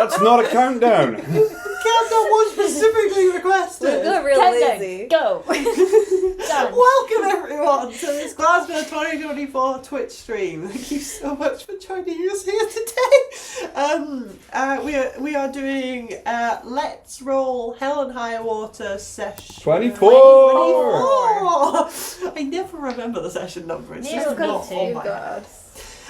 That's not a countdown. Countdown was specifically requested. We're not real Countdown. lazy. Go. Done. Welcome everyone to this Glasgow 2024 Twitch stream. Thank you so much for joining us here today. We are doing Let's Roll Hell and Highwater session 24. I never remember the session number. It's Yeah, just me not too. on my God. head.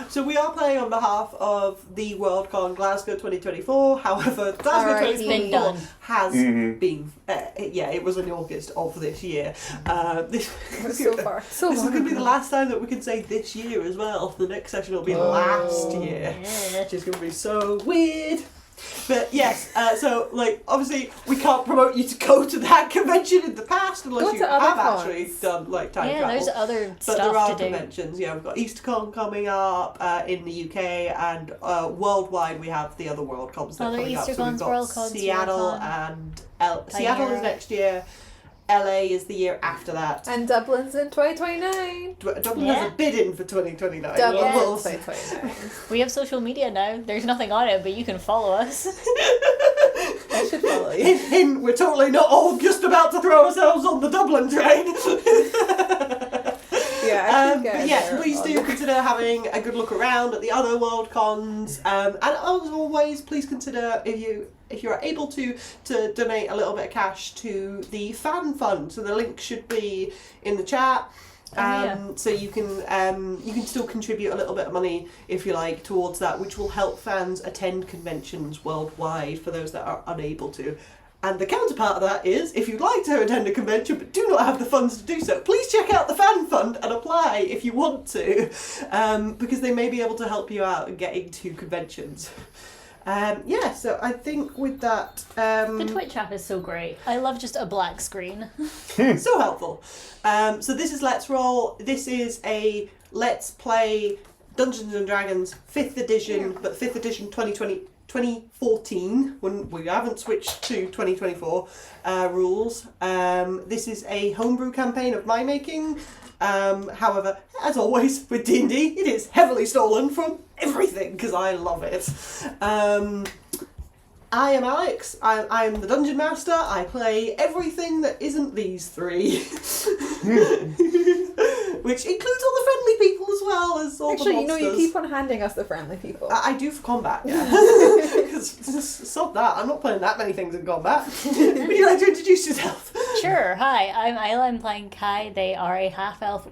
So we are playing on behalf of the Worldcon Glasgow 2024. However, Glasgow Alright, 2024 done. has been, it was in August of this year. This So far. So this is long going to be the ago. last time that we can say this year as well. The next session will be last year, Yeah. which is going to be so weird. But yes, so like obviously we can't promote you to go to that convention in the past unless Go you to other have cons. actually done like time Yeah, travel. there's other But stuff there are to do. conventions. Yeah, we've got EasterCon coming up in the UK, and worldwide we have the other Worldcons that are Other coming up. So we've EasterCons, got Worldcons, Seattle Worldcon. and Seattle is next year. LA is the year after that. And Dublin's in 2029. Dublin Yeah. has a bid in for 2029. Dublin's Yeah. We'll in see. 2029. We have social media now. There's nothing on it, but you can follow us. I should follow you. Hint, hint, we're totally not all just about to throw ourselves on the Dublin train. Yeah, I should get But yes, there please on do the- consider having a good look around at the other World Cons. And as always, please consider if you are able to donate a little bit of cash to the fan fund. So the link should be in the chat. So you can still contribute a little bit of money if you like towards that, which will help fans attend conventions worldwide for those that are unable to. And the counterpart of that is, if you'd like to attend a convention but do not have the funds to do so, please check out the fan fund and apply if you want to, because they may be able to help you out in getting to conventions. So I think with that, The Twitch app is so great. I love just a black screen. so helpful. So this is Let's Roll. This is a Let's Play Dungeons and Dragons 5th edition, but 5th edition 2014, when we haven't switched to 2024 rules. This is a homebrew campaign of my making. However, as always with D&D, it is heavily stolen from everything because I love it. I am Alex. I am the Dungeon Master. I play everything that isn't these three. Which includes all the friendly people as well as all Actually, the you know, monsters. you keep on handing us the friendly people. I do for combat, yeah. Stop that. I'm not playing that many things in combat. Would you like to introduce yourself? Sure. Hi, I'm Isla. I'm playing Kai. They are a half-elf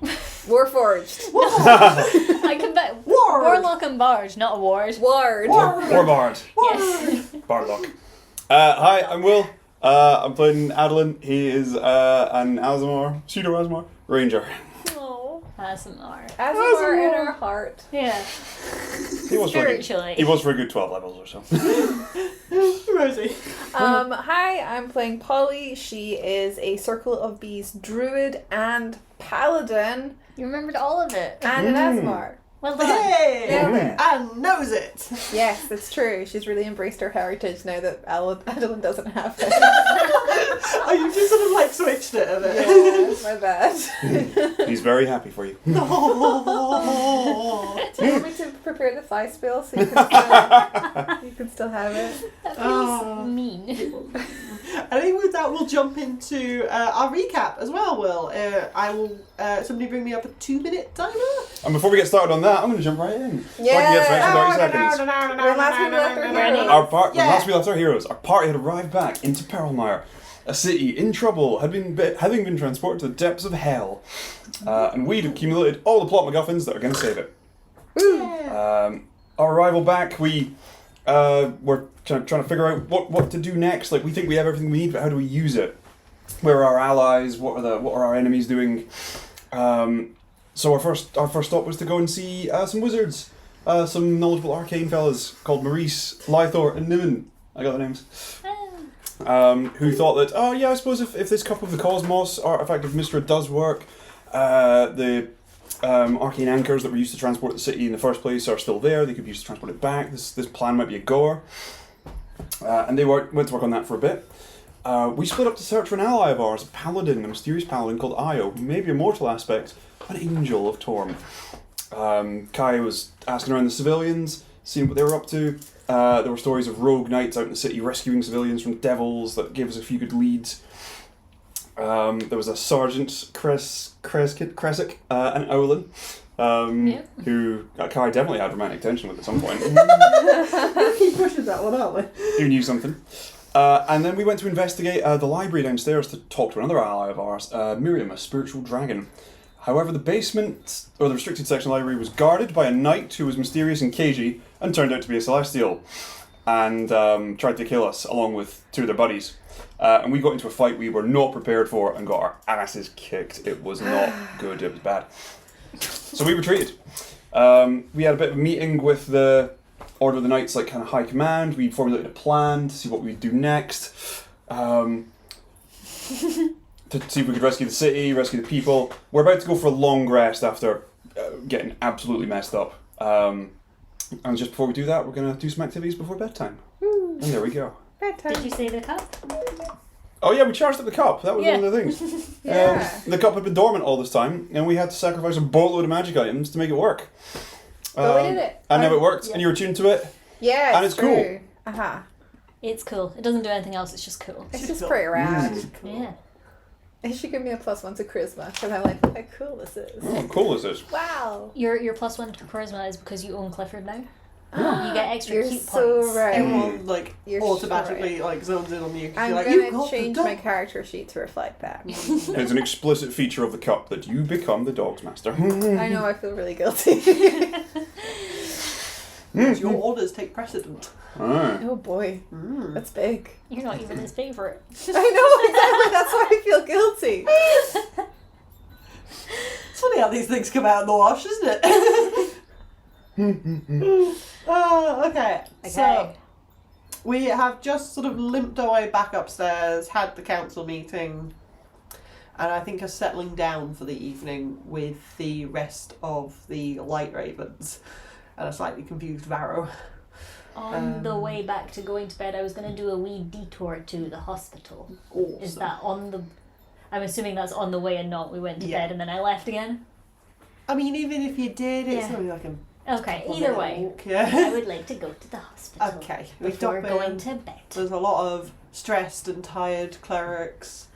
Warforged. I can bet Ward. Warlock and Barge, not a ward. Ward. Warbard. Yes. Bardlock. Hi, I'm Will. I'm playing Adolin. He is an Aasimar, pseudo Aasimar ranger. Oh, Aasimar. Aasimar in our heart. Yeah. He was for a good, Spiritually. he was for a good 12 levels or so. Rosie. Hi, I'm playing Polly. She is a Circle of Bees druid and paladin You remembered all of it. and an Aasimar. Well done. Hey! Yeah. And knows it. Yes, it's true. She's really embraced her heritage now that Adolin doesn't have it. Oh, you just sort of like switched it a bit. Yeah, my bad. He's very happy for you. No. Do you want me to prepare the thigh spill so you can still have it? That feels Oh. mean. I think with that we'll jump into our recap as well, Will. I will somebody bring me up a 2-minute timer? And before we get started on that, I'm going to jump right in. So I Yeah. can get straight to 30 seconds. When last we left our Ready? heroes. When Yeah. last we left our heroes, our party had arrived back into Perelmire, a city in trouble, having been transported to the depths of hell. And we'd accumulated all the plot MacGuffins that are going to save it. Our arrival back, we were trying to figure out what to do next. Like, we think we have everything we need, but how do we use it? Where are our allies? What are our enemies doing? So our first stop was to go and see some wizards, some knowledgeable arcane fellas called Maurice, Lythor, and Niven. I got the names. Who thought that, oh yeah, I suppose if this Cup of the Cosmos artifact of Mystra does work, the arcane anchors that were used to transport the city in the first place are still there. They could be used to transport it back. This plan might be a goer. And they went to work on that for a bit. We split up to search for an ally of ours, a paladin, a mysterious paladin called Io, who may be a mortal aspect, an angel of Torm. Kai was asking around the civilians. seeing what they were up to. There were stories of rogue knights out in the city rescuing civilians from devils that gave us a few good leads. There was a Sergeant Kresic, an Adolin, who Kai definitely had romantic tension with at some point. Keep pushing that one, aren't we? Who knew something? And then we went to investigate the library downstairs to talk to another ally of ours, Miriam, a spiritual dragon. However, the basement, or the restricted section of the library, was guarded by a knight who was mysterious and cagey and turned out to be a celestial, and tried to kill us along with two of their buddies. And we got into a fight we were not prepared for and got our asses kicked. It was not good, it was bad. So we retreated. We had a bit of a meeting with the Order of the Knights, like kind of high command. We formulated a plan to see what we'd do next. To see if we could rescue the city, rescue the people. We're about to go for a long rest after getting absolutely messed up. And just before we do that, we're going to do some activities before bedtime. And there we go. Bedtime. Did you say the cup? Oh yeah, we charged up the cup. That was Yeah. one of the things. Yeah. The cup had been dormant all this time, and we had to sacrifice a boatload of magic items to make it work. But we did it. And now it worked, Yeah. and you were tuned to it. Yeah, And it's cool. true. Uh-huh. It's cool. It doesn't do anything else. It's just cool. It's just pretty rad. Yeah. It should give me a +1 to charisma, because I'm like, look how cool this is. Oh, cool is it? Wow. Your +1 to charisma is because you own Clifford now. You get extra You're keep so points. right. Everyone like You're automatically like zones in on you. 'Cause I'm you're like, going you to got change the my dog." character sheet to reflect that. It's an explicit feature of the cup that you become the dog's master. I know, I feel really guilty. Your orders take precedent. Alright. Oh boy, that's big. You're not even his favourite. I know, exactly, that's why I feel guilty. It's funny how these things come out in the wash, isn't it? Okay. So we have just sort of limped our way back upstairs, had the council meeting, and I think are settling down for the evening with the rest of the Light Ravens and a slightly confused Varro. On the way back to going to bed, I was going to do a wee detour to the hospital. Awesome. Is that on the... I'm assuming that's on the way and not we went to Yeah. bed and then I left again? I mean, even if you did, it's Yeah. only like a Okay, either way. walk, yeah. I would like to go to the hospital Okay, we before stop going in. to bed. There's a lot of stressed and tired clerics.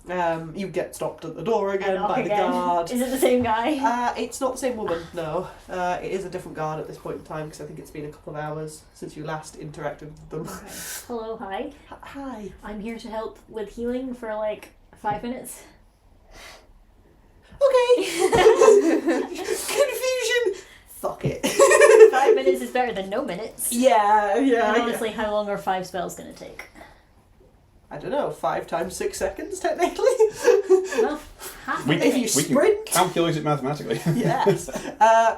You get stopped at the door I again knock by the again. guard. Is it the same guy? It's not the same woman, no. It is a different guard at this point in time because I think it's been a couple of hours since you last interacted with them. Okay. Hello, hi. Hi. I'm here to help with healing for like 5 minutes. Okay. Confusion. Fuck it. 5 minutes is better than no minutes. Yeah. And I honestly, how long are 5 spells going to take? don't know. 5 times 6 seconds, technically. Well, half We, a If minute. you we sprint. can calculate it mathematically. Yes.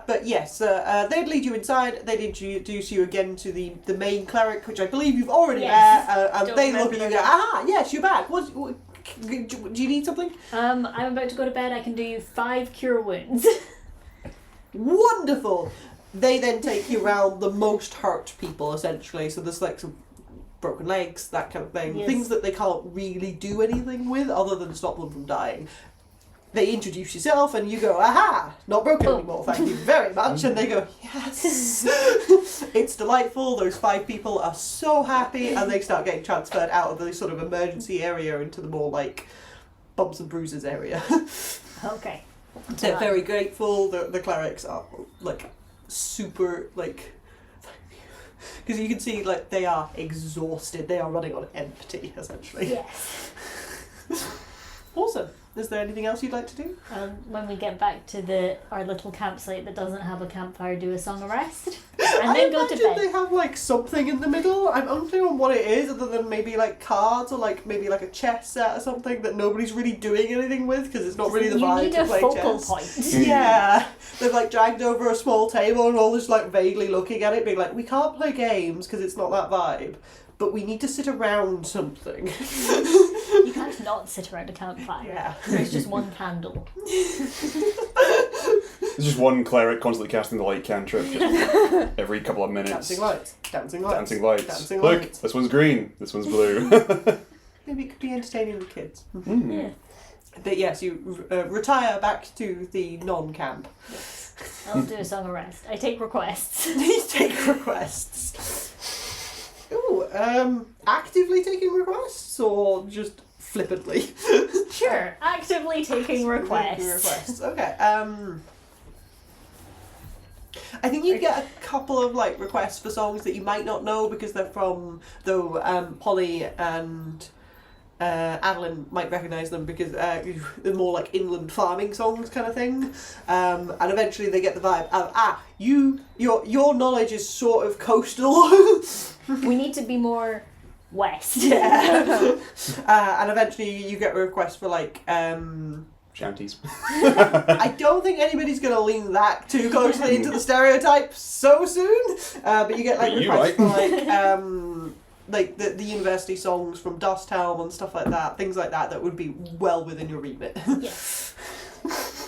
But yes, they'd lead you inside. They'd introduce you again to the main cleric, which I believe you've already Yes. met. And Don't they look remember at you and go, "Ah, yes, you're back. What, do you need something?" I'm about to go to bed. I can do you 5 cure wounds. Wonderful. They then take you around the most hurt people, essentially. So there's like some broken legs, that kind of thing. Yes. Things that they can't really do anything with other than stop them from dying. They introduce yourself and you go, "Aha! Not broken Oh. anymore, thank you very much." And they go, "Yes." It's delightful. Those 5 people are so happy and they start getting transferred out of the sort of emergency area into the more like bumps and bruises area. Okay. They're very grateful. The clerics are like super like, because you can see like they are exhausted. They are running on empty essentially. Yes. Awesome. Is there anything else you'd like to do? When we get back to our little campsite that doesn't have a campfire, do a song of rest, and I then go to imagine bed. they have like something in the middle. I'm unclear on what it is, other than maybe like cards or like maybe like a chess set or something that nobody's really doing anything with because it's not really the You vibe need to a play focal chess. point. Yeah, they've like dragged over a small table and all just like vaguely looking at it, being like, "We can't play games because it's not that vibe, but we need to sit around something." You can't not sit around a campfire. Yeah. There's just one candle. There's just one cleric constantly casting the light cantrip just every couple of minutes. Dancing lights, dancing lights, Dancing lights. dancing Look, lights. this one's green, this one's blue. Maybe it could be entertaining the kids. Yeah. But yes, you retire back to the non-camp. I'll do a song of rest. I take requests. You take requests. Ooh, actively taking requests or just flippantly? Sure, actively taking requests. Okay. I think you get a couple of like requests for songs that you might not know because they're from though Polly and Adolin might recognise them because they're more like inland farming songs kind of thing, and eventually they get the vibe of your knowledge is sort of coastal. We need to be more west. Yeah. And eventually you get a request for like Shanties. I don't think anybody's going to lean that too closely into the stereotype so soon, but you get like requests for like the university songs from Dust Helm and stuff like that, things like that would be well within your remit. Yes.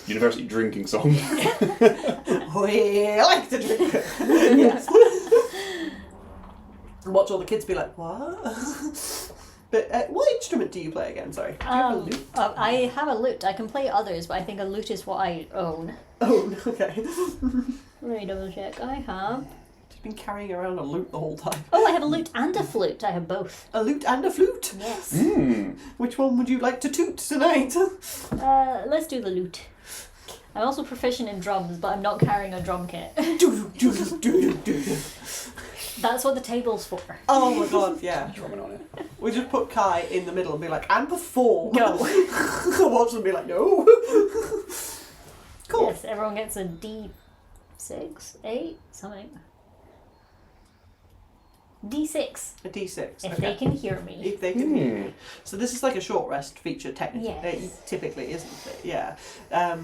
University drinking song. We like to drink. Yes. And watch all the kids be like, what? But what instrument do you play again? Sorry. Do you have a lute? I have a lute. I can play others, but I think a lute is what I own. Oh, okay. Let me double check. I have. Just been carrying around a lute the whole time. Oh, I have a lute and a flute. I have both. A lute and a flute? Yes. Which one would you like to toot tonight? Let's do the lute. I'm also proficient in drums, but I'm not carrying a drum kit. That's what the table's for. Oh my god, yeah. Drumming on it. We just put Kai in the middle and be like, and perform. Go. Watch them be like, no. Cool. Yes, everyone gets a D6, 8, something. D6. A D6. If they can hear me. If they can hear you. So this is like a short rest feature technically. Yes. Typically, isn't it? Yeah.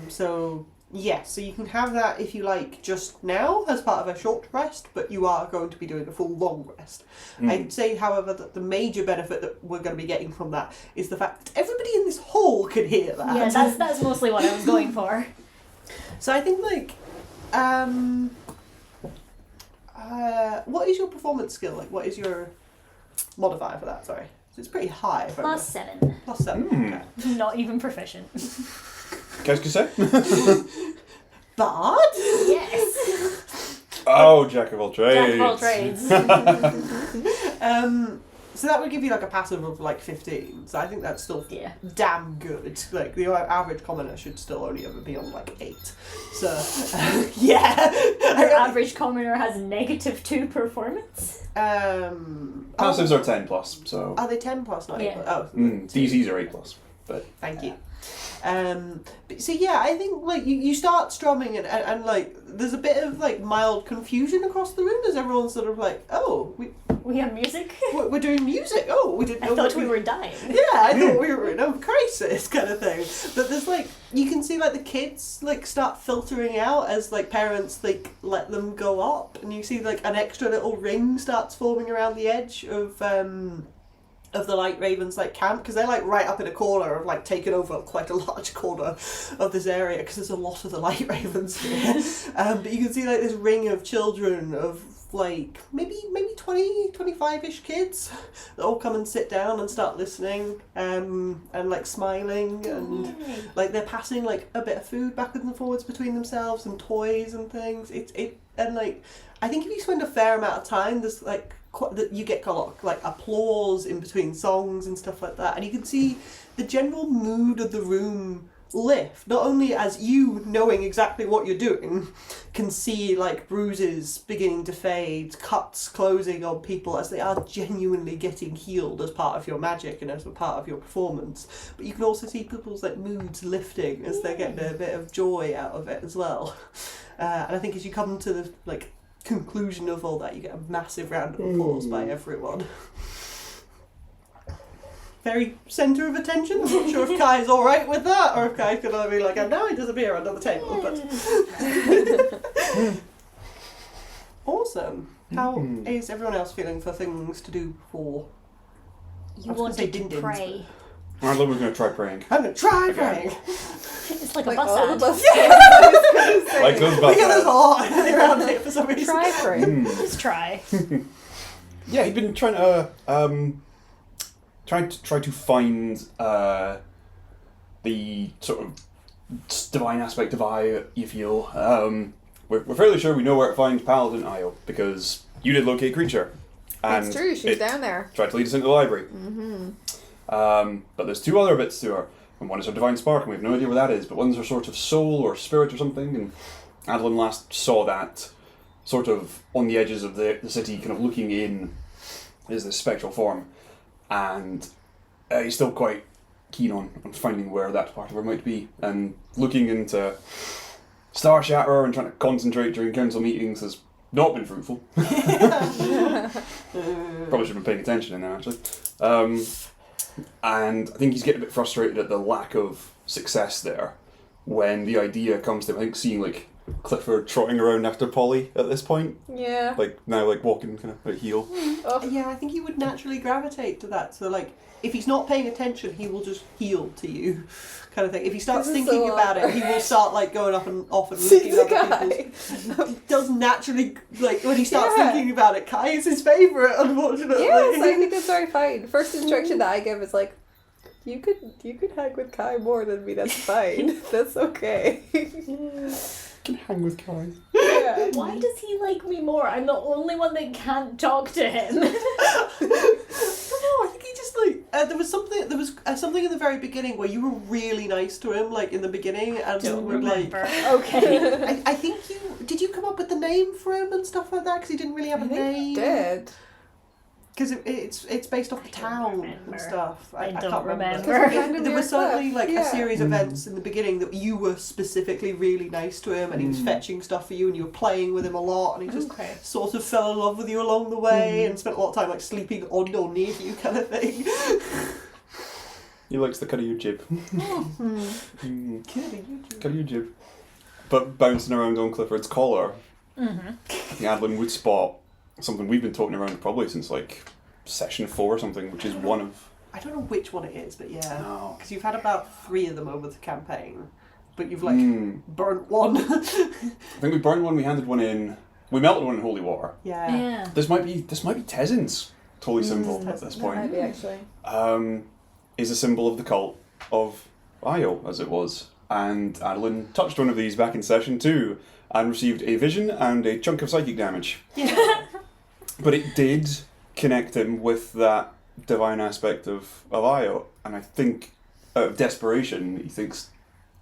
So you can have that if you like just now as part of a short rest, but you are going to be doing a full long rest. I'd say, however, that the major benefit that we're going to be getting from that is the fact that everybody in this hall can hear that. Yeah, that's mostly what I was going for. So I think like, what is your performance skill? Like, what is your modifier for that? Sorry, so it's pretty high. +7. +7. Okay. Not even proficient. Qu'est-ce que c'est? Bard? Yes. Oh, jack of all trades. Jack of all trades. So that would give you like a passive of like 15. So I think that's still Yeah. damn good. Like the average commoner should still only ever be on like 8. So yeah. Our average commoner has -2 performance. Passives are 10 plus, so. Are they 10 plus, not 8 Yeah. plus? Oh. DCs are 8 plus, but. Thank you. So yeah, I think like you start strumming and like there's a bit of like mild confusion across the room as everyone's sort of like, oh, We have music? we're doing music. Oh, we didn't I know thought that we were dying. Yeah, I thought we were in a crisis kind of thing. But there's like, you can see like the kids like start filtering out as like parents like let them go up, and you see like an extra little ring starts forming around the edge of the Light Ravens like camp, because they're like right up in a corner of like taking over quite a large corner of this area because there's a lot of the Light Ravens here. But you can see like this ring of children of like maybe 20, 25-ish kids that all come and sit down and start listening and like smiling, and like they're passing like a bit of food backwards and forwards between themselves and toys and things. And like I think if you spend a fair amount of time, there's like you get a lot of like applause in between songs and stuff like that, and you can see the general mood of the room lift, not only as you, knowing exactly what you're doing, can see like bruises beginning to fade, cuts closing on people as they are genuinely getting healed as part of your magic and as a part of your performance, but you can also see people's like moods lifting as they're getting a bit of joy out of it as well. And I think as you come to the like conclusion of all that, you get a massive round of applause by everyone. Very centre of attention. I'm not sure if Kai's alright with that, or if Kai's gonna be like, and now he disappear under the table, but awesome. How is everyone else feeling for things to do before? You wanted to pray. I thought we were going to try praying. I'm gonna try praying. It's like a bus ad. Like those buses. Because there's a lot around it for some reason. Try for it. Just try. Yeah, he'd been trying to try to find the sort of divine aspect of Io, you feel. We're fairly sure we know where to find Paladin Io, because you did locate creature. And It's true, she's down there. tried to lead us into the library. Mm-hmm. But there's two other bits to her. And one is her divine spark, and we have no idea where that is, but one's her sort of soul or spirit or something, and Adolin last saw that sort of on the edges of the city, kind of looking in, is this spectral form. And he's still quite keen on finding where that part of her might be, and looking into Star Shatterer and trying to concentrate during council meetings has not been fruitful. Probably should have been paying attention in there, actually. And I think he's getting a bit frustrated at the lack of success there when the idea comes to him. I think seeing like Clifford trotting around after Polly at this point, Yeah. like now like walking kind of at heel. Oh. Yeah, I think he would naturally gravitate to that. So, like, if he's not paying attention, he will just heal to you, kind of thing. If he starts This is thinking so about it, awkward. he will start like going up and off and Sees looking the at guy. other people's. He does naturally, like, when he starts Yeah. thinking about it, Kai is his favourite, unfortunately. Yes, I think that's very fine. First instruction that I give is like, you could hang with Kai more than me. That's fine. That's okay. Can hang with Kai. Yeah. Why does he like me more? I'm the only one that can't talk to him. I don't know. I think he just like there was something in the very beginning where you were really nice to him, like in the beginning, and Don't were like. remember. Okay. I think you come up with the name for him and stuff like that because he didn't really have a I think name. he did. Because it's based off the I don't town remember. and stuff. I don't can't remember. There was certainly like Yeah. a series of events in the beginning that you were specifically really nice to him, and he was fetching stuff for you, and you were playing with him a lot, and he just Okay. sort of fell in love with you along the way, and spent a lot of time like sleeping on or near you, kind of thing. He likes the cut of your jib. Cut of your jib. But bouncing around on Clifford's collar, Mm-hmm. Adolin would spot something we've been talking around probably since like session 4 or something, which is one of... I don't know which one it is, but yeah, No. because you've had about 3 of them over the campaign, but you've like Hmm. burnt one. I think we burned one, we handed one in, we melted one in Holy Water. Yeah. This might be Tezin's holy symbol at this That point. might be actually. Is a symbol of the cult of Io, as it was. And Adolin touched one of these back in session 2 and received a vision and a chunk of psychic damage. Yeah. But it did connect him with that divine aspect of Io, and I think out of desperation he thinks,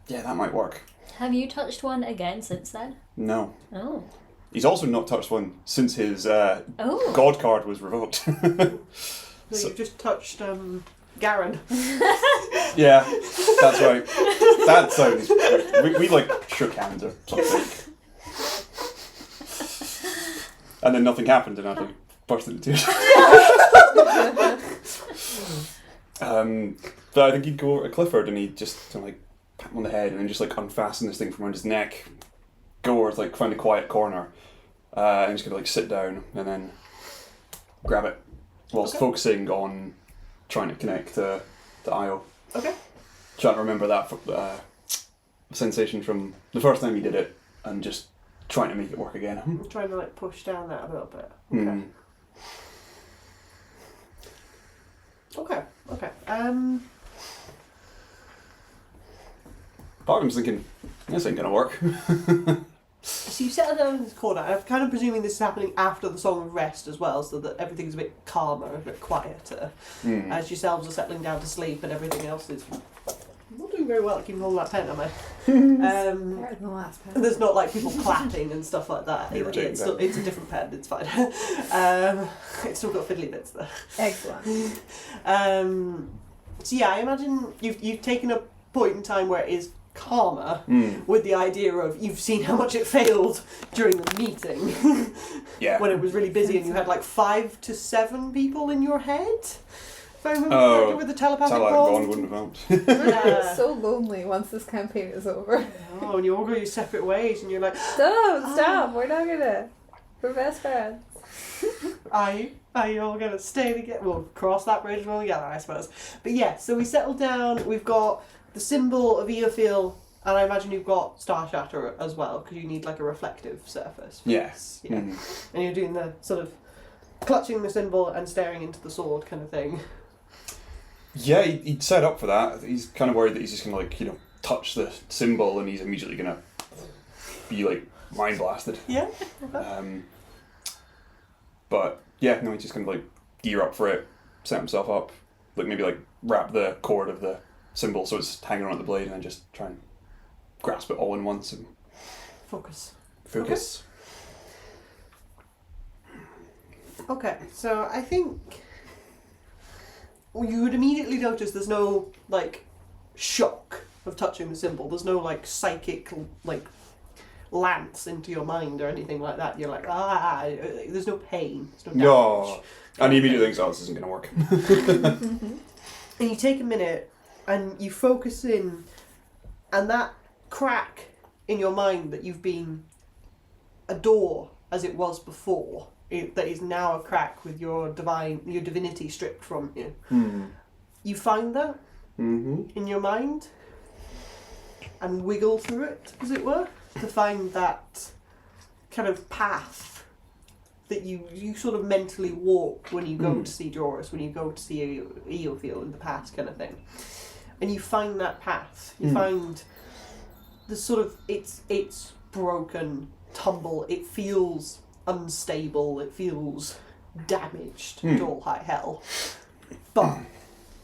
yeah, that might work. Have you touched one again since then? No. Oh. He's also not touched one since his Oh. god card was revoked. No, So- you've just touched Garen. Yeah, that's right. That sounds... We like shook hands or something. And then nothing happened and I like burst into tears. But I think he'd go over to Clifford and he'd just kind of like pat him on the head and then just like unfasten this thing from around his neck, go over to like find a quiet corner, and just gonna like sit down and then grab it whilst Okay. focusing on trying to connect to Io. Okay. Trying to remember that sensation from the first time he did it and just trying to make it work again. I'm trying to like push down that a little bit. Hmm. Okay. Okay. Part of him's thinking, this ain't gonna work. So you settle down in this corner. I'm kind of presuming this is happening after the Song of Rest as well, so that everything's a bit calmer, a bit quieter, Hmm. as yourselves are settling down to sleep and everything else is. I'm not doing very well at keeping hold of that pen, am I? Better than the last pen. There's not like people clapping and stuff like that. Irritating It's a different pen. It's fine. It's still got fiddly bits there. Excellent. So yeah, I imagine you've taken a point in time where it is calmer, with the idea of you've seen how much it failed during the meeting. Yeah. When it was really busy and you had like 5 to 7 people in your head. If I remember Oh, correctly, with the telepathic Satellite bond. Bond wouldn't have helped. It's so lonely once this campaign is over. Oh, and you all go your separate ways, and you're like, Stop! We're not gonna. We're best friends. are you all gonna stay together? We'll cross that bridge when we get there, I suppose. But yeah, so we settled down. We've got the symbol of Eophil, and I imagine you've got Star Shatter as well, because you need like a reflective surface. For Yes. this. Yeah. And you're doing the sort of clutching the symbol and staring into the sword kind of thing. Yeah, he'd set up for that. He's kind of worried that he's just going to, like, touch the symbol, and he's immediately gonna be like mind blasted. Yeah. But yeah, no, he's just gonna like gear up for it, set himself up, like maybe like wrap the cord of the symbol so it's hanging on at the blade, and then just try and grasp it all in once and Focus. focus. Okay, so I think you would immediately notice there's no, like, shock of touching the symbol. There's no, like, psychic, like, lance into your mind or anything like that. You're like, there's no pain. There's no damage. No. And he immediately thinks, oh, this isn't going to work. And you take a minute and you focus in, and that crack in your mind that you've been a door as it was before, that is now a crack with your divinity stripped from you. You find that in your mind and wiggle through it, as it were, to find that kind of path that you sort of mentally walk when you go to see Joris, when you go to see Eofiel in the past, kind of thing. And you find that path. You find the sort of, it's broken, tumble, it feels unstable, it feels damaged to all high hell. But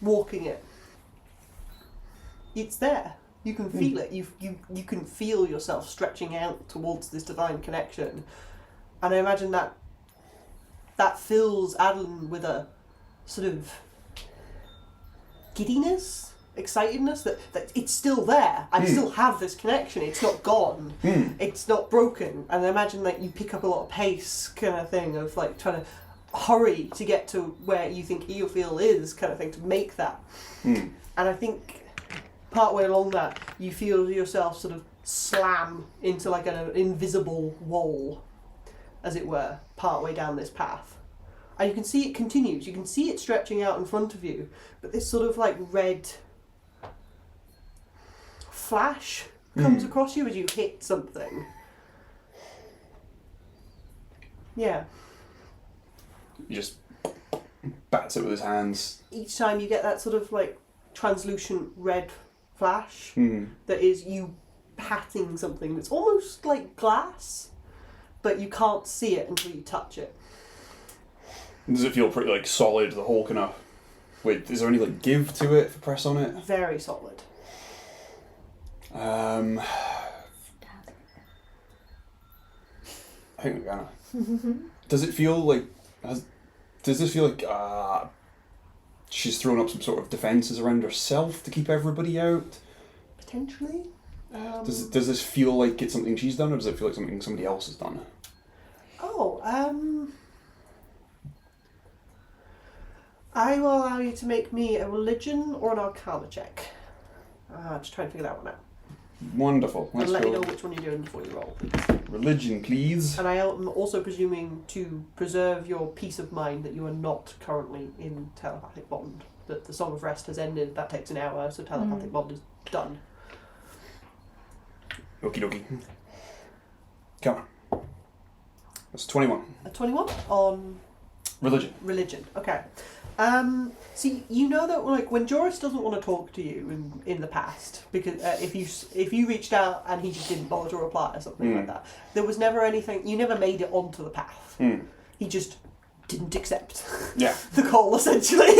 walking it, it's there. You can feel it. You can feel yourself stretching out towards this divine connection. And I imagine that fills Adolin with a sort of giddiness, excitedness, that it's still there. I still have this connection. It's not gone. It's not broken. And I imagine that you pick up a lot of pace, kind of thing, of like trying to hurry to get to where you think Eofiel is, kind of thing, to make that. And I think partway along that, you feel yourself sort of slam into like an invisible wall, as it were, partway down this path. And you can see it continues. You can see it stretching out in front of you, but this sort of like red flash comes across you as you hit something. Yeah. He just bats it with his hands. Each time you get that sort of like translucent red flash, that is you patting something that's almost like glass, but you can't see it until you touch it. Does it feel pretty like solid, the whole kind of... Wait, is there any like give to it if I press on it? Very solid. I think we're gonna. Does it feel like... Does this feel like she's thrown up some sort of defences around herself to keep everybody out? Potentially. Does this feel like it's something she's done, or does it feel like something somebody else has done? I will allow you to make me a religion or an arcana check. Just try and figure that one out. Wonderful. I'll Let's let you go. know which one you're doing before you roll, please. Religion, please. And I am also presuming to preserve your peace of mind that you are not currently in telepathic bond. That the Song of Rest has ended, that takes an hour, so telepathic bond is done. Okie dokie. Come on. That's 21. A 21 on Religion. Okay. See, you know that like when Joris doesn't want to talk to you in the past, because if you reached out and he just didn't bother to reply or something like that, there was never anything. You never made it onto the path. He just didn't accept the call, essentially.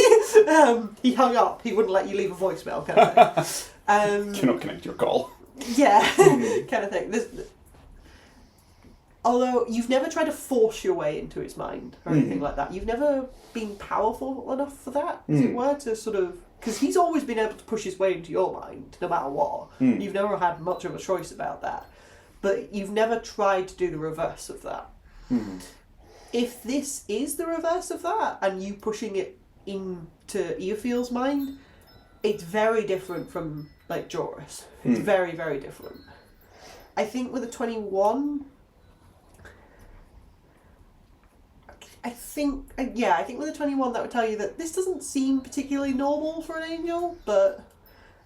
He hung up. He wouldn't let you leave a voicemail, kind of thing. Cannot connect your call. Yeah, kind of thing. Although you've never tried to force your way into his mind or anything like that. You've never been powerful enough for that, as it were, to sort of... Because he's always been able to push his way into your mind, no matter what. You've never had much of a choice about that. But you've never tried to do the reverse of that. If this is the reverse of that, and you pushing it into Eofiel's mind, it's very different from, like, Joris. It's very, very different. I think with a 21... I think with a 21 that would tell you that this doesn't seem particularly normal for an angel, but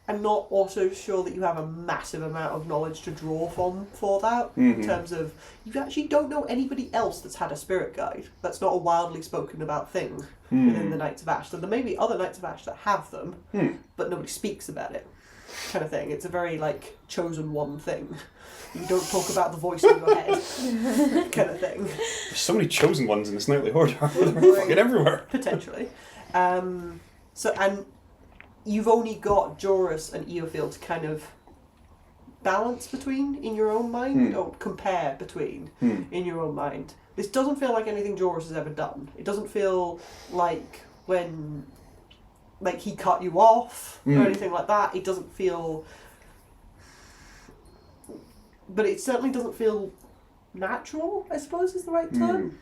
I'm not also sure that you have a massive amount of knowledge to draw from for that, in terms of you actually don't know anybody else that's had a spirit guide. That's not a wildly spoken about thing within the Knights of Ash. So there may be other Knights of Ash that have them, but nobody speaks about it. kind of thing. It's a very like chosen one thing. You don't talk about the voice in your head kind of thing. There's so many chosen ones in this Nightly Order. They're fucking everywhere. Potentially. So and you've only got Joris and Eofield to kind of balance between in your own mind, or compare between in your own mind. This doesn't feel like anything Joris has ever done. It doesn't feel like when like he cut you off or anything like that. It doesn't feel, but it certainly doesn't feel natural, I suppose is the right term.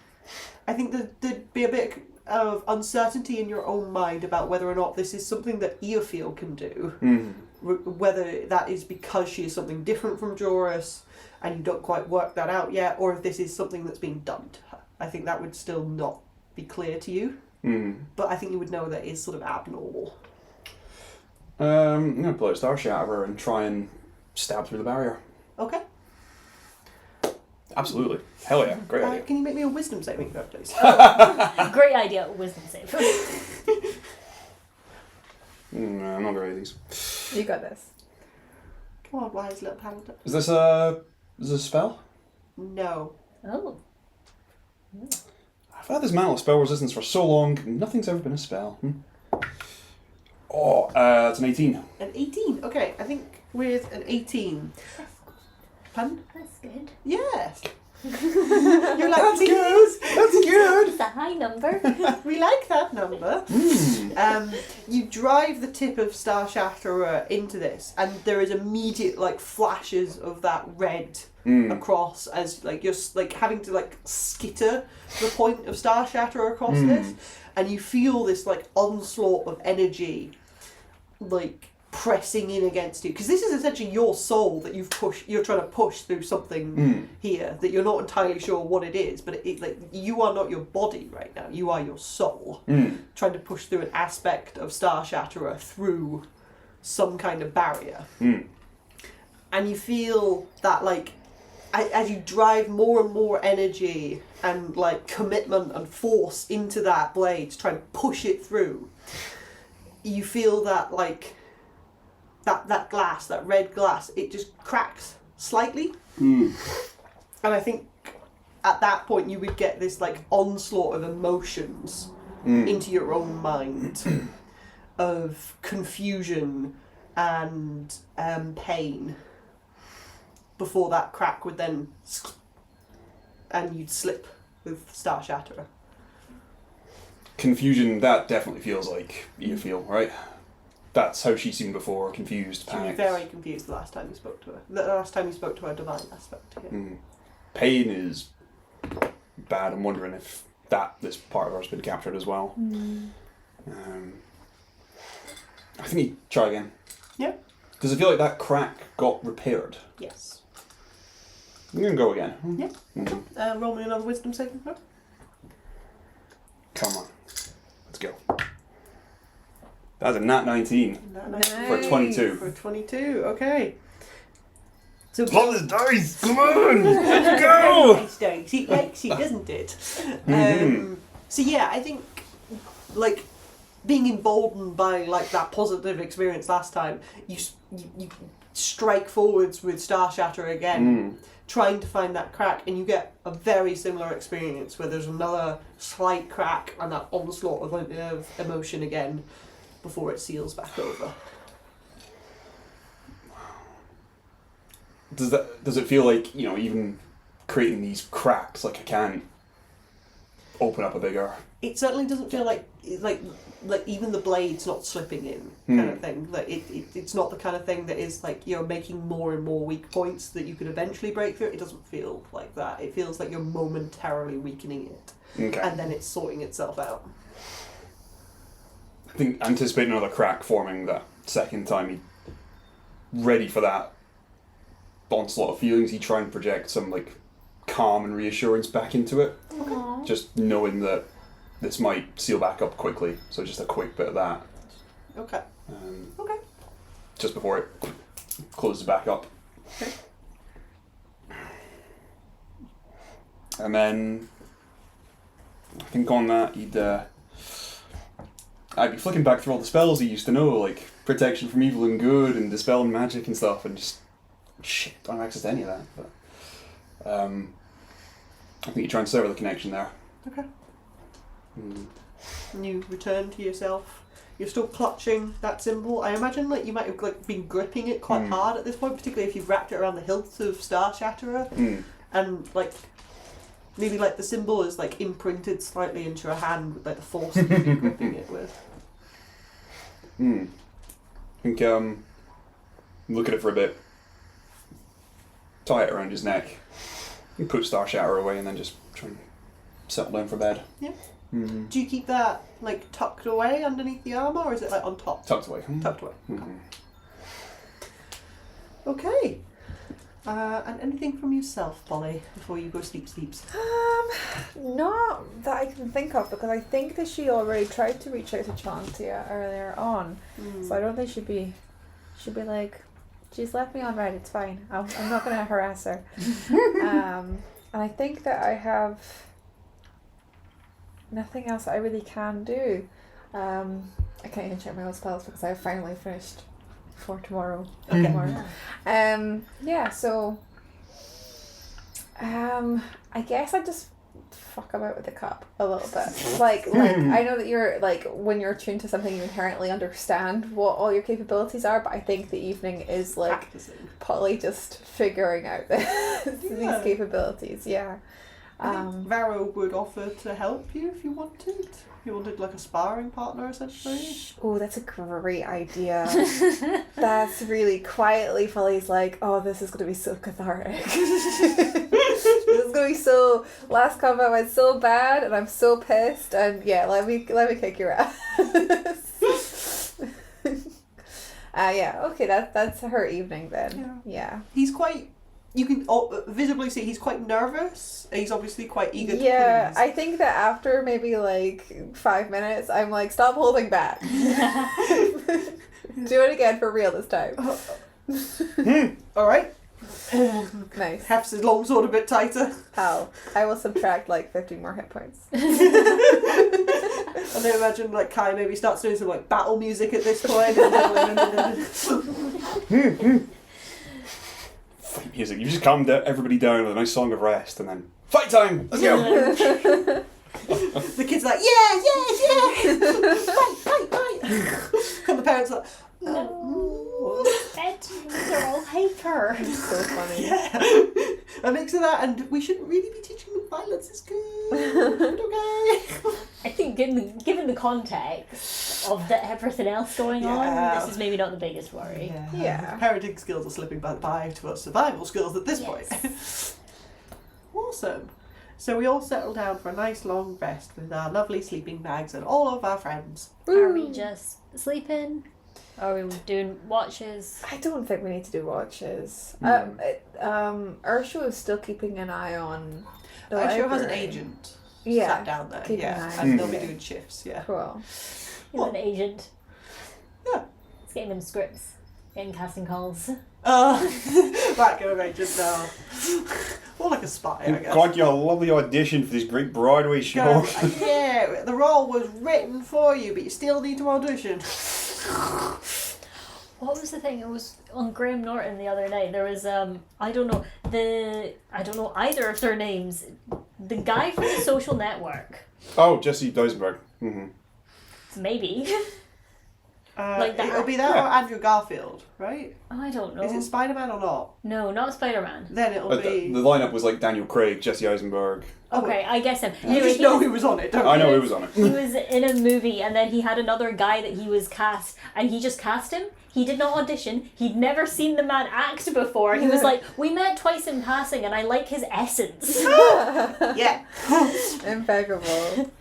I think there'd be a bit of uncertainty in your own mind about whether or not this is something that Eofield can do, whether that is because she is something different from Joris and you don't quite work that out yet, or if this is something that's being done to her. I think that would still not be clear to you, but I think you would know that it's sort of abnormal. I'm going to pull out Star Shatter and try and stab through the barrier. Okay. Absolutely. Hell yeah. Great idea. Can you make me a wisdom saving throw, please? Great idea. Wisdom save. I'm not very at these. You got this. Come on, wise little paladin. Is this a spell? No. Oh. I've had this mantle of spell resistance for so long, nothing's ever been a spell. Oh, it's an 18. An 18. Okay, I think with an 18. Pardon? That's good. Yes. You're like, That's "Please." good. That's good. It's a high number. We like that number. You drive the tip of Star Shatterer into this, and there is immediate like flashes of that red across, as like you're like having to like skitter the point of Star Shatterer across this, and you feel this like onslaught of energy, like pressing in against you, because this is essentially your soul that you're trying to push through something here that you're not entirely sure what it is, but it like you are not your body right now, you are your soul trying to push through an aspect of Star Shatterer through some kind of barrier. And you feel that like as you drive more and more energy and like commitment and force into that blade to try and push it through, you feel that like that glass, that red glass, it just cracks slightly. And I think at that point you would get this like onslaught of emotions into your own mind of confusion and pain before that crack would then and you'd slip with Star Shatterer. Confusion, that definitely feels like you feel, right? That's how she seemed before, confused, She was panicked. very confused the last time you spoke to her. The last time you spoke to her divine aspect. Yeah. Pain is bad. I'm wondering if this part of her has been captured as well. I think you try again. Yeah. Does it feel like that crack got repaired? Yes. I'm going to go again. Yeah. Roll me another wisdom saving throw. Come on. Let's go. That's a nat 19 for 22. For 22, okay. So Pull this dice! Come on! Let's go! Nice dice. It likes it, doesn't it? So yeah, I think like being emboldened by like that positive experience last time, you strike forwards with Star Shatter again, trying to find that crack, and you get a very similar experience where there's another slight crack and that onslaught of emotion again before it seals back over. Does it feel like, even creating these cracks, like I can't open up a bigger... It certainly doesn't feel like even the blade's not slipping in kind of thing. Like it's not the kind of thing that is like you're making more and more weak points that you could eventually break through. It doesn't feel like that. It feels like you're momentarily weakening it, Okay. and then it's sorting itself out. I think anticipate another crack forming that second time you ready for that onslaught of feelings, you try and project some like calm and reassurance back into it. Aww. Just knowing that this might seal back up quickly, so just a quick bit of that. Okay. Okay. Just before it closes back up. Okay. And then I think on that you'd I'd be flicking back through all the spells he used to know, like protection from evil and good and dispelling magic and stuff, and just shit, don't have access to any of that. But I think you try and sever the connection there. Okay. And you return to yourself. You're still clutching that symbol. I imagine like you might have like been gripping it quite hard at this point, particularly if you've wrapped it around the hilt of Star Shatterer, and like maybe like the symbol is like imprinted slightly into your hand with like the force that you've been gripping it with. I think look at it for a bit. Tie it around his neck. You put Star Shatterer away and then just try and settle down for bed. Yeah. Do you keep that like tucked away underneath the armor, or is it like on top? Tucked away. Tucked away. Okay. And anything from yourself, Polly, before you go sleeps? Not that I can think of, because I think that she already tried to reach out to Chauntea earlier on, so I don't think she'd be like, she's left me on red, it's fine. I'm not going to harass her. And I think that I have nothing else that I really can do. I can't even check my own spells because I've finally finished for tomorrow. Okay. Tomorrow. Yeah, so I guess I just fuck about with the cup a little bit. Like I know that you're like, when you're attuned to something, you inherently understand what all your capabilities are, but I think the evening is like Practicing. Polly just figuring out these capabilities. Yeah. I think Varro would offer to help you if you wanted. If you wanted like a sparring partner, essentially. Oh, that's a great idea. That's really quietly Polly's like, oh, this is going to be so cathartic. This is going to be so, last combat went so bad and I'm so pissed, and yeah, let me kick your ass. Yeah, okay, that's her evening then. Yeah. He's quite, you can visibly see he's quite nervous. He's obviously quite eager to Yeah, please. I think that after maybe like 5 minutes, I'm like, stop holding back. Do it again for real this time. Alright. Nice. Hefts his longsword a bit tighter. I will subtract like 15 more hit points. And then imagine like Kai maybe starts doing some like battle music at this point. Fight music. You just calm everybody down with a nice song of rest, and then fight time. Let's go. The kid's like, yeah, fight. And the parents are like, No, they're all hyper. So funny. yeah. A mix of that, and we shouldn't really be teaching them violence is good. Okay. I think given the context of everything else going on, this is maybe not the biggest worry. Yeah. Parenting skills are slipping by to us survival skills at this point. Awesome. So we all settle down for a nice long rest with our lovely sleeping bags and all of our friends. Are we just sleeping? Are we doing watches? I don't think we need to do watches. Ursula is still keeping an eye on the Ursula has an library. agent Yeah, sat down there, keep an eye on and they'll be it. doing shifts, yeah. Cool. He's an agent. Yeah. He's getting them scripts, getting casting calls. That kind of agent now. More like a spy, I guess. God, you're a lovely audition for this great Broadway show. Yeah, the role was written for you, but you still need to audition. What was the thing? It was on Graham Norton the other night. There was I don't know either of their names. The guy from The Social Network. Oh, Jesse Eisenberg. Maybe. Like that. It'll be that or Andrew Garfield, right? I don't know. Is it Spider-Man or not? No, not Spider-Man. Then it'll be... The lineup was like Daniel Craig, Jesse Eisenberg. Okay, I guess him. You just know who was on it, don't you? I know who was on it. He was in a movie, and then he had another guy that he was cast, and he just cast him. He did not audition. He'd never seen the man act before. He was like, we met twice in passing, and I like his essence. Yeah. Impeccable.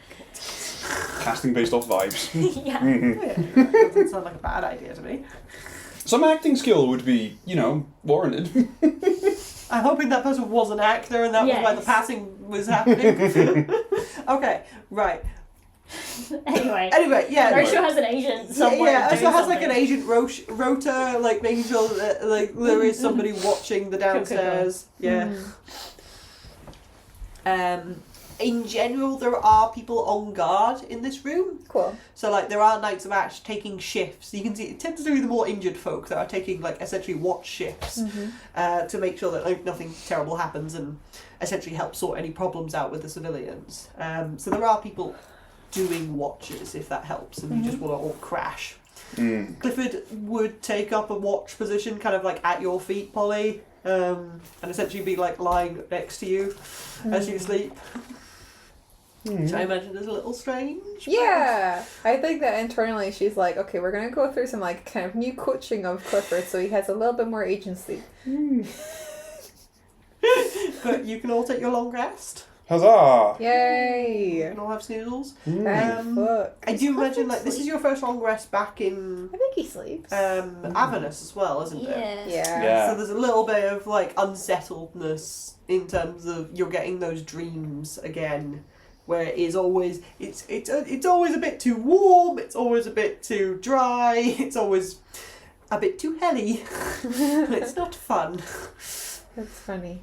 Casting based off vibes. Yeah. That doesn't sound like a bad idea to me. Some acting skill would be, warranted. I'm hoping that person was an actor and that was why the Yes. passing was happening. Okay, right. Anyway, yeah. Ursula has an agent somewhere. Yeah, doing Ursula has like an something. agent rota, like making sure that like there is somebody watching the downstairs. Yeah. in general, there are people on guard in this room. Cool. So, like, there are Knights of Ash taking shifts. You can see it tends to be the more injured folk that are taking, like, essentially watch shifts to make sure that like, nothing terrible happens and essentially help sort any problems out with the civilians. So there are people doing watches, if that helps, and you just want to all crash. Clifford would take up a watch position kind of like at your feet, Polly, and essentially be like lying next to you as you sleep. Which I imagine is a little strange. Yeah, I think that internally she's like, okay, we're going to go through some like kind of new coaching of Clifford so he has a little bit more agency. But you can all take your long rest. Huzzah! You Yay! can all have snoozles. Fuck. I do imagine like this is your first long rest back in I think he sleeps. Avernus as well, isn't it? Yeah. Yeah. So there's a little bit of like unsettledness in terms of you're getting those dreams again, where it is always it's always a bit too warm, it's always a bit too dry, it's always a bit too helly. It's not fun. That's funny.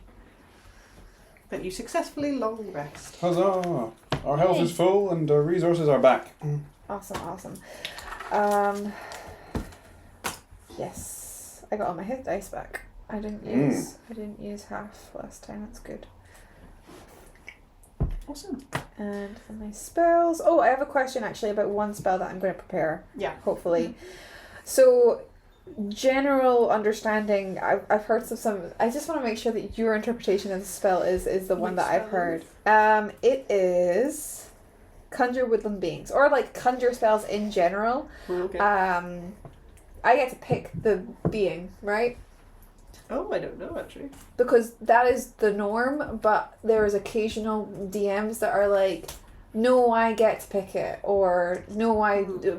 But you successfully long rest. Huzzah! Our health is full and our resources are back. Awesome. Yes. I got all my hit dice back. I didn't use half last time, that's good. Awesome. And for my spells. Oh, I have a question actually about one spell that I'm going to prepare. Yeah. Hopefully. So, general understanding, I've heard some. I just want to make sure that your interpretation of the spell is the one that I've heard. It is conjure woodland beings, or like conjure spells in general. Okay. I get to pick the being, right? Oh, I don't know actually. Because that is the norm, but there is occasional DMs that are like, no, I get to pick it, or no,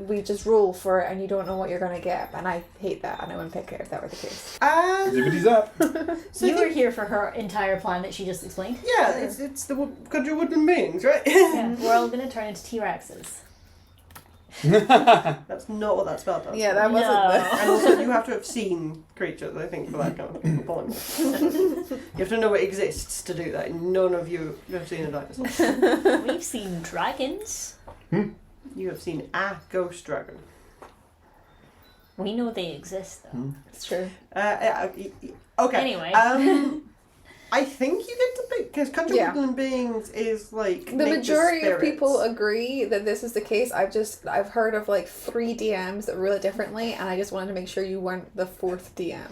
we just roll for it and you don't know what you're going to get, and I hate that and I wouldn't pick it if that were the case. Zippity zap. So You were here for her entire plan that she just explained. yeah, it's the conjure woodland beings, right? Yeah, we're all going to turn into T-Rexes. That's not what that spell does. Yeah, that wasn't No. And also, you have to have seen creatures, I think, for that kind of point. You have to know it exists to do that. None of you have seen a dinosaur. We've seen dragons. You have seen a ghost dragon. We know they exist, though. It's true. Okay. Anyway. I think you get to pick, because conjure woodland beings is like The nature's majority of spirits. people agree that this is the case. I've heard of like 3 DMs that rule it differently, and I just wanted to make sure you weren't the 4th DM.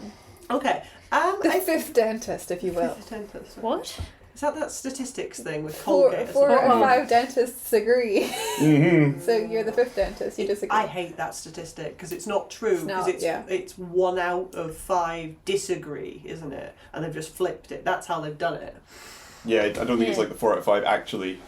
Okay. The 5th dentist, if you will. Dentist. What? Is that statistics thing with 4 Colgate? out of 5 dentists agree. Mm-hmm. So you're the 5th dentist. You disagree. I hate that statistic because it's not true. It's not, It's 1 out of 5 disagree, isn't it? And they've just flipped it. That's how they've done it. Yeah, I don't think it's like the 4 out of 5 actually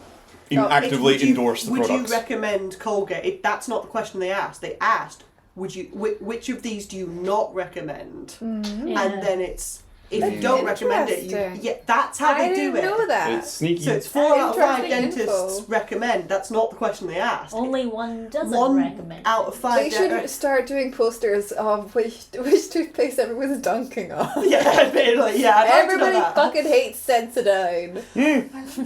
Oh, endorse the would products. you recommend Colgate? That's not the question they asked. They asked, which of these do you not recommend? Mm-hmm. And then it's if That's you don't recommend it, interesting. that's how they I do didn't it. know that. It's sneaky. So it's 4 out of 5 Interesting dentists info. recommend. That's not the question they asked. Only one doesn't 1 recommend. out of 5 They should start doing posters of which toothpaste everyone's dunking on. Yeah, I'd be like, yeah, I'd like to know Everybody that. fucking hates Sensodyne.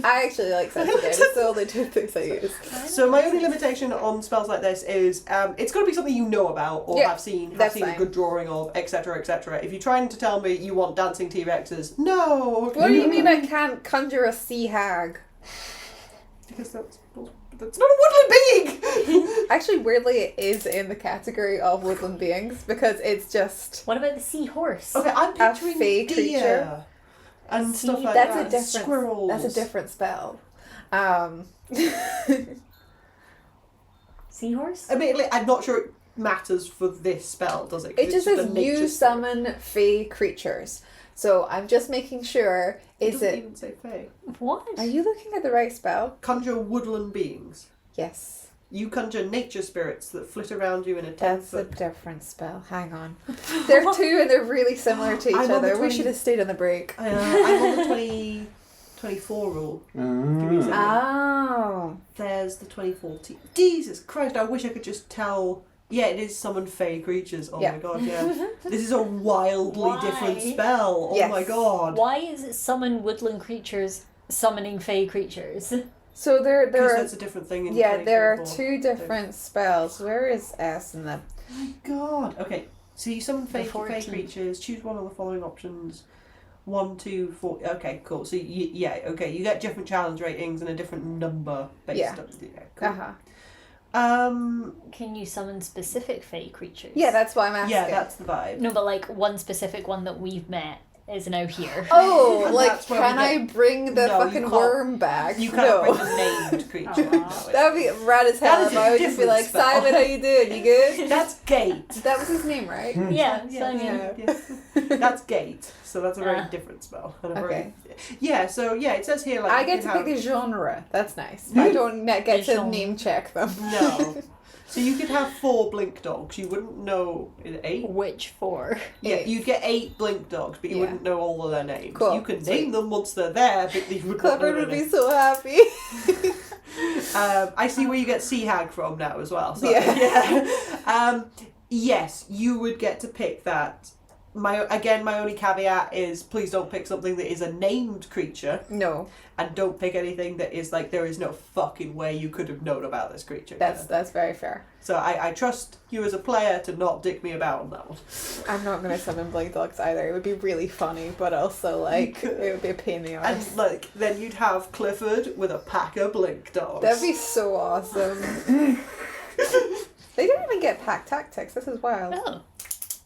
I actually like Sensodyne. It's the only toothpaste I use. So my only limitation on spells like this is it's got to be something you know about or Yeah, have seen that's a fine. good drawing of, etc., etc. If you're trying to tell me you want dancing T-Rexes, no. What do you mean I can't conjure a sea hag? Because that's not a woodland being. Actually, weirdly, it is in the category of woodland beings because it's just... What about the seahorse? Okay, I'm picturing fey deer creature. and See, stuff like That's that. a different. Squirrels. That's a different spell. Seahorse? Admittedly, I'm not sure it matters for this spell, does it? 'Cause It it's just a says nature you spirit. summon fey creatures. So I'm just making sure. It Is doesn't it? even say fey. What? Are you looking at the right spell? Conjure woodland beings. Yes. You conjure nature spirits that flit around you in a 10 That's a foot. different spell. Hang on. They're 2 and they're really similar to each I'm on the other. We 20 should have stayed on the break. I'm on the 24 rule. Give me a second. Oh. There's the 2014. Jesus Christ, I wish I could just tell. Yeah, it is summon fey creatures. Oh Yeah. my god, yeah. This is a wildly Why? different spell. Oh Yes. my god. Why is it summon woodland creatures summoning fey creatures? So there Because are that's a different thing. In there are 2024. two different spells. Where is S in the? My God. Okay. So you summon The fake 14. creatures. Choose one of the following options. 1, 2, 4. Okay, cool. So you get different challenge ratings and a different number based Yeah. on. Yeah, cool. Can you summon specific fey creatures? Yeah, that's why I'm asking. Yeah, that's the vibe. No, but like one specific one that we've met is now here. Oh, And like that's where can we I get- bring the No, you fucking can't. worm back? You can't no. bring a named creature. Aw. No, That would be rad as hell That is if a I would just be different like, spell. Simon, how you doing? You good? That's Gate. That was his name, right? Yeah, Yeah, so yeah. That's Gate. So that's a very Ah. different spell. And a Okay. Yeah. So yeah, it says here like I you get can to have- pick the genre. That's nice. I don't get to genre. name check them. No. So you could have 4 blink dogs. You wouldn't know 8. which 4? Yeah, 8. you'd get 8 blink dogs, but you Yeah. wouldn't know all of their names. Cool. You can Sweet. name them once they're there, but you would not know Clifford their would be names. so happy. I see where you get Sea Hag from now as well. So, Yeah. yeah. Yes, you would get to pick that. My only caveat is please don't pick something that is a named creature, No, and don't pick anything that is like there is no fucking way you could have known about this creature. that's very fair. So I trust you as a player to not dick me about on that one. I'm not gonna summon blink dogs either. It would be really funny, but also like it would be a pain in the And arse. like then you'd have Clifford with a pack of blink dogs. That'd be so awesome. They didn't even get pack tactics. This is wild. Oh.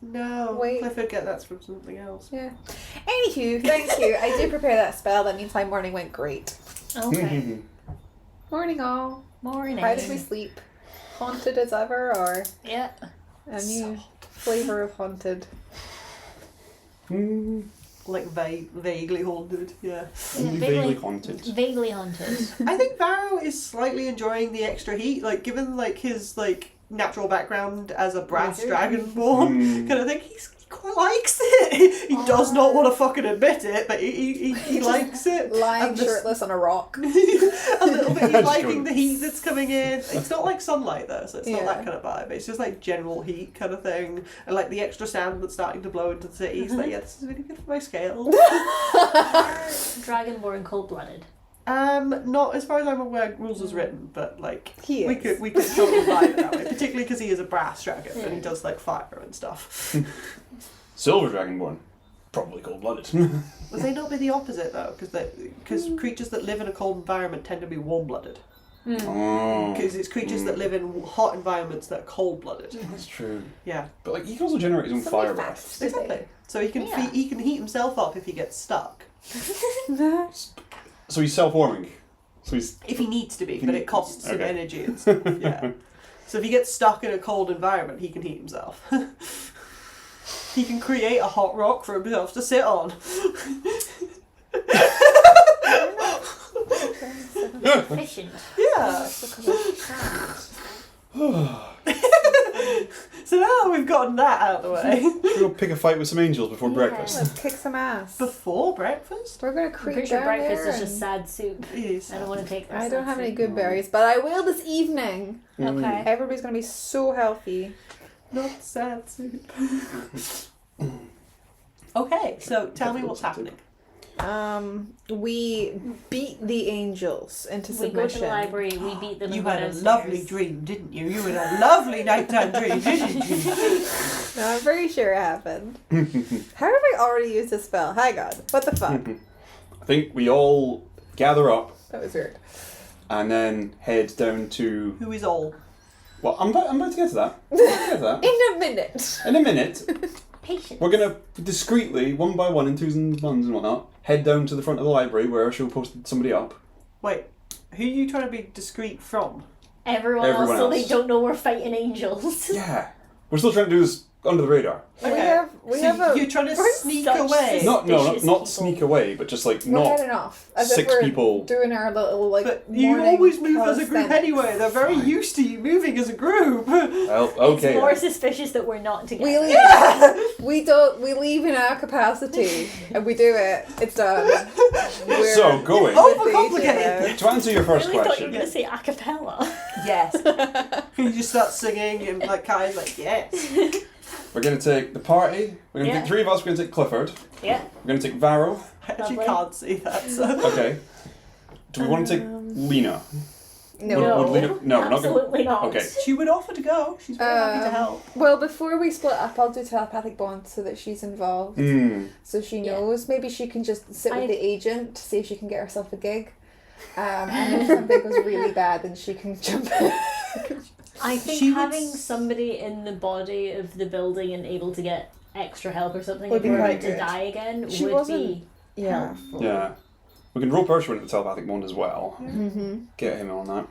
No, Wait. Clifford get that's from something else. Yeah. Anywho, thank you. I did prepare that spell. That means my morning went great. Okay. Morning all. Morning. How did we sleep? Haunted as ever, or Yeah. a new flavor of haunted? Like vaguely haunted, yeah. Only vaguely- vaguely haunted. Vaguely haunted. I think Varro is slightly enjoying the extra heat, like given like his like natural background as a brass Wizard. dragonborn kind of thing. He quite likes it. He does not want to fucking admit it, but he likes it. Lying And this- shirtless on a rock. a little bit. He's Just liking going- the heat that's coming in. It's not like sunlight though, so it's not Yeah. that kind of vibe. It's just like general heat kind of thing, and like the extra sand that's starting to blow into the city. He's like, yeah, this is really good for my scale. Dragonborn cold-blooded. Not as far as I'm aware, rules is written, but like He we is. could totally vibe it that way, particularly because he is a brass dragon and he does like fire and stuff. Silver Dragonborn. Probably cold-blooded. Would they not be the opposite though? Because creatures that live in a cold environment tend to be warm-blooded. Oh. Because it's creatures that live in hot environments that are cold-blooded. That's true. Yeah, But like he can also generate his own Somebody fire breath. facts today. exactly. So he can Yeah. he can heat himself up if he gets stuck. So he's self-warming. So he's If he needs to be, He but need- it costs some okay. energy and stuff. Yeah. So if he gets stuck in a cold environment, he can heat himself. He can create a hot rock for himself to sit on. Efficient. Yeah. So now that we've gotten that out of the way, We'll pick a fight with some angels before Yeah. breakfast. Let's kick some ass. before breakfast. We're gonna I'm creep pretty sure down breakfast there is just and- sad soup. Yes. I don't want to take that. I don't sad have any soup. good berries, but I will this evening. Okay. Everybody's gonna be so healthy. Not sad soup. Okay, so tell me what's happening. We beat the angels into We go to submission. the library, we beat them You and go had a downstairs. lovely dream, didn't you? You had a lovely nighttime dream, didn't you? No, I'm pretty sure it happened. How have I already used this spell? Hi God, what the fuck? I think we all gather up That was weird. and then head down to. Who is all? Well, I'm about to get to that. I'm about to get to that. In a minute. In a minute, Patience. we're gonna discreetly, one by one, in twos and ones and whatnot, head down to the front of the library where she'll post somebody up. Wait, who are you trying to be discreet from? Everyone else, Everyone so else. they don't know we're fighting angels. Yeah, we're still trying to do this under the radar. We Okay. have So a you're trying to we're sneak such away. Not Suspicious sneak people. away, but just like we're not. heading off. As six if we're people- doing our little like But you morning always move as a group calisthenics. anyway. They're very Fine. used to you moving as a group. Well, okay. It's more then. suspicious that we're not together. We leave. We leave in our capacity and we do it. It's done. We're So, going. Overcomplicated. To answer your I first really thought you question, were going to say a cappella. Yes. You just start singing and like Kai's like, yes. we're going to take the party. We're going to Yeah. take 3 of us. We're going to take Clifford. Yeah. We're going to take Varro. I actually Lovely. can't see that. So. Okay. Do we want to take Lena? No. Would Lena? No, we're not going. Absolutely not. Okay. She would offer to go. She's very happy to help. Well, before we split up, I'll do telepathic bond so that she's involved. So she knows. Maybe she can just sit with the agent to see if she can get herself a gig. And if something goes really bad, then she can jump in. I think having somebody in the body of the building and able to get extra help or something Would if be we were quite to good. die again She would wasn't- be Yeah. helpful. Yeah. We can rope Ursula into the telepathic bond as well. Get him on that.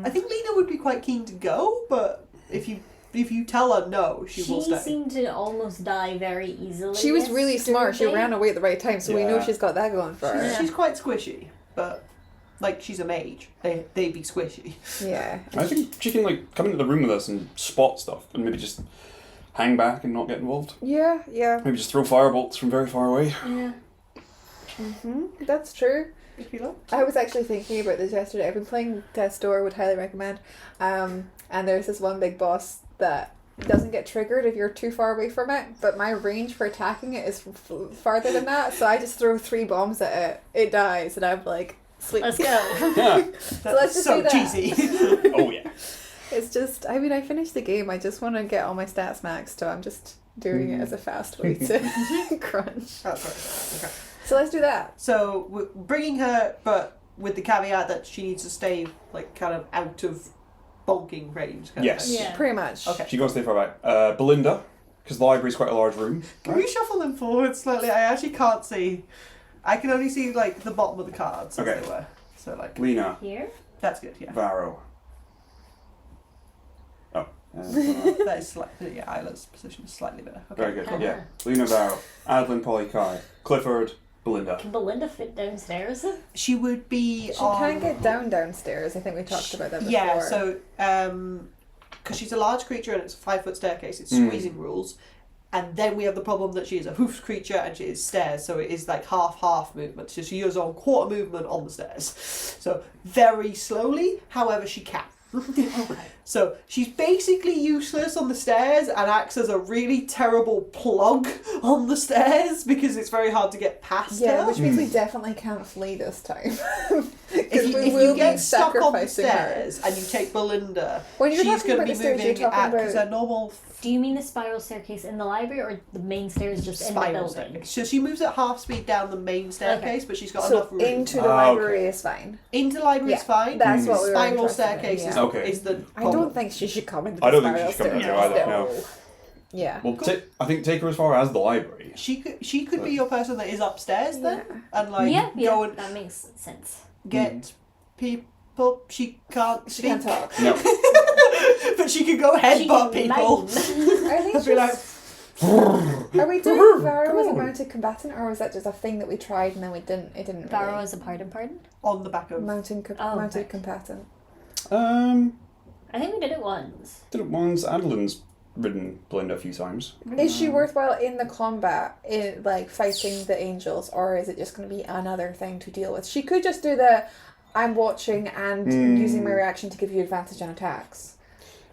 I think Lena would be quite keen to go, but if you tell her no, she will She stay. seemed to almost die very easily. She was really smart. She yesterday. ran away at the right time, so we know Yeah. she's got that going for her. She's quite squishy, but like she's a mage. They be squishy. Yeah. I think she can like come into the room with us and spot stuff, and maybe just hang back and not get involved. Yeah, yeah. Maybe just throw firebolts from very far away. Yeah. That's true. If you like. I was actually thinking about this yesterday. I've been playing Death's Door, would highly recommend. And there's this one big boss that doesn't get triggered if you're too far away from it, but my range for attacking it is farther than that, so I just throw 3 bombs at it, it dies, and I'm like, sweet. Let's go. Yeah. So let's just so do that. cheesy. Oh yeah. It's just, I mean, I finished the game, I just want to get all my stats maxed, so I'm just doing it as a fast way to crunch. That's right. Okay. So let's do that. So we're bringing her, but with the caveat that she needs to stay like kind of out of bonking range. Kind Yes. Of thing. Yeah. Pretty much. Okay. She goes stay far back. Belinda, because the library's quite a large room. Can we shuffle them forward slightly? I actually can't see. I can only see like the bottom of the cards as Okay. they were. So like Lena, Here? that's good. Yeah. Varro. Oh. That is slightly. Yeah, Isla's position is slightly better. Okay. Very good. Yeah. Lena, Varro, Adolin, Polly, Kai, Clifford, Belinda. Can Belinda fit downstairs? She would be. She can get downstairs, I think we talked about that before. Yeah. So because she's a large creature and it's a 5-foot staircase, it's squeezing rules. And then we have the problem that she is a hoofed creature and she is stairs, so it is like half movement. So she is on quarter movement on the stairs. So very slowly, however she can. Okay. So she's basically useless on the stairs and acts as a really terrible plug on the stairs because it's very hard to get past Yeah, her. which means we definitely can't flee this time. If we you will be get stuck on the sacrificing her. stairs and you take Belinda, When you're she's talking going to about be the stairs, you're moving talking at because about- her normal Do you mean the spiral staircase in the library or the main stairs just in the spiral building? staircase. So she moves at half speed down the main staircase, but she's got So enough room. into the Ah, library okay. is fine. Into the library is Yeah, fine. that's what we were Spiral interested in, staircase yeah. is, Okay. is the I problem. don't think she should come into the I don't think spiral she should come stairs. into it either, no. Yeah. Well, I think take her as far as the library. She could be your person that is upstairs then, and like yeah, go and that makes sense. get people. She can't She speak, can't talk. No. but she can go headbutt She can people. mine. I think Be like, Are we doing Varro as a mounted combatant, or was that just a thing that we tried and then we didn't? It didn't. Varro Really. as a pardon? on the back of. Mounted okay. combatant. I think we did it once. Did it once. Adolin's ridden Belinda a few times. Is she worthwhile in the combat, in like fighting the angels, or is it just going to be another thing to deal with? She could just do the I'm watching and using my reaction to give you advantage on attacks.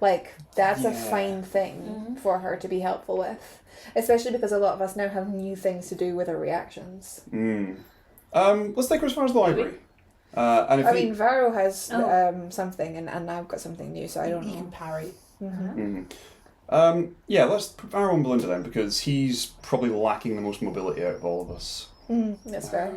Like, that's a Yeah. fine thing for her to be helpful with. Especially because a lot of us now have new things to do with our reactions. Let's take her as far as the library. And if I we- mean, Varro has Oh. something, and I've got something new, so I don't He can know. parry. yeah, let's put Varro on Belinda then, because he's probably lacking the most mobility out of all of us. That's fair.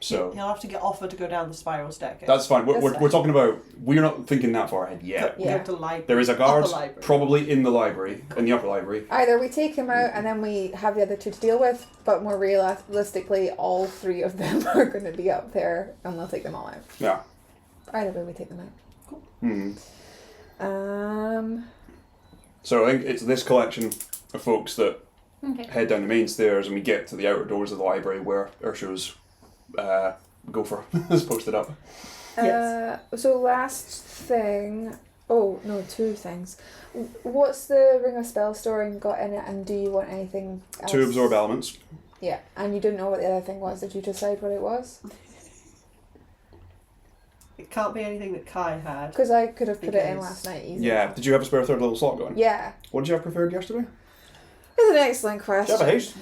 So He'll have to get offered to go down the spiral staircase. that's fine. We're, That's we're, fine. we're talking about, we're not thinking that far ahead yet. Go to library. There is a guard Upper library. probably in the library, in the upper library. Either we take him out and then we have the other two to deal with, but more realistically, all 3 of them are going to be up there, and we'll take them all out. Yeah. Either way, we take them out. So I think it's this collection of folks that Okay. head down the main stairs and we get to the outer doors of the library where Ursula's gopher is posted up. So last thing. Oh no, 2 things. What's the Ring of Spell storing got in it, and do you want anything else? To absorb elements. Yeah, and you didn't know what the other thing was. Did you decide what it was? It can't be anything that Kai had. Because I could have put it in Because- last night easily. Yeah. Did you have a spare third little slot going? Yeah. What did you have prepared yesterday? It's an excellent Did question. you have a haste?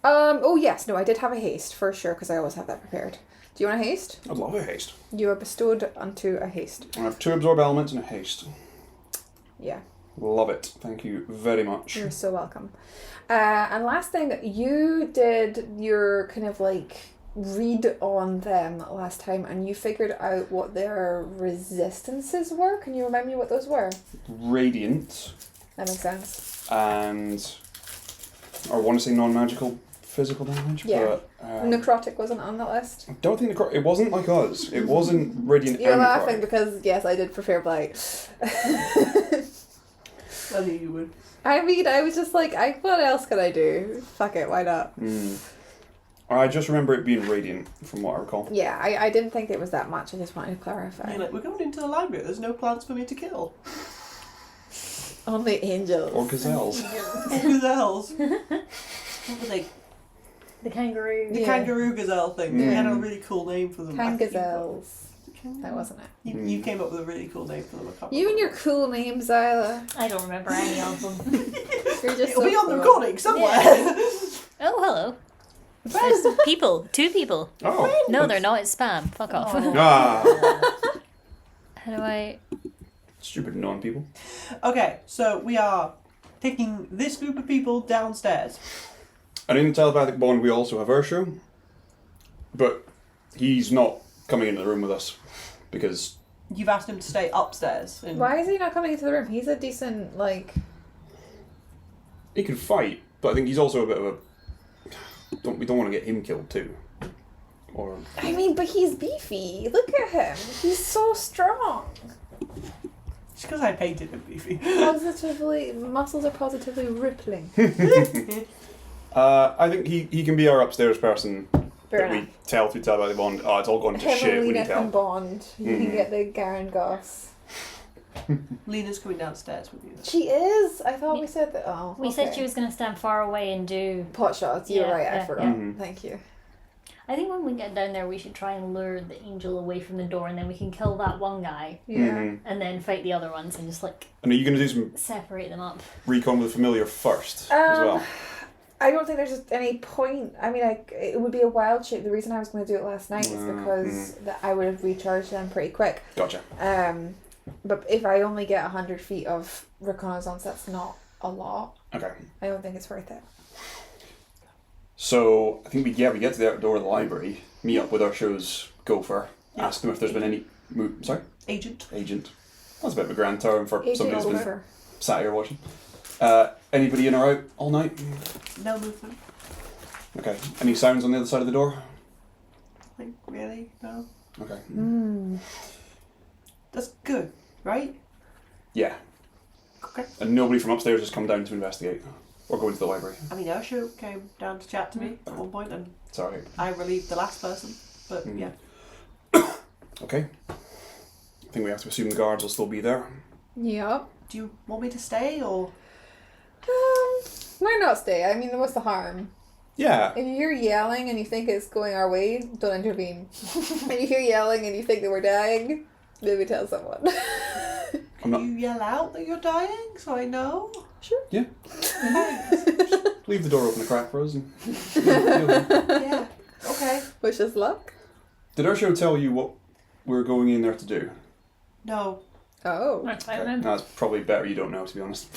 Oh yes, no, I did have a haste for sure because I always have that prepared. Do you want a haste? I'd love a haste. You are bestowed unto a haste. I have 2 absorb elements and a haste. Yeah. Love it. Thank you very much. You're so welcome. And last thing, you did your kind of like read on them last time, and you figured out what their resistances were. Can you remind me what those were? Radiant. That makes sense. And I want to say non-magical physical damage, Yeah. but Necrotic wasn't on that list. I don't think it wasn't like us. It wasn't radiant. You're and laughing necrotic. because yes, I did prepare blight. I knew you would. I mean, I was just like, what else could I do? Fuck it, why not? I just remember it being radiant, from what I recall. Yeah, I didn't think it was that much. I just wanted to clarify. You're like, we're going into the library. There's no plants for me to kill. Only angels. Or gazelles. Gazelles. What were they? The kangaroo. The Yeah. kangaroo gazelle thing. They had a really cool name for them. Kangazelles. That wasn't it. You came up with a really cool name for them. I can't You and your remember. cool names, Isla. I don't remember any of them. You're just It'll be on the cool. recording somewhere. Oh, hello. There's people. 2 people. Oh. No, they're not. It's spam. Fuck off. Oh. Ah. How do I... Stupid non-people. Okay, so we are taking this group of people downstairs. And in the telepathic bond, we also have Ursho, but he's not coming into the room with us because You've asked him to stay upstairs. Why is he not coming into the room? He's a decent, like... he can fight, but I think he's also a bit of a. We don't want to get him killed too, or. I mean, but he's beefy. Look at him. He's so strong. Just because I painted him beefy. Positively, muscles are positively rippling. I think he can be our upstairs person. Fair that enough. we tell through telepathic bond. Oh, it's all gone to Him shit. and We Lena need can help. bond. You can get the Garen Goss. Lena's coming downstairs with you. She is. I thought we said that. Oh, We said okay. she was going to stand far away and do... pot shots. You're Yeah, right. I yeah, forgot. yeah. Thank you. I think when we get down there, we should try and lure the angel away from the door, and then we can kill that one guy, Yeah. and then fight the other ones, and just, like, And are you going to do some separate them up. recon with familiar first as well? I don't think there's just any point. I mean, it would be a wild shape. The reason I was going to do it last night is because I would have recharged them pretty quick. Gotcha. But if I only get 100 feet of reconnaissance, that's not a lot. Okay. I don't think it's worth it. So I think we get to the outdoor of the library, meet up with our show's gopher, ask them if there's been any sorry? Agent. Agent. That's a bit of a grand term for Agent somebody who's been over. sat here watching. Anybody in or out all night? No movement. Okay. Any sounds on the other side of the door? Like, really? No? Okay. That's good, right? Yeah. Okay. And nobody from upstairs has come down to investigate or go into the library. I mean, Ursho came down to chat to me at one point, and Sorry. I relieved the last person. But yeah. Okay. I think we have to assume the guards will still be there. Yep. Do you want me to stay, or...? Why not stay? I mean, what's the harm? Yeah. If you hear yelling and you think it's going our way, don't intervene. If you hear yelling and you think that we're dying, maybe tell someone. Can you yell out that you're dying, so I know? Sure. Yeah. Leave the door open a crack for us. Yeah. Okay. Wish us luck. Did our show tell you what we're going in there to do? No. Oh. That's fine. That's probably better you don't know, to be honest.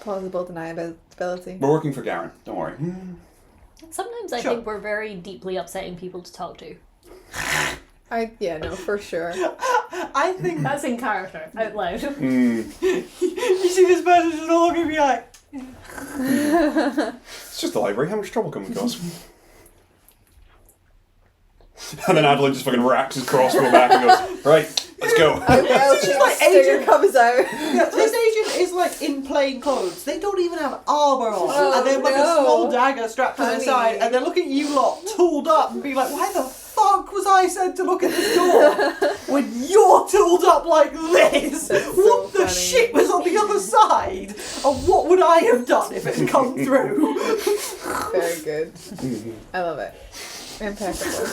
Plausible deniability. We're working for Garen, don't worry. Sometimes I Sure. think we're very deeply upsetting people to talk to. Yeah, no, for sure. I think That's in character, out loud. you see this person just all looking at me like... It's just the library, how much trouble can we cause? And then Adolin just fucking racks his crossbow back and goes, right, let's go. It's just like stinger Agent- comes out. Yeah, this agent is like in plain clothes. They don't even have armour on. Oh, and they have like a no. small dagger strapped to their Honey. side, and they're looking at you lot tooled up and being like, why the fuck was I sent to look at this door when you're tooled up like this? That's so What the funny. shit was on the other side? And what would I have done if it had come through? Very good. I love it. Impeccable.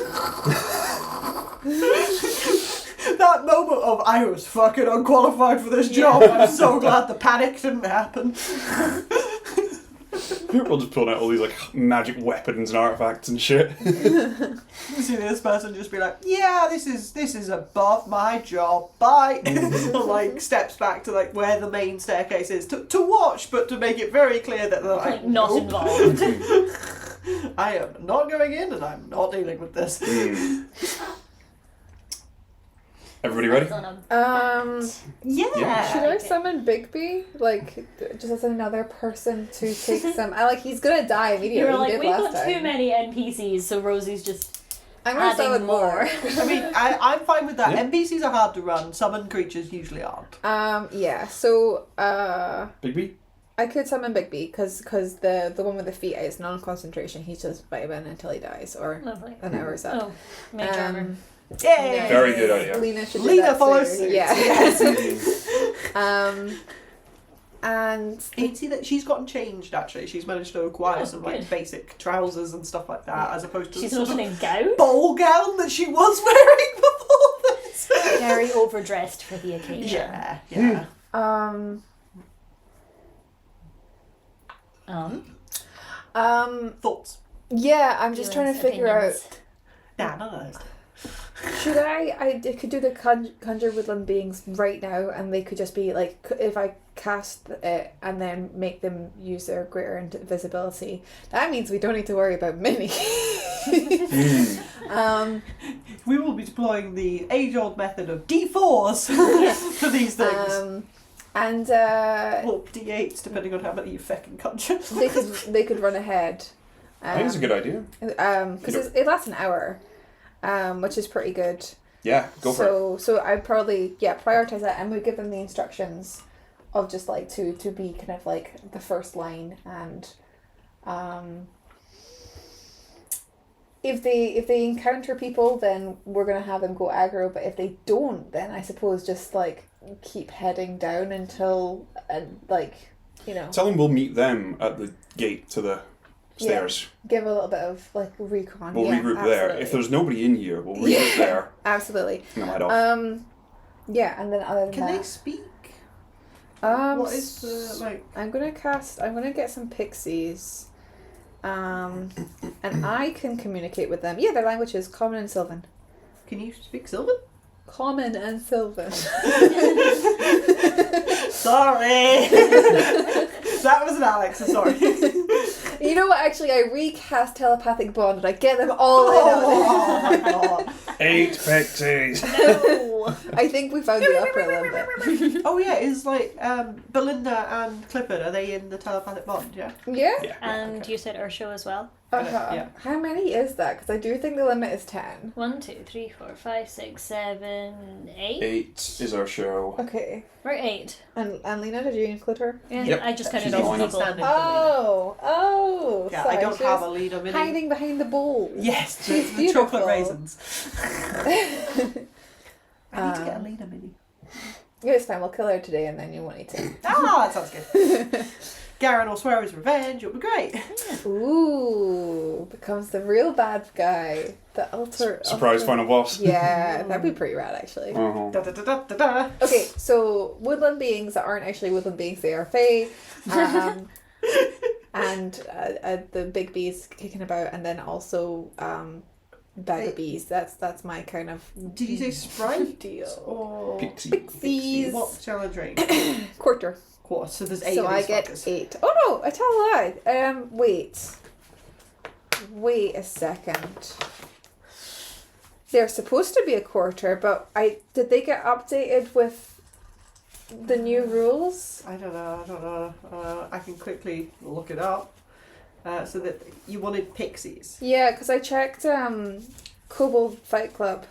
That moment of, I was fucking unqualified for this job. I'm so glad the panic didn't happen. We're all just pulling out all these like magic weapons and artifacts and shit. You see this person just be like, yeah, this is above my job. Bye. And like steps back to like where the main staircase is to watch, but to make it very clear that they're like not "Nope. involved. I am not going in, and I'm not dealing with this. Everybody ready? Yeah. Should I summon Bigby? Like, just as another person to take some... he's gonna die immediately. You were He like, did we've last got time. too many NPCs, so Rosie's just I'm gonna adding summon more. I mean, I'm fine with that. Yeah. NPCs are hard to run. Summoned creatures usually aren't. Yeah, so, Big B? I could summon Bigby, because the one with the feet is non-concentration. He's just vibing until he dies, or lovely. an hour's up. Oh, mage armor. Yay! Very good idea. Lena should do Lena that follows too. suit. Yeah. Mm. And You can see that she's gotten changed, actually. She's managed to acquire Oh, some like good. basic trousers and stuff like that, as opposed to She's the not sort in of a gown. ball gown that she was wearing before this. Very overdressed for the occasion. Yeah. Thoughts? yeah, I'm just trying to figure out. Nah, none of those. Should I could do the conjure woodland beings right now, and they could just be like, if I cast it and then make them use their greater invisibility, that means we don't need to worry about Minnie. We will be deploying the age-old method of D4s for these things. And Or D8s, depending on how many you feckin' conjure. they could run ahead. I think it's a good idea. Because it lasts an hour, which is pretty good. Yeah, go for it. So I'd probably prioritize that, and we give them the instructions of just like to be kind of like the first line, and if they encounter people, then we're gonna have them go aggro. But if they don't, then I suppose just like keep heading down until Tell them we'll meet them at the gate to the stairs. give a little bit of like recon. We'll regroup there. If there's nobody in here, we'll regroup there. Absolutely. And then head off. Yeah, and then other than Can that, they speak? what What is the, like... I'm gonna get some pixies. And I can communicate with them. Yeah, their language is Common and Sylvan. Can you speak Sylvan? Common and Sylvan. Sorry! That was an Alex, I'm sorry. You know what, actually, I recast Telepathic Bond and I get them all in on Oh my god. 8 pixies. No. I think we found the upper limit. Oh yeah, is like Belinda and Clifford, are they in the telepathic bond, yeah? Yeah? Yeah. And you said Ursho as well. Yeah. How many is that? Because I do think the limit is 10. 1, 2, 3, 4, 5, 6, 7, 8. 8 is our show. Okay. We're 8. And Lena, did you include her? Yeah, Yep. I just She's counted the all line up. people. Oh, Yeah, sorry, I don't she have was a leader mini. hiding behind the bowl. Yes, She's the chocolate beautiful. raisins. I need to get a leader mini. Yeah, it's fine. We'll kill her today, and then you won't need to. Ah, that sounds good. Garen will swear his revenge. It'll be great. Ooh, becomes the real bad guy. The Surprise final boss. Yeah, that'd be pretty rad, actually. Uh-huh. Da, da, da, da, da, da. Okay, so woodland beings that aren't actually woodland beings, they are fae. And the big bees kicking about, and then also bag of bees. That's my kind of Did you say sprite? deal. Or Pixie. Pixies. what challenge range? Quarter. Quarter. So there's 8 So of I these get fuckers. 8. Oh no, I tell a lie. Wait a second. They're supposed to be a quarter, but did they get updated with the new rules? I don't know. I can quickly look it up. So that you wanted pixies. Yeah, because I checked Kobold Fight Club,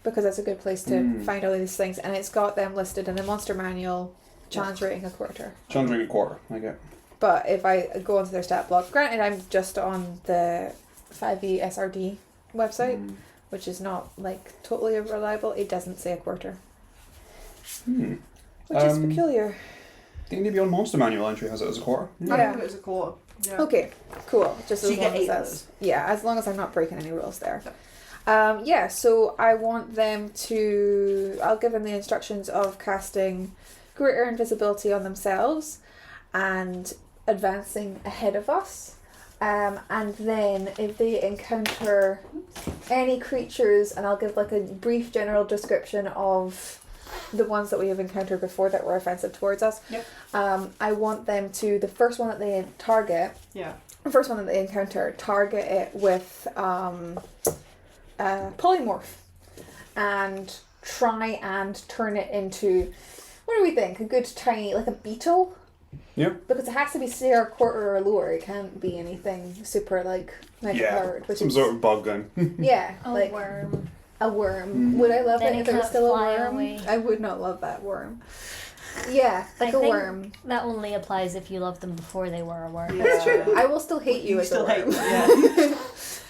because that's a good place to find all these things, and it's got them listed in the monster manual. Challenge rating a quarter. Challenge ring a quarter. I get. But if I go onto their stat block, granted I'm just on the 5e SRD website, which is not like totally reliable, it doesn't say a quarter. Which is peculiar. D&D Beyond Monster Manual entry has it as a quarter. I Yeah. think it was a quarter. Yeah. Okay, cool. Just So as you get long as 8 of that's... those. Yeah, as long as I'm not breaking any rules there. Yeah, so I want them to... I'll give them the instructions of casting greater invisibility on themselves, and advancing ahead of us. And then if they encounter any creatures, and I'll give like a brief general description of the ones that we have encountered before that were offensive towards us. Yep. I want them to, the first one that they target, Yeah. the first one that they encounter, target it with polymorph and try and turn it into, what do we think, a good tiny, like a beetle? Yeah. Because it has to be say a quarter or lower. It can't be anything super like mega Yeah. powered. Which Some is, sort of bug then. yeah, A like worm. a worm. Would I love Then it it if it was can't still a fly worm? away. I would not love that worm. Yeah, like I a think worm. that only applies if you loved them before they were a worm. That's true. I will still hate you as still a hate worm. yeah.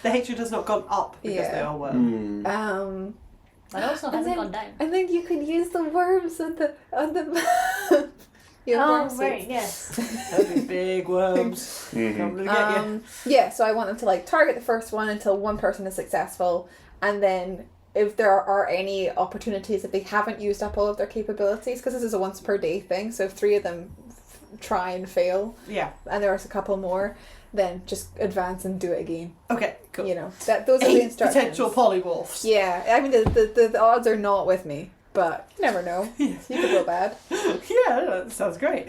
The hatred has not gone up because Yeah. they are worm. But also hasn't gone down. And then you could use the worms on the map. You have worm Oh, right, suits. yes. Those be big worms. Coming to get you. Yeah, so I want them to like target the first one until one person is successful, and then if there are any opportunities, if they haven't used up all of their capabilities, because this is a once per day thing, so if 3 of them try and fail, Yeah. and there's a couple more, then just advance and do it again. Okay, cool. You know, those are the 8 instructions. potential polymorphs. Yeah, I mean the odds are not with me, but you never know. You could go bad. Yeah, that sounds great.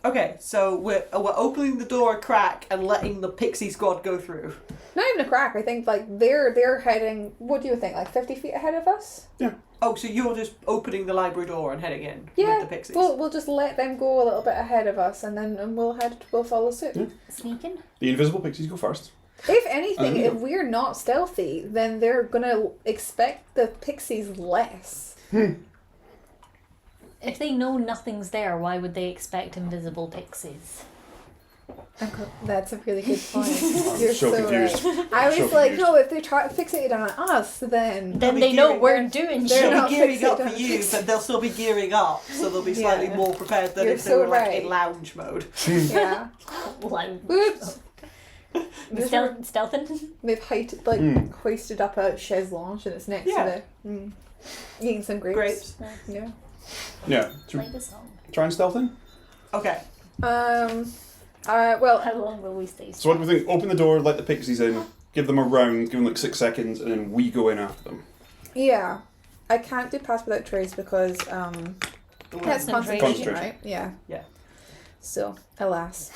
Okay, so we're opening the door a crack and letting the pixie squad go through. Not even a crack. I think like they're heading. What do you think? Like 50 feet ahead of us? Oh, so you're just opening the library door and heading in Yeah. with the pixies? We'll just let them go a little bit ahead of us, and then we'll follow suit. Yeah. Sneaking? The invisible pixies go first. If anything, Oh. if we're not stealthy, then they're gonna expect the pixies less. If they know nothing's there, why would they expect invisible pixies? That's a really good point. You're so confused. right. I was So like, confused. no, if they try fixated on us, then Then be they know gearing- we're doing they're They'll shit. not be gearing up fixated for on you, pixies. but they'll still be gearing up, so they'll be slightly Yeah. more prepared than You're if they so were like right. in lounge mode. yeah. Loud. Whoops. This Stealthing? They've hoisted up a chaise lounge, and it's next Yeah. to the eating some grapes. Grapes. Yeah. Yeah. Should we Like the song. try and stealth in? Okay. Well, How long will we stay? So what do we think? Open the door, let the pixies in, give them a round, give them like 6 seconds, and then we go in after them. yeah. I can't do pass without trace because that's Concentration. concentration, right? Yeah. Yeah. So, alas.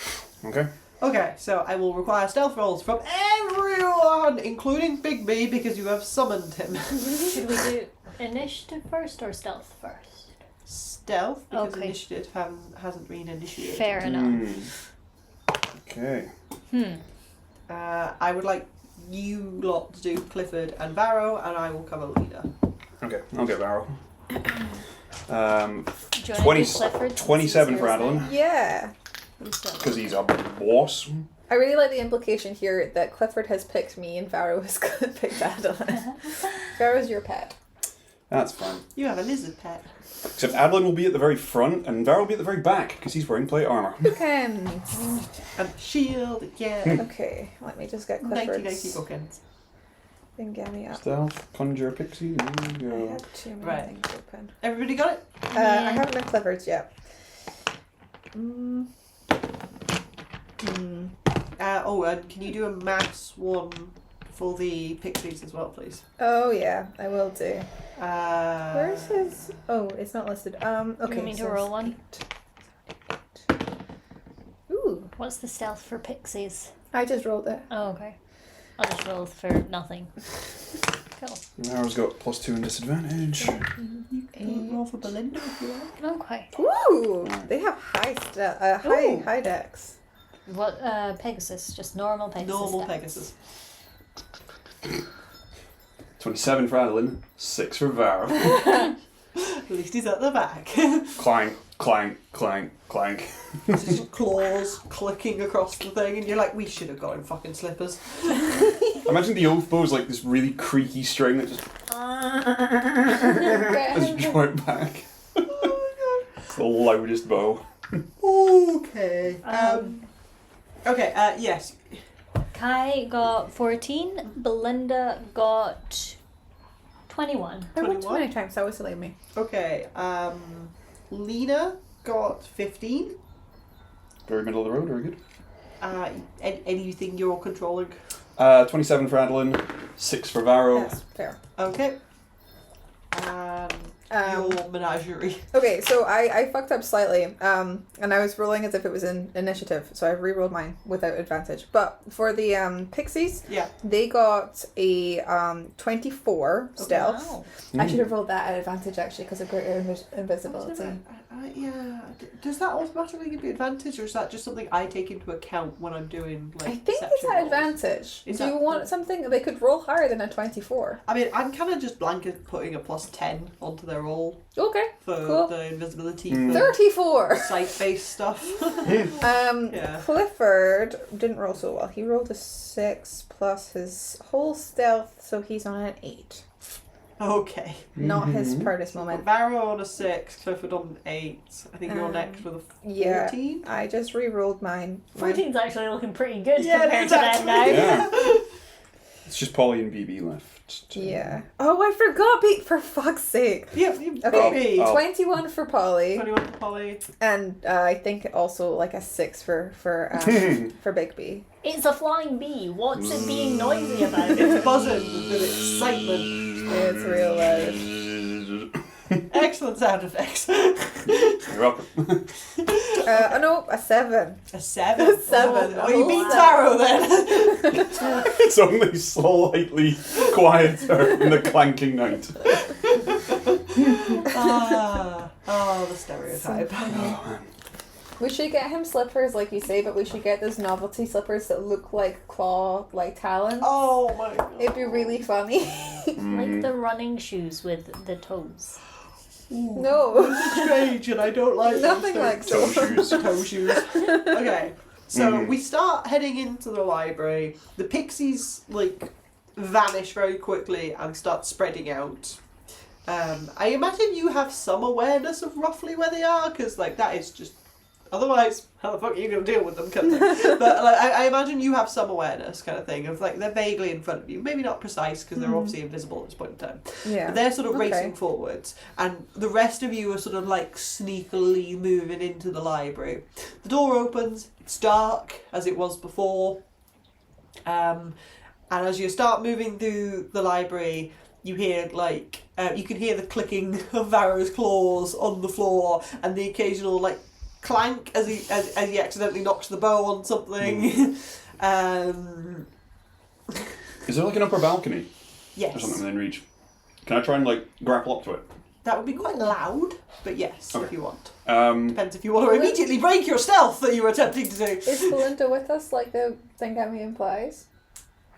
Okay? Okay, so I will require stealth rolls from everyone, including Big B, because you have summoned him. Should we do initiative first or stealth first? Stealth, because Okay. initiative hasn't been initiated. Fair enough. Okay. I would like you lot to do Clifford and Barrow, and I will cover Lena. Okay, I'll get Barrow. Do you wanna do 20 Clifford since 27 he's for yours Adolin, Yeah. then? because he's a boss. I really like the implication here that Clifford has picked me and Varro has picked Adolin. Varro's your pet. That's fine. You have a lizard pet. Except Adolin will be at the very front, and Barrow will be at the very back, because he's wearing plate armour. Bookends. And shield, yeah. Okay, let me just get 1980 Clifford's. bookends. Then get me up. Stealth, conjure, pixie, there you I go. have too many Right. things open. Everybody got it? I haven't done Clifford's yet. And can you do a mass one for the pixies as well, please? Oh yeah, I will do. Where's Where's his? Oh, it's not listed. Okay. You want me to so roll it's one? 8. Ooh, What's the stealth for pixies? I just rolled it. Oh, okay. I'll just roll for nothing. Cool. Barrow's got +2 and disadvantage. roll for Belinda if you like? Okay. Ooh, they have Ooh. high decks. What, Pegasus? Just normal Pegasus. Normal stats. Pegasus. 27 for Adolin, 6 for Barrow. At least he's at the back. Clank, clank, clank, clank. Just claws clicking across the thing, and you're like, we should have got him fucking slippers. Imagine the oath bow is like this really creaky string that just is joint back. It's the loudest bow. Okay. Okay, yes. Kai got 14. Belinda got 21. I went too 21? many times. That was silly of me. Okay, Lena got 15. Very middle of the road, very good. Anything you're controlling? 27 for Adolin, 6 for Varro. Yes, fair. Okay. Your menagerie. Okay, so I fucked up slightly, and I was rolling as if it was in initiative, so I re-rolled mine without advantage. But for the pixies, Yeah. they got a 24 stealth. Wow. I should have rolled that at advantage actually because of greater invisibility. Yeah. Does that automatically give you advantage, or is that just something I take into account when I'm doing like? I think it's perception at rolls? advantage. Is Do you that want the- something they could roll higher than a 24? I mean, I'm kind of just blanket putting a +10 onto their roll Okay, for cool. the invisibility. Mm. For 34. sight-based stuff. Yeah. Clifford didn't roll so well. He rolled a 6 plus his whole stealth, so he's on an 8. Okay. Not his proudest moment. Varro on a 6, Clifford on an 8. I think you're next with a 14. Yeah, I just re-rolled mine. 14's actually looking pretty good Yeah, compared it to is them now. Yeah. It's just Polly and BB left. Yeah. Oh, I forgot Pete, for fuck's sake. Yeah, Okay, Oh. 21 for Polly, 21 for Polly. and I think also like a 6 for Big B. It's a flying bee. What's it being noisy about? It's buzzing with excitement. It's real loud. Excellent sound effects. You're welcome. Oh no, a 7. A 7? A 7. Oh, you beat Wow. Taro then. It's only slightly quieter in the clanking night. The stereotype. We should get him slippers like you say, but we should get those novelty slippers that look like claw, like talons. Oh my god. It'd be really funny. Like the running shoes with the toes. No. Strange, and I don't like Nothing those like Toe shoes. toe shoes. Okay, so we start heading into the library. The pixies like vanish very quickly and start spreading out. I imagine you have some awareness of roughly where they are, because like that is just. Otherwise, how the fuck are you going to deal with them, kind of thing. But like, I imagine you have some awareness, kind of thing, of like they're vaguely in front of you. Maybe not precise, because they're obviously invisible at this point in time. Yeah. But they're sort of Okay. racing forwards, and the rest of you are sort of like sneakily moving into the library. The door opens. It's dark as it was before, and as you start moving through the library, you hear like you can hear the clicking of Varro's claws on the floor, and the occasional like clank as he accidentally knocks the bow on something. Is there like an upper balcony or Yes, something within reach? Can I try and like grapple up to it? that would be quite loud, but yes, if Okay. you want. Um, Depends if you want to immediately break your stealth that you were attempting to do. Is Belinda with us like the thing Emmy implies?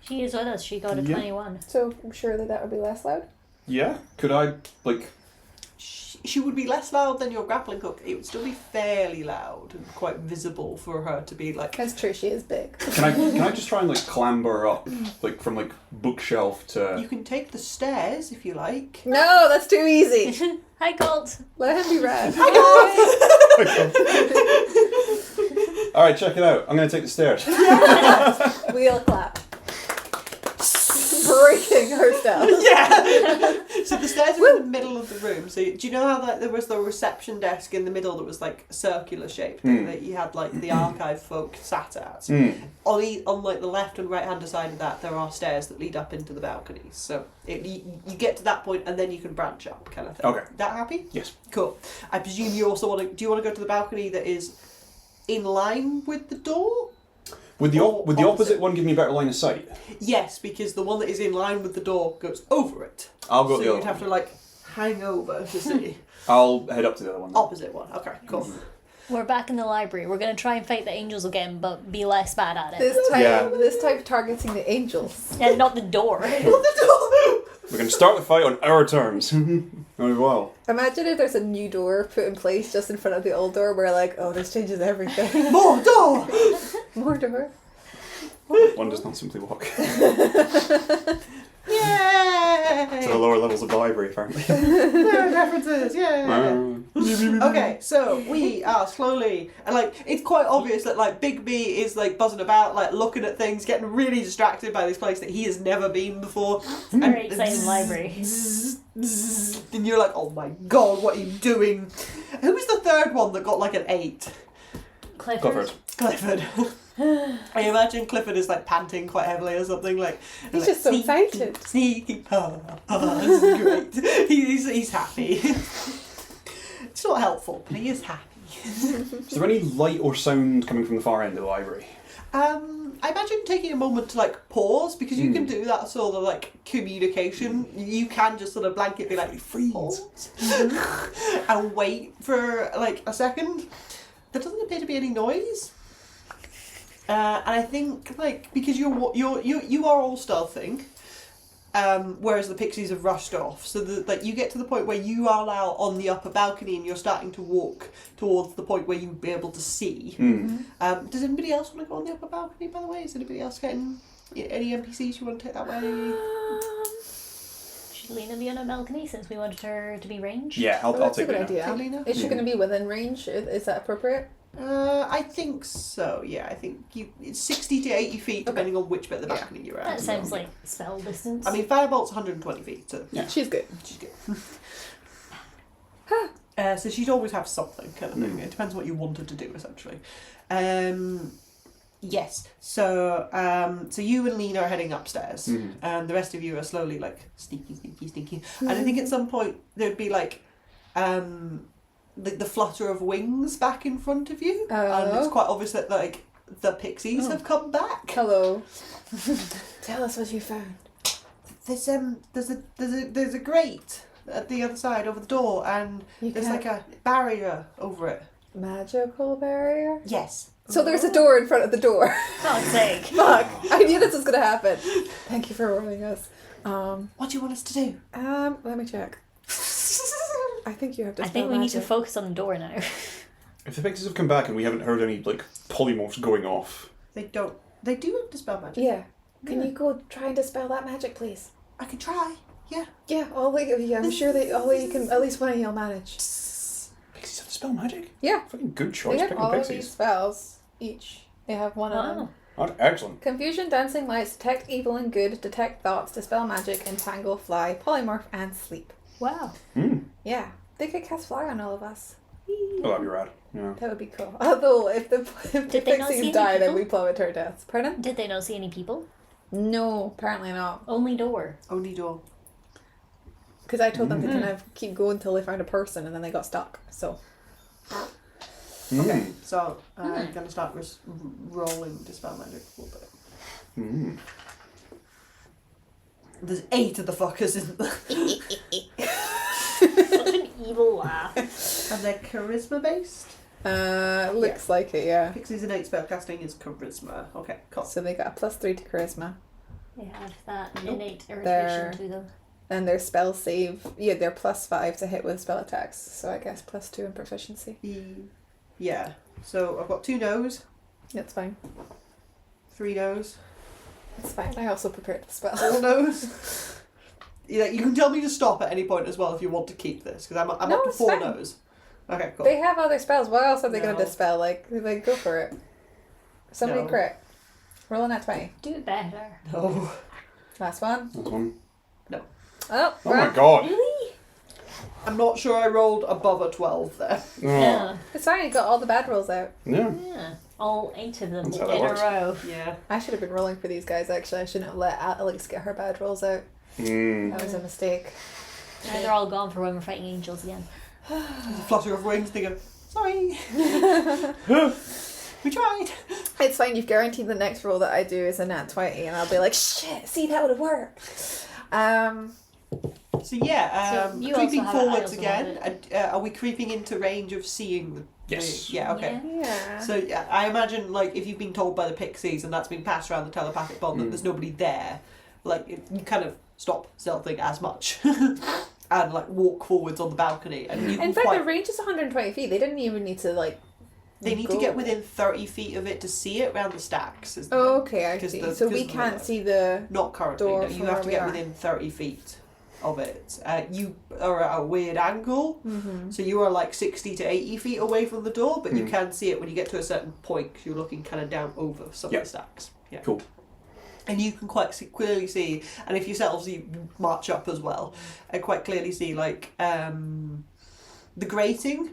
She is with us. She got a Yeah. 21. So surely that would be less loud? yeah. Could I like? She would be less loud than your grappling hook. It would still be fairly loud and quite visible for her to be like. That's true, she is big. Can I just try and like clamber up like from like bookshelf to? You can take the stairs if you like. No, that's too easy. Hi, Colt. Let him be red. All right, check it out. I'm gonna take the stairs. Wheel clap. Breaking her stealth. Yeah. So the stairs are in the middle of the room. So do you know how that there was the reception desk in the middle that was like circular shaped that you had like the archive folk sat at? On like the left and right hand side of that, there are stairs that lead up into the balconies. So you get to that point and then you can branch up, kind of thing. Okay. That happy? Yes. Cool. I presume you also want to. Do you want to go to the balcony that is in line with the door? Would the Or would the opposite? opposite one give me a better line of sight? Yes, because the one that is in line with the door goes over it. I'll go So the you'd other have to one. like hang over to see. I'll head up to the other one. Then. Opposite one. Okay, cool. We're back in the library. We're going to try and fight the angels again, but be less bad at it. This time targeting the angels. And not the door. We're gonna start the fight on our terms. Oh well. Imagine if there's a new door put in place just in front of the old door. We're like, oh, this changes everything. More door! More door. One does not simply walk. Yay! To the lower levels of the library, apparently. There are references, yay! Okay, so we are slowly, and like, it's quite obvious that like Big B is like buzzing about, like looking at things, getting really distracted by this place that he has never been before. Very exciting library. And you're like, oh my god, what are you doing? Who was the third one that got like an 8? Clifford. Clifford. I imagine Clifford is like panting quite heavily or something like. He's like, just so sneaky, excited. Sneaky. This is great. He's happy. It's not helpful, but he is happy. Is there any light or sound coming from the far end of the library? I imagine taking a moment to like pause, because you can do that sort of like communication. You can just sort of blanket be like freeze and wait for like a second. There doesn't appear to be any noise, and I think like because you are all stealthing, whereas the pixies have rushed off. So that like you get to the point where you are now on the upper balcony and you're starting to walk towards the point where you'd be able to see. Does anybody else want to go on the upper balcony, by the way? Is anybody else getting any NPCs you want to take that way? Should Lena be on a balcony since we wanted her to be ranged? Yeah, I'll That's a take good it. idea. Take Lena? Is she going to be within range? Is that appropriate? I think so, yeah. I think it's 60 to 80 feet, depending on which bit of the balcony you're at. That sounds like spell distance. I mean, Firebolt's 120 feet, so Yeah. She's good. she's good. So she'd always have something, kind of thing. It depends what you wanted to do, essentially. Yes. So you and Lena are heading upstairs, and the rest of you are slowly like sneaking. And I think at some point there'd be like the flutter of wings back in front of you, and it's quite obvious that like the pixies have come back. Hello. Tell us what you found. There's a grate at the other side over the door, and there's like a barrier over it. Magical barrier? Yes. So there's a door in front of the door. God's sake. Fuck. I knew this was going to happen. Thank you for warning us. What do you want us to do? Let me check. I think you have to I spell think we need to magic. focus on the door now. If the pixies have come back and we haven't heard any like polymorphs going off, They don't. They do have dispel magic. Yeah. Can you go try and dispel that magic, please? I can try. Yeah. Yeah, all three of you. I'm sure that all of you can. At least one of you'll manage. pixies have dispel magic. Yeah. Fucking good They choice have picking all of these pixies. spells each. They have one of them. Oh, excellent. Confusion, dancing lights, detect evil and good, detect thoughts, dispel magic, entangle, fly, polymorph, and sleep. Wow. Yeah, they could cast fly on all of us. Oh, that'd be rad. Yeah. That would be cool. Although, if the Did they not see pixies any die, then people? we plummet to our deaths. Pardon? Did they not see any people? No, apparently not. Only door. Only door. Because I told them to kind of keep going until they found a person, and then they got stuck. So. Okay, so I'm going to start rolling Dispel Magic a little bit. There's 8 of the fuckers, isn't there? Such an evil laugh. And they're charisma based? Looks like it, yeah. Pixies innate spellcasting is charisma. Okay, cool. So they got a +3 to charisma. They have that Nope. innate They're- irritation to them. And their spell save, yeah, they're +5 to hit with spell attacks. So I guess +2 in proficiency. Yeah, so I've got 2 no's, That's fine. 3 no's, That's fine. I also prepared the spell. 4 no's. Yeah, you can tell me to stop at any point as well if you want to keep this, because I'm No, up to it's 4 fine. no's. Okay, cool. They have other spells. What else are they going No. to dispel? Like, go for it. Somebody No. crit. Roll on that 20. Do it better. No. Last one. That's one. Oh, Oh my right. god. Really? I'm not sure I rolled above a 12 there. Oh. Yeah. It's fine. You got all the bad rolls out. Yeah. Yeah. All 8 of them That's in how that a works. row. Yeah. I should have been rolling for these guys, actually. I shouldn't have let Alex get her bad rolls out. That was a mistake. Now they're all gone for when we're fighting angels again. There's a flutter of wings, they go, sorry. We tried. It's fine. You've guaranteed the next roll that I do is a nat 20, and I'll be like, shit, see, that would have worked. So yeah, So you also creeping have it, I forwards also again. have Are we creeping into range of seeing the... Yes. Yeah, okay. Yeah. Yeah. So yeah, I imagine like if you've been told by the pixies and that's been passed around the telepathic bond that there's nobody there, like you kind of stop stealthing as much and like walk forwards on the balcony and you can In fact, quite... the range is 120 feet. They didn't even need to, like, They need to go. get within 30 feet of it to see it around the stacks. Is the Oh, thing. okay, I 'Cause see. the- So we because of the can't weather. see the... Not currently. door No. from You have where to we get are. within 30 feet of it. You are at a weird angle, so you are like 60 to 80 feet away from the door, but you can see it when you get to a certain point 'cause you're looking kind of down over some of the stacks. Yeah. Cool. And you can quite clearly see, and if yourselves you march up as well, and quite clearly see like the grating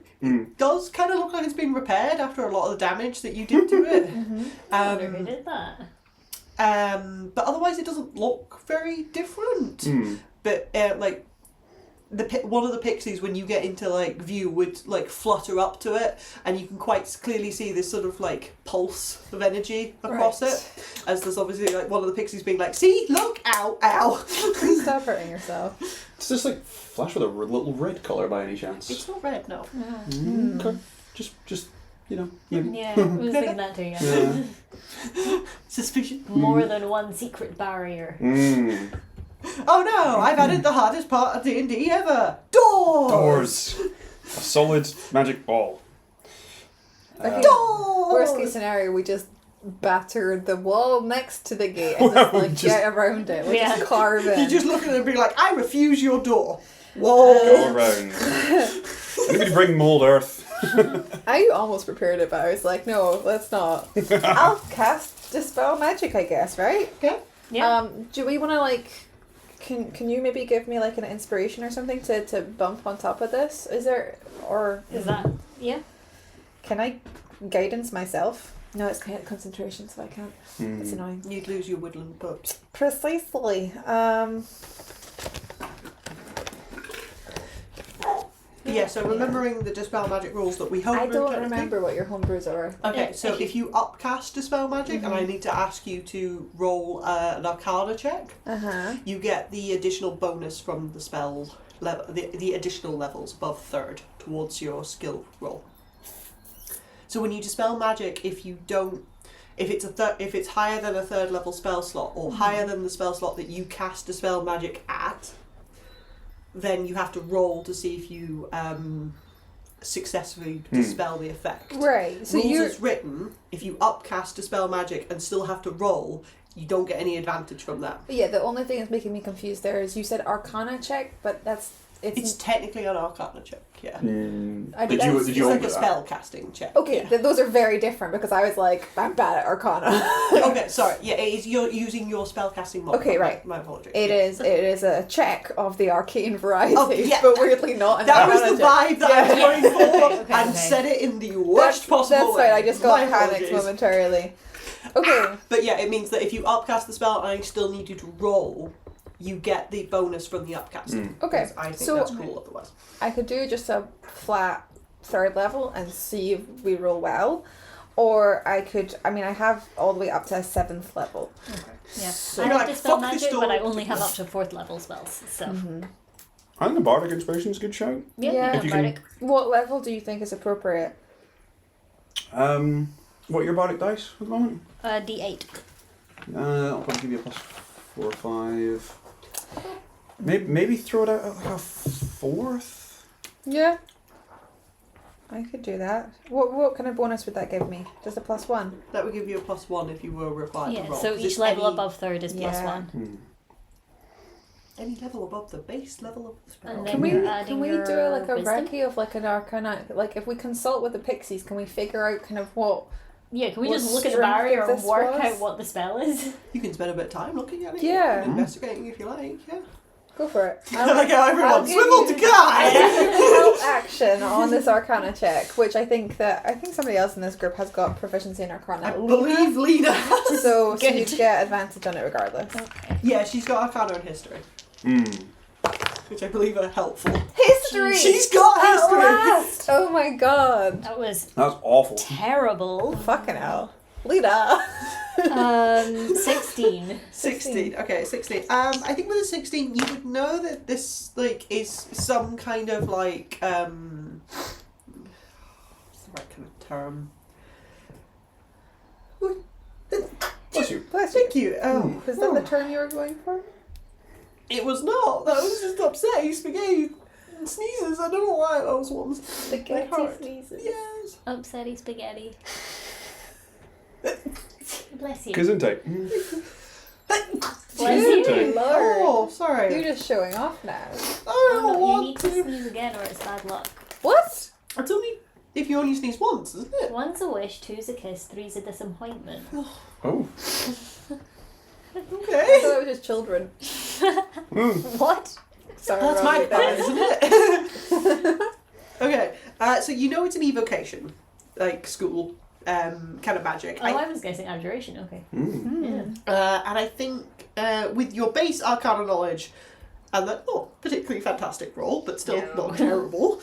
does kind of look like it's been repaired after a lot of the damage that you did to it. I wonder who did that. But otherwise, it doesn't look very different. But like one of the pixies, when you get into like view, would like flutter up to it, and you can quite clearly see this sort of like pulse of energy across it. As there's obviously like one of the pixies being like, "See, look, ow, ow." Please stop hurting yourself. Does this like flash with a little red colour by any chance? It's not red, no. Okay. Just you know. Maybe. Yeah, I was thinking that too. Yeah. Suspicion. More than one secret barrier. Oh no! I've added the hardest part of D&D ever. Doors. A solid magic ball. Okay. Doors. Worst case scenario, we just batter the wall next to the gate and just like get around it. We just carve it. You just look at it and be like, "I refuse your door." Whoa. Go around. Anybody bring mold earth? I almost prepared it, but I was like, no, let's not. I'll cast Dispel Magic, I guess, right? Okay. Yeah. Do we want to like... Can you maybe give me like an inspiration or something to bump on top of this? Is there... Or... Is that... Yeah. Can I guidance myself? No, it's concentration, so I can't. It's annoying. You'd lose your woodland pups. Precisely. Yeah, so remembering the Dispel Magic rules that we homebrew. I don't technically. remember what your homebrews are. Okay, so if you upcast Dispel Magic, and I need to ask you to roll an Arcana check, you get the additional bonus from the spell level, the additional levels above third towards your skill roll. So when you Dispel Magic, if it's higher than a third level spell slot or higher than the spell slot that you cast Dispel Magic at, then you have to roll to see if you successfully dispel the effect. Right. So Rules is written, if you upcast Dispel Magic and still have to roll, you don't get any advantage from that. Yeah, the only thing that's making me confused there is you said Arcana check, but It's technically an Arcana check, yeah. Did It's you like open a spell casting check. Okay, yeah. those are very different because I was like, I'm bad at Arcana. Okay, sorry. Yeah, you're using your spell casting modifier. Okay, right. My apologies. It is a check of the arcane variety, Oh, yeah. but weirdly not an That was Arcana the check. vibe that I was going for, Okay, and okay. said it in the worst possible That's way. fine, I just got My panicked apologies. momentarily. Okay. But yeah, it means that if you upcast the spell and I still need you to roll, you get the bonus from the upcasting. Okay, Because I think so- that's cool otherwise. I could do just a flat third level and see if we roll well. Or I have all the way up to a 7th level. Yeah. So I you're have like, Dispel fuck this Magic, but I door. only have up to 4th level spells. So, I think the Bardic Inspiration is a good shout. yeah, Yeah. you If you can can- Bardic. What level do you think is appropriate? What are your Bardic dice at the moment? D8. I'll probably give you a plus 4 or 5. Maybe throw it out at like a 4th? Yeah. I could do that. What kind of bonus would that give me? Just a +1? That would give you a +1 if you were required to Yeah, roll. so 'cause each it's level any, above 3rd is Yeah. +1. Any level above the base level of the spell. And then Can we you're adding do your like a wisdom? recce of like an arcana? Like if we consult with the pixies, can we figure out kind of what? Yeah, can we What just look at the strength barrier of and this work was? out what the spell is? You can spend a bit of time looking at it. Yeah. And investigating if you like, yeah. Go for it. Like how I'll everyone give swivel to you- guy! help action on this Arcana check, which I think somebody else in this group has got proficiency in Arcana. I believe Lena. So Good. you'd get advantage on it regardless. Okay. Yeah, she's got Arcana and History, which I believe are helpful. History. She's got At History! last! Oh my god! That was That's awful. terrible. Fucking hell, Lita. 16. 16. Okay, 16. I think with a 16, you would know that this is some kind of what's the right kind of term? Bless you. Bless you. Thank you. Oh, Was that the term you were going for? It was not. That was just upsetting spaghetti sneezes. I don't know why those ones. Spaghetti hurt. sneezes. Yes. Upsetty spaghetti. Bless you. Gesundheit. Bless Dear you. Lord. Oh, sorry. You're just showing off now. I Oh, don't no, you want need to to. sneeze again or it's bad luck. What? It's only if you only sneeze once, isn't it? One's a wish, two's a kiss, three's a disappointment. Oh. I Okay. thought it was just children. What? Sorry, That's wrong my with part, that. isn't it? Okay, so you know it's an evocation, like school kind of magic. Oh, I was guessing abjuration. Okay. Mm. Yeah. And I think with your base Arcana knowledge, and that not particularly fantastic roll, but still not terrible,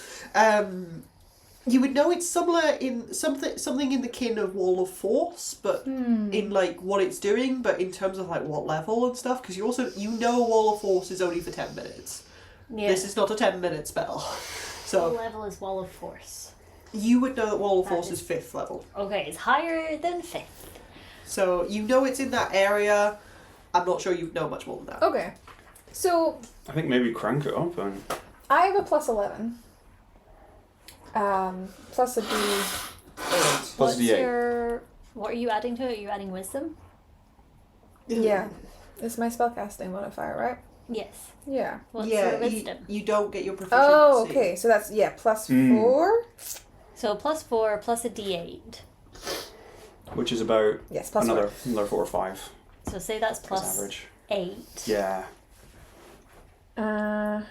you would know it's similar in something in the kin of Wall of Force, but in like what it's doing, but in terms of like what level and stuff, because you know Wall of Force is only for 10 minutes. Yeah. This is not a 10-minute spell. So What level is Wall of Force? you would know that Wall of That Force is- is 5th level. Okay, it's higher than 5th. So you know it's in that area. I'm not sure you know much more than that. Okay. So I think maybe crank it up and I have a plus 11. Plus a D8. plus What's D8. your... What are you adding to it? Are you adding wisdom? Yeah. It's my spellcasting modifier, right? Yes. Yeah. What's yeah, your wisdom? you don't get your proficiency. Oh, okay. So that's, plus 4? So +4 plus a d8. Which is about Yes, plus another 4. 4 or 5. So say that's That's plus average. 8. Yeah. And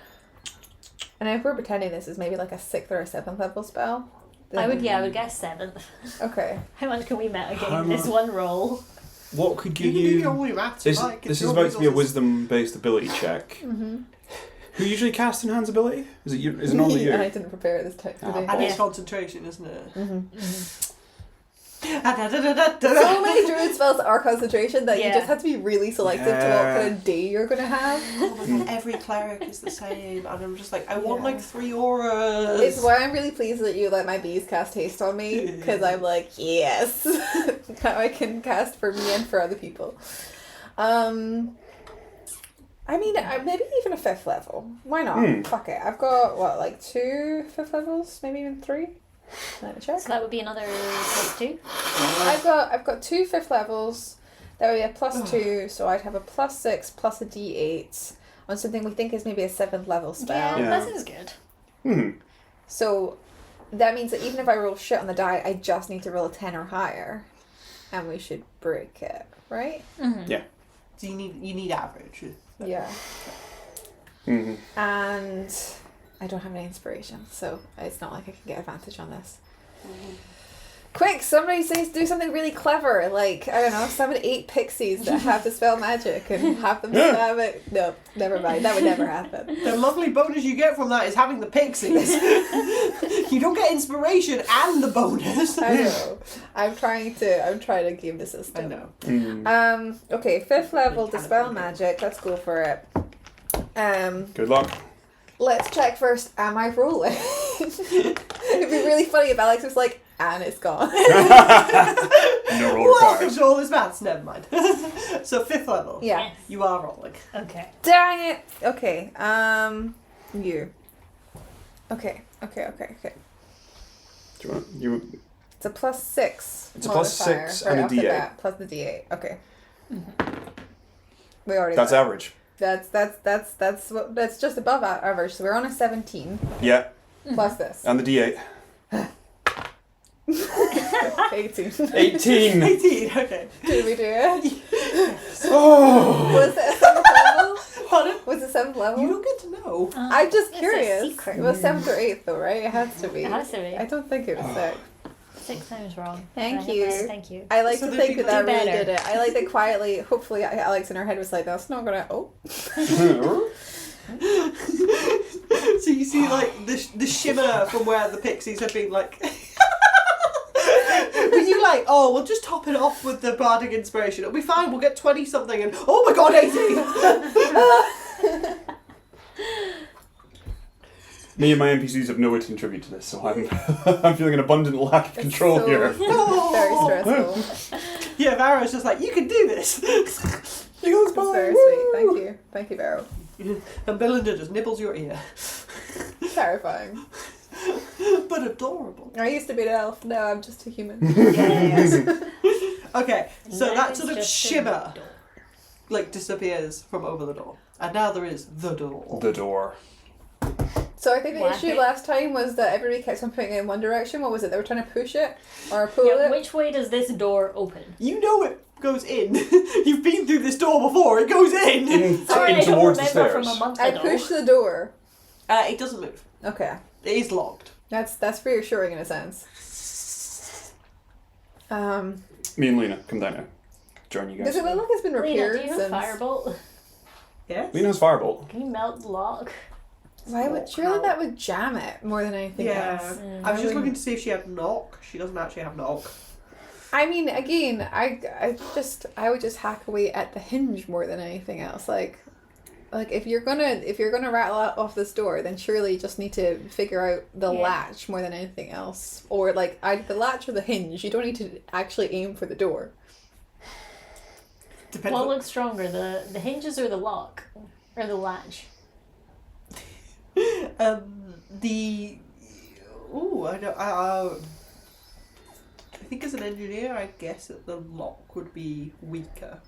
if we're pretending this is maybe like a 6th or a 7th level spell. I would then- guess 7th. Okay. How much can we meta How game this much? one roll? What could You give can do you? your own maths. This, Mike. this It's is your about to be a resources. wisdom-based ability check. Mm-hmm. Who usually casts Enhance ability? Is it normally you? And I didn't prepare this type today. And it's Yeah. concentration, isn't it? Mm-hmm. So So many druid spells are concentration that you Yeah. just have to be really selective to what Yeah. kind of day you're gonna have. Oh my god, every cleric is the same, and I'm just like, I want Yeah. like 3 auras. It's why I'm really pleased that you let my bees cast haste on me, because I'm like, yes, now I can cast for me and for other people. I mean, maybe even a 5th level. Why not? Fuck it. I've got what, like 2 5th levels, maybe even 3. Let me check. So that would be another +2. I've got 2 5th levels. That would be a +2, so I'd have a +6 plus a D8 on something we think is maybe a 7th level spell. Yeah, Yeah. that sounds good. So that means that even if I roll shit on the die, I just need to roll a 10 or higher, and we should break it, right? Mm-hmm. Yeah. So you need average. Yeah. Mm-hmm. And I don't have any inspiration, so it's not like I can get advantage on this. Quick, somebody say do something really clever, like, I don't know, summon 8 pixies that have to spell magic and have them stab it. No, never mind, that would never happen. The lovely bonus you get from that is having the pixies. You don't get inspiration and the bonus. I know. I'm trying to game the system. I know. Okay, 5th level You can dispel if you magic, let's go for it. Good luck. Let's check first, am I rolling? It'd be really funny if Alex was like, and it's gone. No roll Welcome required. to all this maths, never mind. So 5th level. Yeah. Yes. You are rolling. Okay. Dang it! Okay, you. Okay. Do you want you? It's a +6. It's a modifier +6 right and a off the D8. bat, plus the D8. Okay. We already. That's got it. average. That's just above average. So we're on a 17 Yeah, plus this. and the D8. 18. 18. 18, okay. Did we do it? Oh. Was it a 7th level? Pardon? Was it 7th level? You don't get to know. I'm just It's a curious. secret. It was 7th or 8th though, right? It has to be. It has to be. I don't think it was 6. 6 times wrong. Thank Right, you. Thank you. I like So to the think that people that do really better. did it. I like that quietly, hopefully Alex in her head was like, that's not gonna, So you see like the shimmer from where the pixies have been like when you like, oh, we'll just top it off with the bardic inspiration, it'll be fine, we'll get 20 something, and oh my god, 18. Me and my NPCs have nowhere to contribute to this, so I'm I'm feeling an abundant lack of control so here. very stressful. Yeah, Vara's just like, you can do this. It's very sweet. Thank you, Vero. And Belinda just nibbles your ear. Terrifying. But adorable. I used to be an elf, now I'm just a human. Okay, so Now that it's sort of just a shimmer door. like disappears from over the door. And now there is the door. The door. So I think the Whack issue it. last time was that everybody kept on putting it in one direction. What was it? They were trying to push it or pull Yeah, it? which way does this door open? You know it goes in. You've been through this door before, it goes in. Sorry, I in don't towards the remember stairs. from a month I ago. pushed the door. It doesn't move. Okay. It is locked. That's reassuring in a sense. Me and Lena come down now. Join you Does guys. it look like it's been Lena, repaired do you have since? firebolt? Yes. Lena has firebolt. Can you melt the lock? Why would surely that would jam it more than anything Yeah. else? I was just I looking to see if she had knock. She doesn't actually have knock. I mean, again, I would just hack away at the hinge more than anything else. Like if you're gonna rattle off this door, then surely you just need to figure out the latch more than anything else, or like either the latch or the hinge. You don't need to actually aim for the door. Depends. What looks stronger, the hinges or the lock? Or the latch? The. Ooh, I don't. I think as an engineer, I guess that the lock would be weaker.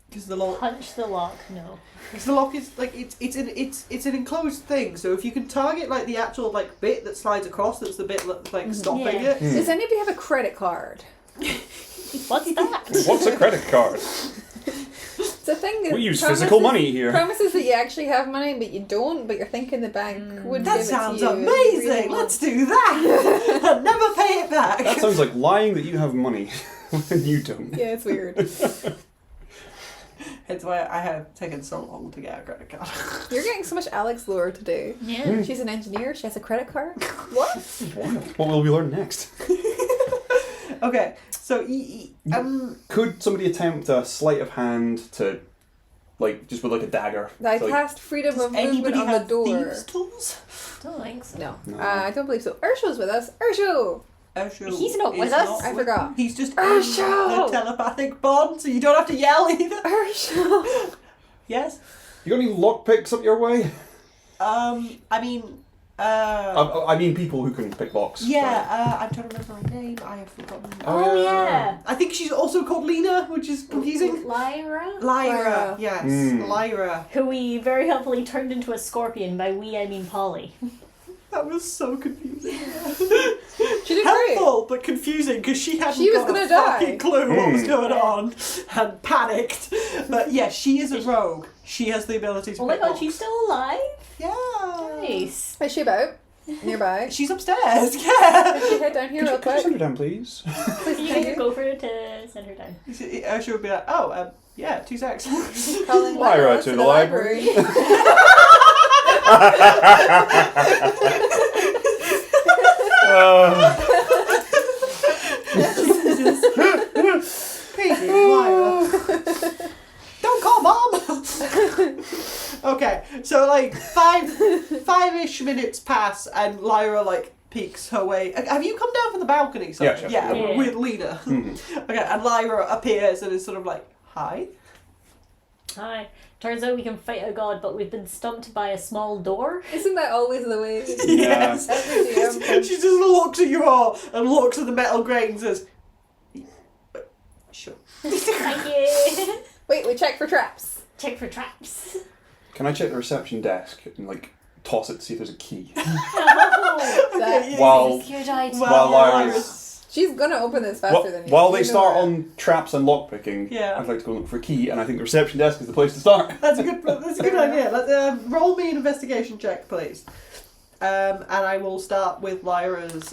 Because the lock. Punch the lock, no. Because the lock is like it's an enclosed thing. So if you can target like the actual like bit that slides across, that's the bit that's like stopping Yeah. it. Does anybody have a credit card? What's that? What's a credit card? It's a thing that We use physical money here. promises that you actually have money, but you don't. But you're thinking the bank would That give sounds it to you. amazing. Really Let's do that. And never pay it back. That sounds like lying that you have money when you don't. Yeah, it's weird. It's why I have taken so long to get a credit card. You're getting so much Alex lore today. Yeah. She's an engineer. She has a credit card. What? What will we learn next? Okay, so Could somebody attempt a sleight of hand to, like, just with like a dagger? I So, like, cast freedom does of movement anybody on the have door. thieves' tools? Don't think so. No, No. I don't believe so. Ursula's with us. Ursula! Ursula He's not is with us. not I with- forgot. He's just in Ursula! the telepathic bond, so you don't have to yell either. Ursula! Yes. You got any lockpicks up your way? I mean, I mean people who can pick locks. yeah. I'm trying to remember her name. I have forgotten. Oh, yeah. I think she's also called Lena, which is confusing. Lyra? Lyra. Yes, Lyra. Who we very helpfully turned into a scorpion. By we, I mean Polly. That was so confusing. She did great. Helpful, but confusing because she hadn't She was got a gonna die. fucking clue what was going Yeah. on and panicked. But yeah, she is a rogue. She has the ability to. Oh my pick god, locks. she's still alive? Yeah. Nice. Is she about? Nearby? She's upstairs. Yeah. Could you head down here real Could you quick? send her down, please? Please, You thank can you. go for it to send her down. Ursula would be like, oh, yeah, 2 secs. Calling Lyra Lyra to the library. Crazy, Lyra. Don't call mom. Okay, so like five-ish minutes pass, and Lyra like peeks her way. Have you come down from the balcony? Sorry? Yeah, yeah. with Lena. Okay, and Lyra appears and is sort of like, hi. Hi. Turns out we can fight a god, but we've been stumped by a small door. Isn't that always the way? Yes. Every DM. She just looks at you all and looks at the metal grate and says, sure. Thank you. Wait, we check for traps. Check for traps. Can I check the reception desk and like toss it to see if there's a key? Oh, That- yeah. While good idea. While Lyra's- She's gonna open this faster than you. while You they know start that. on traps and lockpicking, Yeah. I'd like to go look for a key, and I think the reception desk is the place to start. That's a good idea. Roll me an investigation check, please. And I will start with Lyra's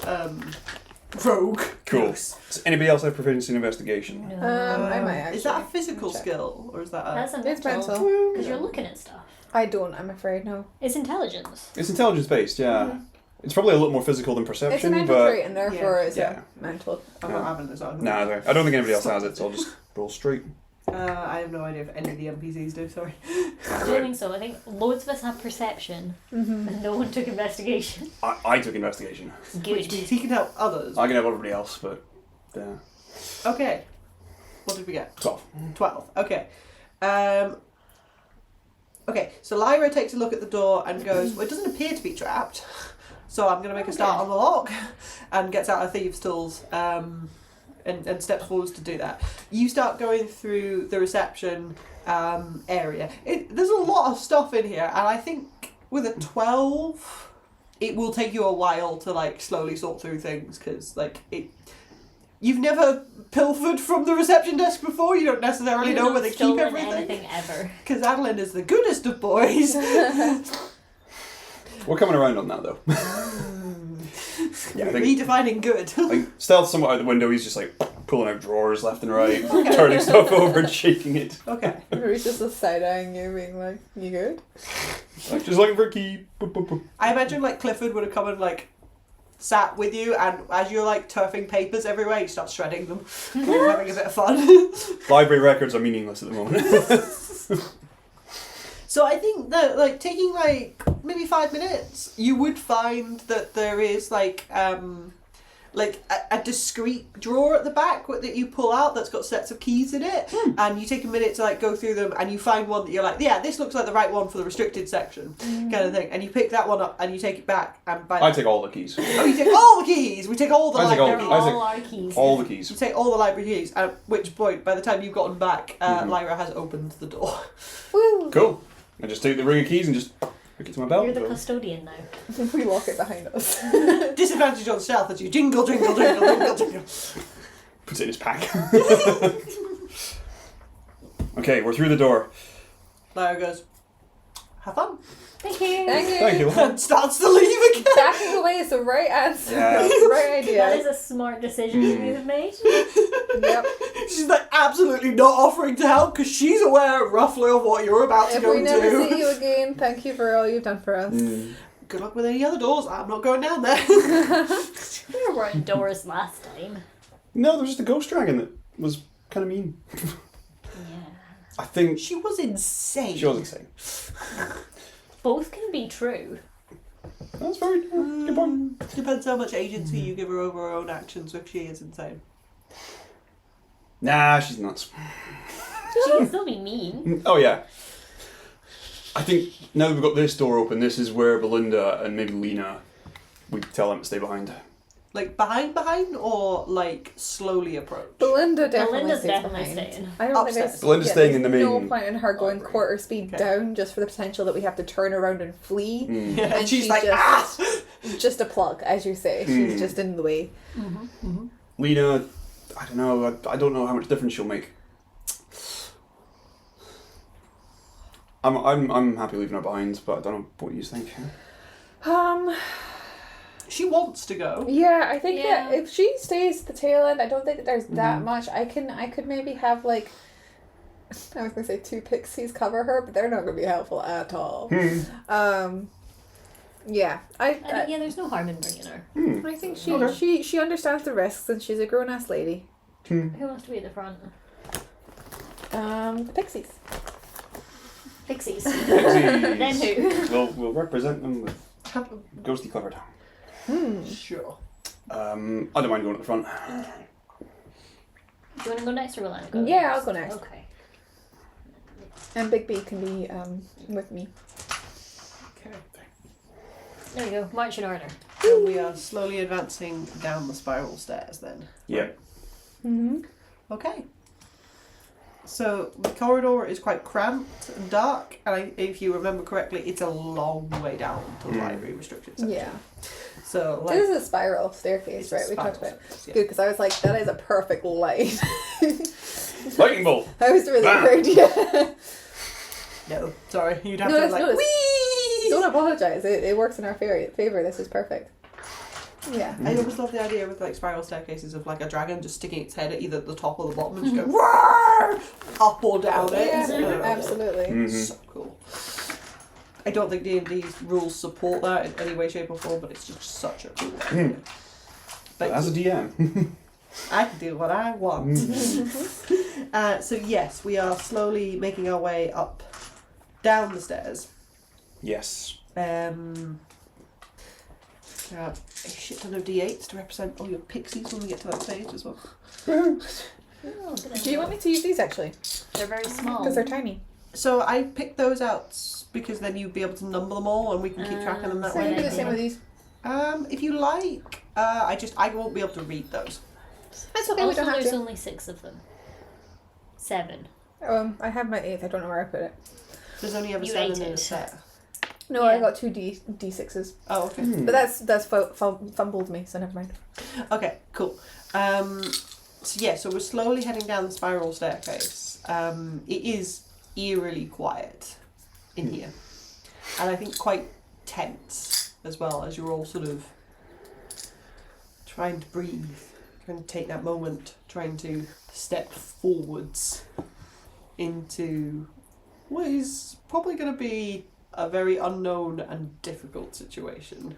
rogue. Cool. use. Does anybody else have proficiency in investigation? I might actually. Is that a physical check. skill or is that a? That's a It's mental. mental. Because you're looking at stuff. I don't, I'm afraid, no. It's intelligence. It's intelligence based, yeah. It's probably a little more physical than perception, It's a mental but trait and therefore it's Yeah. a mental. I'm not having this on. nah, I don't think anybody else has it, so I'll just roll straight. I have no idea if any of the NPCs do. Sorry. I don't think so. I think loads of us have perception, and no one took investigation. I took investigation. Which Good. means he can help others. I can have everybody else, but yeah. Okay. What did we get? 12. 12. Okay. Okay, so Lyra takes a look at the door and goes, well, it doesn't appear to be trapped, so I'm going to make a start on the lock, and gets out her thieves' tools and steps forwards to do that. You start going through the reception area. There's a lot of stuff in here, and I think with a 12, it will take you a while to like slowly sort through things, because like you've never pilfered from the reception desk before. You don't necessarily You've know not where they keep stolen everything. anything ever. Because Adolin is the goodest of boys. We're coming around on that though. Yeah, I think Redefining good. like stealth somewhat out the window. He's just like pulling out drawers left and right, turning stuff over and shaking it. Okay. He's just side-eyeing you, being like, you good? Like, just looking for a key. Boop, boop, boop. I imagine like Clifford would have come and like sat with you, and as you're like turfing papers everywhere, you start shredding them. You're having a bit of fun. Library records are meaningless at the moment. So I think that like taking like maybe 5 minutes, you would find that there is like a discrete drawer at the back that you pull out that's got sets of keys in it, and you take a minute to like go through them, and you find one that you're like, yeah, this looks like the right one for the restricted section, kind of thing, and you pick that one up and you take it back, and by I take all the keys. oh, you take all the keys. We take all the I take library all- keys. I take all our keys. All the keys. You take all the library keys. At which point, by the time you've gotten back, Lyra has opened the door. Woo! Cool. I just take the ring of keys and just hook it to my belt. You're the custodian now. We lock it behind us. Disadvantage on stealth as you jingle, jingle, jingle, jingle, jingle. Puts it in his pack. Okay, we're through the door. Lyra goes, have fun. Thank you. Thank you. Thank you. And starts to leave again. Backing away is the right answer. Yeah. Right idea. That is a smart decision you have made. Yep. She's like absolutely not offering to help because she's aware roughly of what you're about to If go we never do. see you again, thank you for all you've done for us. Good luck with any other doors. I'm not going down there. There weren't doors last time. No, there was just a ghost dragon that was kind of mean. Yeah. I think She was insane. she was insane. Both can be true. That's very good point. Depends how much agency you give her over her own actions if she is insane. Nah, she's nuts. She can still be mean. Oh yeah. I think now that we've got this door open, this is where Belinda and maybe Lena, we tell them to stay behind. Like behind or like slowly approach? Belinda definitely Belinda's stays definitely behind. staying. I don't think Upstairs. there's, Belinda's staying in the there's no main point in her going library. quarter speed Okay. down just for the potential that we have to turn around and flee. Yeah, And and she's she like, just- ah! Just a plug, as you say. She's just in the way. Lena, I don't know. I don't know how much difference she'll make. I'm happy leaving her behind, but I don't know what you think. She wants to go. Yeah, I think Yeah. that if she stays at the tail end, I don't think that there's that much. I could maybe have like, I was gonna say 2 pixies cover her, but they're not gonna be helpful at all. Yeah, Yeah, there's no harm in bringing her. I think she Okay. she understands the risks and she's a grown ass lady. Who wants to be at the front? The pixies. Pixies. Pixies. Then who? We'll represent them with ghosty clever tongue. Sure. I don't mind going at the front. Do you want to go next or will I go? Yeah, I'll go next. Okay. And Big B can be with me. Okay. There you go. March in order. And we are slowly advancing down the spiral stairs then. Yeah. Okay. So the corridor is quite cramped and dark, and if you remember correctly, it's a long way down to the library restricted section. Yeah. So like, This is a spiral staircase, it's a right? We talked spiral about it. staircase, yeah. Good, because I was like, that is a perfect line. Lightning bolt. That was really Bam. good, yeah. No, sorry, you'd have No, to it's- like no, it's- whee. Don't apologize. It works in our favor. This is perfect. Yeah. I always love the idea with like spiral staircases of like a dragon just sticking its head at either the top or the bottom and just go "Roar!" up or down it. Yeah, absolutely. So cool. I don't think D&D's rules support that in any way, shape or form, but it's just such a cool idea. But as a DM. I can do what I want. So yes, we are slowly making our way up, down the stairs. Yes. There are a shit ton of D8s to represent all your pixies when we get to that stage as well. Do you want me to use these actually? They're very small. Because they're tiny. So I picked those out because then you'd be able to number them all and we can keep track of them that So you way. do the same with these. If you like, I won't be able to read those. That's okay. We Also, don't have there's to. only 6 of them. 7. I have my 8th. I don't know where I put it. There's only ever You 7 ate in a it. set. No, Yeah. I got 2 D6s. Oh, okay. But that's fumbled me, so never mind. Okay, cool. So we're slowly heading down the spiral staircase. It is eerily quiet in here, and I think quite tense as well as you're all sort of trying to breathe, trying to take that moment, trying to step forwards into what is probably going to be a very unknown and difficult situation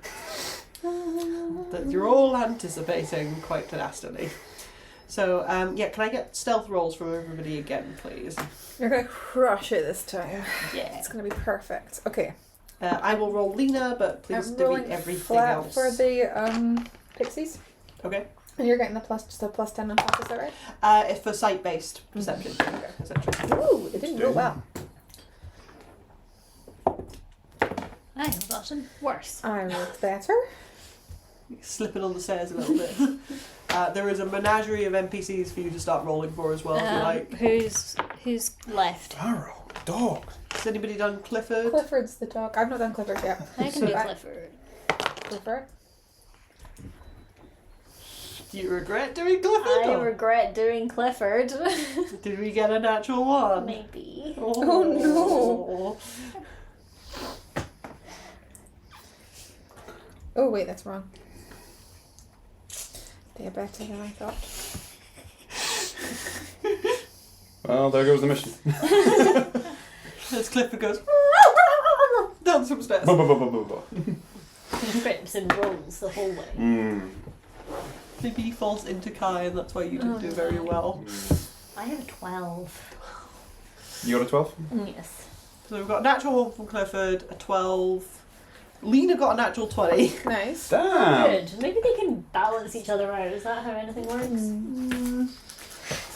that you're all anticipating quite tenaciously. So, can I get stealth rolls from everybody again, please? You're going to crush it this time. Yeah. It's going to be perfect. Okay. I will roll Lena, but please I'm delete rolling everything flat else. for the pixies. Okay. And you're getting the plus 10 on top, is that right? It's for sight-based perception, essentially. Ooh, it didn't go well. I have gotten worse. I rolled better. Slipping on the stairs a little bit. There is a menagerie of NPCs for you to start rolling for as well, if you like. Who's left? Farrow, dog. Has anybody done Clifford? Clifford's the dog. I've not done Clifford yet. I can do So Clifford. Clifford? Do you regret doing Clifford? I or regret doing Clifford. Did we get a natural one? Maybe. Oh, no. Oh wait, that's wrong. They're better than I thought. Well, there goes the mission. As Clifford goes down some stairs. Trips and rolls the whole way. Maybe he falls into Kai and that's why you didn't do very well. I have a 12. You got a 12? Yes. So we've got a natural 1 from Clifford, a 12. Lena got a natural 20. Nice. Damn. Good. Maybe they can balance each other out. Is that how anything works?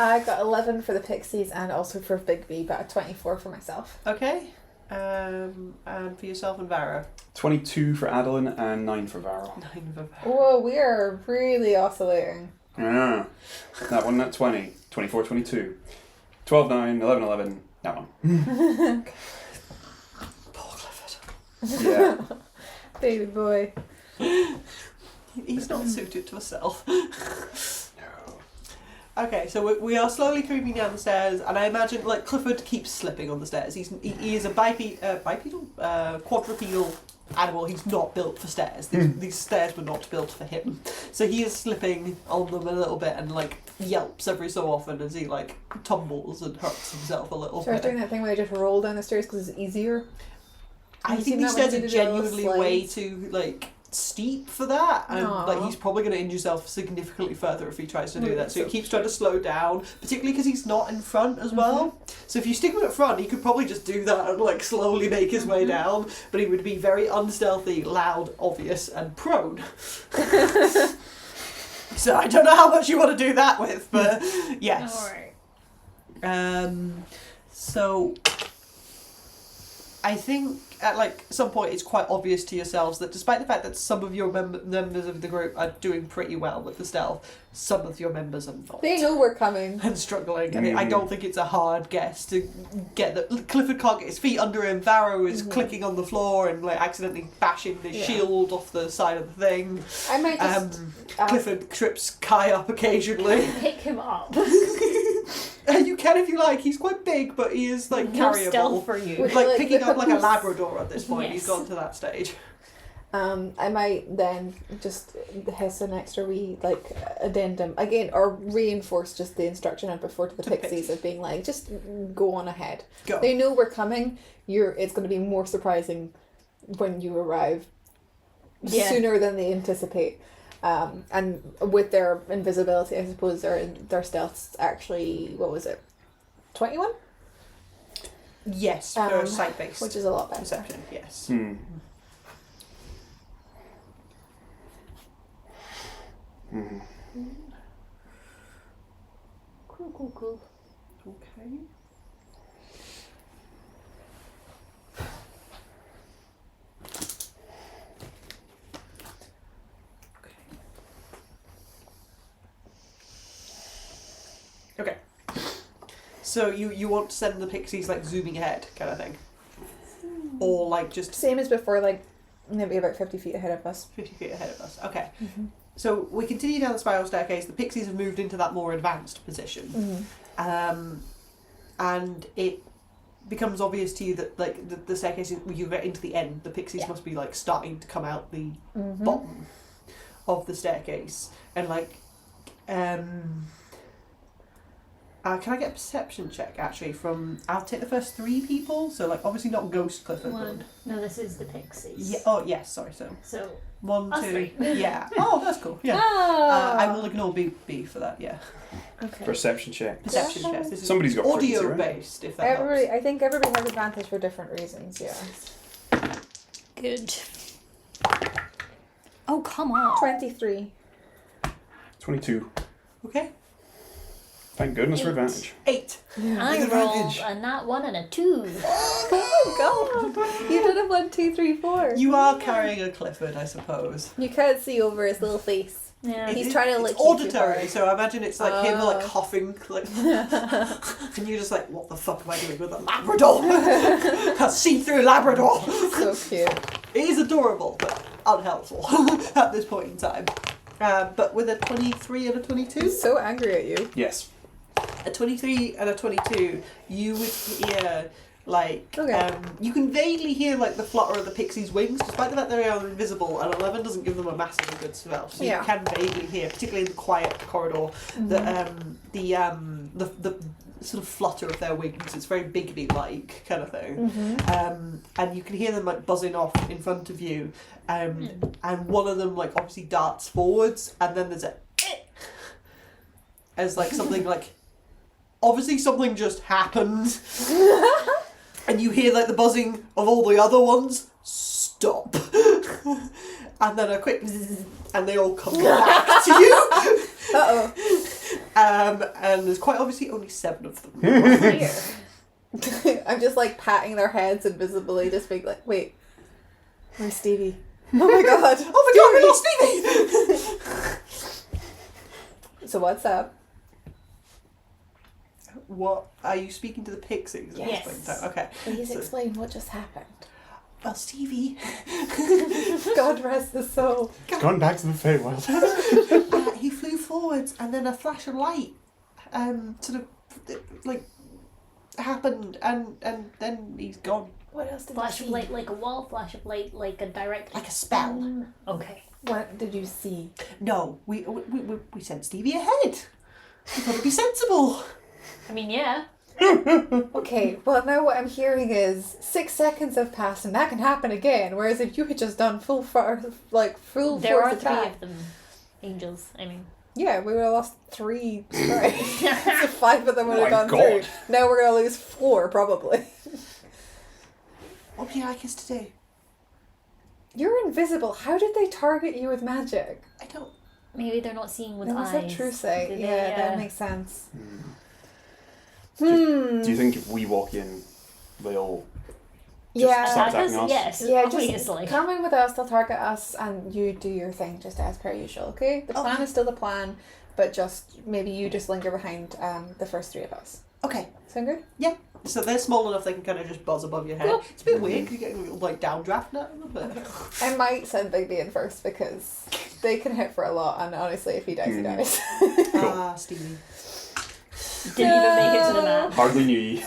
I got 11 for the pixies and also for Big B, but a 24 for myself. Okay. And for yourself and Vara. 22 for Adolin and 9 for Varro. 9 for Vara. Whoa, we are really oscillating. Yeah. That one, that 20. 24, 22. 12, 9, 11, 11. That one. Poor Clifford. Yeah. Baby boy. He's not suited to a self. Okay, so we are slowly creeping down the stairs, and I imagine like Clifford keeps slipping on the stairs. He is a quadrupedal animal. He's not built for stairs. These stairs were not built for him. So he is slipping on them a little bit and like yelps every so often as he like tumbles and hurts himself a little So I was bit. doing that thing where I just roll down the stairs because it's easier. I You think seen these that when stairs you are did the little genuinely way slides? too like steep for that, and like Aw. he's probably going to injure himself significantly further if he tries to do Mm, that. So he so- keeps trying to slow down, particularly because he's not in front as well. So if you stick him at front, he could probably just do that and like slowly make his way down, but he would be very unstealthy, loud, obvious, and prone. So I don't know how much you want to do that with, but yes. Alright. So I think at like some point it's quite obvious to yourselves that despite the fact that some of your members of the group are doing pretty well with the stealth, some of your members are not. They know we're coming. And struggling. I mean, I don't think it's a hard guess to get that Clifford can't get his feet under him. Varro is clicking on the floor and like accidentally bashing his shield off the side of the thing. I might just Clifford trips Kai up occasionally. Pick him up. You can if you like. He's quite big, but he is like No carryable. stealth for you. With- Like Like picking the up like a papoose. Labrador at this point. Yes. He's gone to that stage. I might then just hiss an extra wee like addendum again, or reinforce just the instruction I put forward to the To the pixies pixies. of being like, just go on ahead. Go. They know we're coming. It's going to be more surprising when you arrive Yeah. sooner than they anticipate. And with their invisibility, I suppose their stealth's actually, what was it, 21? Yes, for Um, sight-based Which is a lot better. perception. Yes. Cool. Okay. Okay. So you want to send the pixies like zooming ahead, kind of thing, or like just Same as before, like maybe about 50 feet ahead of us. 50 feet ahead of us. Okay. So we continue down the spiral staircase. The pixies have moved into that more advanced position. And becomes obvious to you that like the staircase, when you get into the end, the pixies must be like starting to come out the bottom of the staircase, and like, can I get a perception check actually from? I'll take the first 3 people. So like obviously not Ghost Clifford. One. No, this is the pixies. Yeah. Oh yes. Sorry. So 1, us 2. three. Yeah. Oh, that's cool. Yeah. Ah. I will ignore B for that. Yeah. Okay. Perception check. Perception checks. This is Somebody's got frequency, audio right? based. If that helps. I think everybody has advantage for different reasons. Yeah. Good. Oh, come on. 23. 22. Okay. Thank goodness for 8. advantage. 8. I With rolled advantage. a nat 1 and a 2. Oh god! You did a 1, 2, 3, 4. You are carrying a Clifford, I suppose. You can't see over his little face. Yeah. He's trying to it's lick you too auditory, hard. so I imagine it's like him like Oh. coughing, like, and you're just like, what the fuck am I doing with a Labrador? A see-through Labrador. So cute. It is adorable, but unhelpful at this point in time. But with a 23 and a 22, He's so angry at you. Yes. a 23 and a 22, you would hear like Okay. you can vaguely hear like the flutter of the pixies' wings, despite the fact they are invisible, and 11 doesn't give them a massively good smell. So Yeah. you can vaguely hear, particularly in the quiet corridor, the sort of flutter of their wings. It's very Bigby like kind of thing. And you can hear them like buzzing off in front of you, and one of them like obviously darts forwards, and then there's a as like something like obviously something just happened. And you hear like the buzzing of all the other ones stop. And then a quick zzz, and they all come back to you. Uh-oh. And there's quite obviously only 7 of them. Here. I'm just like patting their heads invisibly, just being like, wait, where's Stevie? Oh my god. Oh my god, we lost Stevie! So what's up? What? Are you speaking to the pixies? at this Yes. point in time? Okay. Please So- explain what just happened. Well, Stevie, God rest his soul. It's gone back to the Feywild. he flew forwards, and then a flash of light, sort of, like, happened, and then he's gone. What else did Flash you of see? light like a wall, flash of light like a direct... Like a spell. Okay. What did you see? No, we sent Stevie ahead. We thought it'd be sensible. I mean, yeah. Okay, well now what I'm hearing is 6 seconds have passed and that can happen again, whereas if you had just done full force There are 3 attack. of them. Angels, I mean. Yeah, we would have lost 3 strikes. So 5 of them would have My gone God. through. Now we're going to lose 4 probably. What would you like us to do? You're invisible. How did they target you with magic? I don't. Maybe they're not seeing with That was a eyes. true sight. Do they, Yeah, that makes sense. Do you think if we walk in, they'll Yeah. start Attack us? attacking us? Yes, Yeah, obviously. just come in with us, they'll target us, and you do your thing just as per usual, okay? The plan Okay. is still the plan, but just maybe you just linger behind the first 3 of us. Okay. Sound good? Yeah. So they're small enough they can kind of just buzz above your head. Cool. It's a bit weird because you're getting a little like downdraft now. But I might send Bigby in first because they can hit for a lot, and honestly, if he dies, he dies. ah, Stevie. Didn't even make it to the map. Hardly knew ye.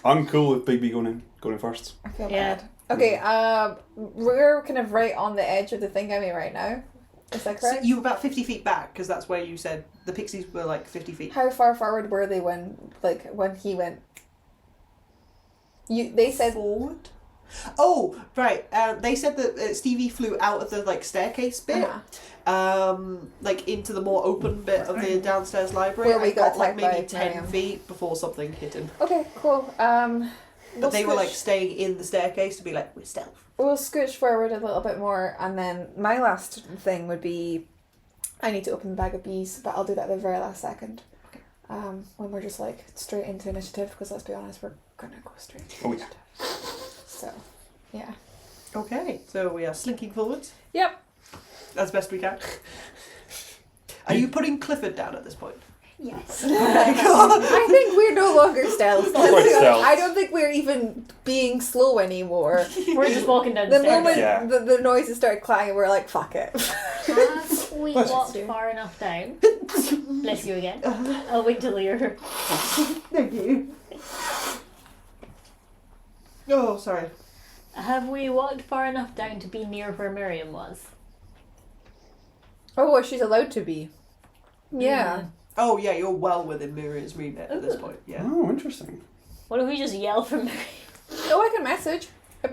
I'm cool with Big B going in first. I feel Yeah. bad. Okay, we're kind of right on the edge of the thingamy right now. Is that So correct? you were about 50 feet back because that's where you said the pixies were like 50 feet. How far forward were they when he went? They said Forward. Oh, right. They said that Stevie flew out of the like staircase bit, like into the more open bit of the downstairs library. Where we and got like attacked maybe by 10 Miriam. feet before something hit him. Okay, cool. But they were like staying in the staircase to be like, we're stealth. We'll scooch forward a little bit more, and then my last thing would be, I need to open the bag of bees, but I'll do that at the very last second. Okay. When we're just like straight into initiative, because let's be honest, we're gonna go straight into Oh, yeah. initiative. So, yeah. Okay, so we are slinking forwards Yep. as best we can. Are you putting Clifford down at this point? Yes. I think we're no longer stealth. Not quite stealth. I don't think we're even being slow anymore. We're just walking down the The stairs. moment Yeah. the noises start clanging, we're like, fuck it. Have we Let's walked do. far enough down? Bless you again. I'll wait till you're... Thank you. Oh, sorry. Have we walked far enough down to be near where Miriam was? Oh, well, she's allowed to be. Yeah. Oh, yeah, you're well within Miriam's remit at this point. Yeah. Oh, interesting. What if we just yell for Miriam? Oh, I can message.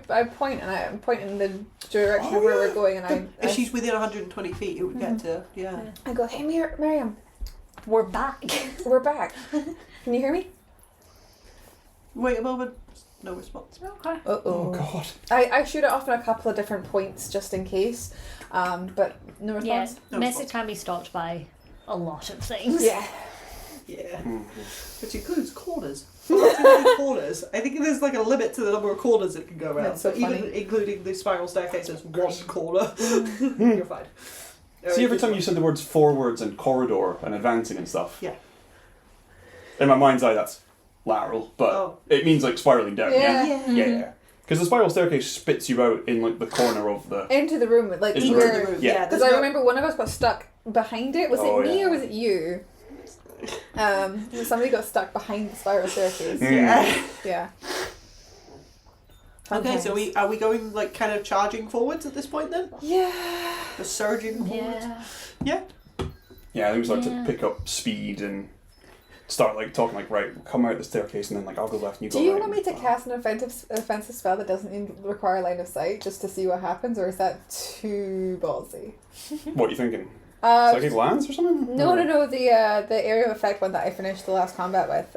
I point and I'm pointing in the direction of where we're going, and If she's within 120 feet, it would get to. Yeah. I go, hey, Miriam, We're back. we're back. Can you hear me? Wait a moment. No response. Okay. Oh Uh-oh. god. I shoot it off on a couple of different points just in case, but no Yeah, response. No message response. can be stopped by a lot of things. Yeah. Yeah. Mm-hmm. Which includes corners. Not too many corners. I think there's like a limit to the number of corners it can go around. That's so Even funny. including the spiral staircase as one corner. You're fine. See, every time you said the words forwards and corridor and advancing and stuff, Yeah. in my mind's eye that's lateral, but Oh. it means like spiraling down, yeah? Yeah. Yeah. Because the spiral staircase spits you out in like the corner of the... Into the room, like Into Into the the where. room. Yeah. Yeah. Because there's I no- remember one of us got stuck behind it. Was Oh, it me yeah. or was it you? Somebody got stuck behind the spiral staircase. Yeah. Yeah. Okay, so Sometimes. are we going like kind of charging forwards at this point then? Yeah. The surging forwards? Yeah. Yeah, I think we start Yeah. to pick up speed and start like talking like, right, we'll come out the staircase and then like I'll go left and you Do go you right. want me to cast an offensive spell that doesn't require line of sight just to see what happens, or is that too ballsy? What are you thinking? Uh, Psychic Lance or something? No. The area of effect one that I finished the last combat with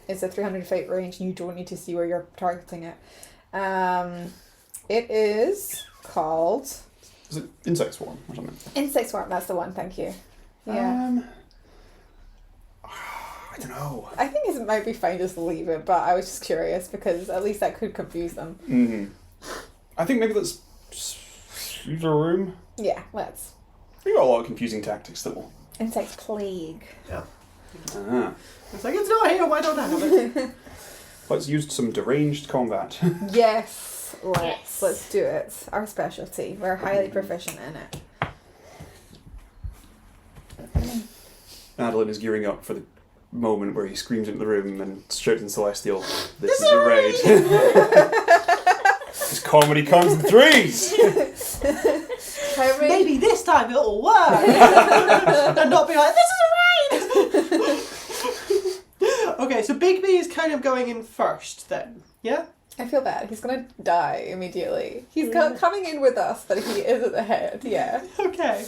is a 300 feet range, and you don't need to see where you're targeting it. It is called Is it Insect Swarm or something? Insect Swarm. That's the one. Thank you. Yeah, I don't know. I think it might be fine just to leave it, but I was just curious because at least that could confuse them. Mm-hmm. I think maybe let's leave the room. Yeah, let's. We got a lot of confusing tactics still. Insect Plague. Ah. It's like, it's not here, why don't I have it? Let's use some deranged combat. Yes, Yes. let's do it. Our specialty. We're highly proficient in it. Adolin is gearing up for the moment where he screams into the room and shouts in Celestial, "This is your raid." This comedy comes in threes! Maybe this time it'll work! And not be like, this is a raid! Okay, so Big B is kind of going in first then, yeah? I feel bad. He's gonna die immediately. He's coming in with us, but he is at the head. Yeah. Okay.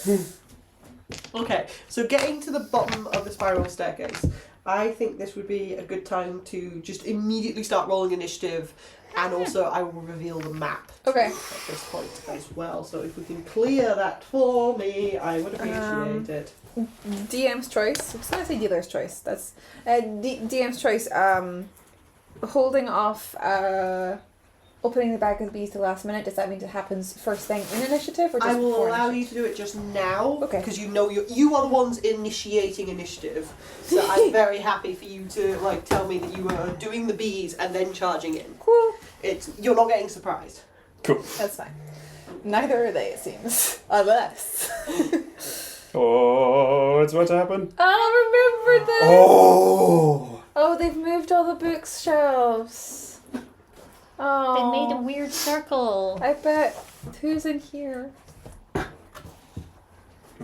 Okay, so getting to the bottom of the spiral staircase, I think this would be a good time to just immediately start rolling initiative, and also I will reveal the map Okay. at this point as well. So if we can clear that for me, I would appreciate it. DM's choice. I was gonna say dealer's choice. That's DM's choice. Holding off. Opening the bag of bees to the last minute. Does that mean it happens first thing in initiative, or just I will before allow you initiative? to do it just now, Okay. because you know you are the ones initiating initiative. So I'm very happy for you to like tell me that you are doing the bees and then charging in. Cool. You're not getting surprised. Cool. That's fine. Neither are they, it seems. Unless. Oh, it's about to happen. I remember this. Oh! Oh, they've moved all the bookshelves. Oh. They made a weird circle. I bet. Who's in here? I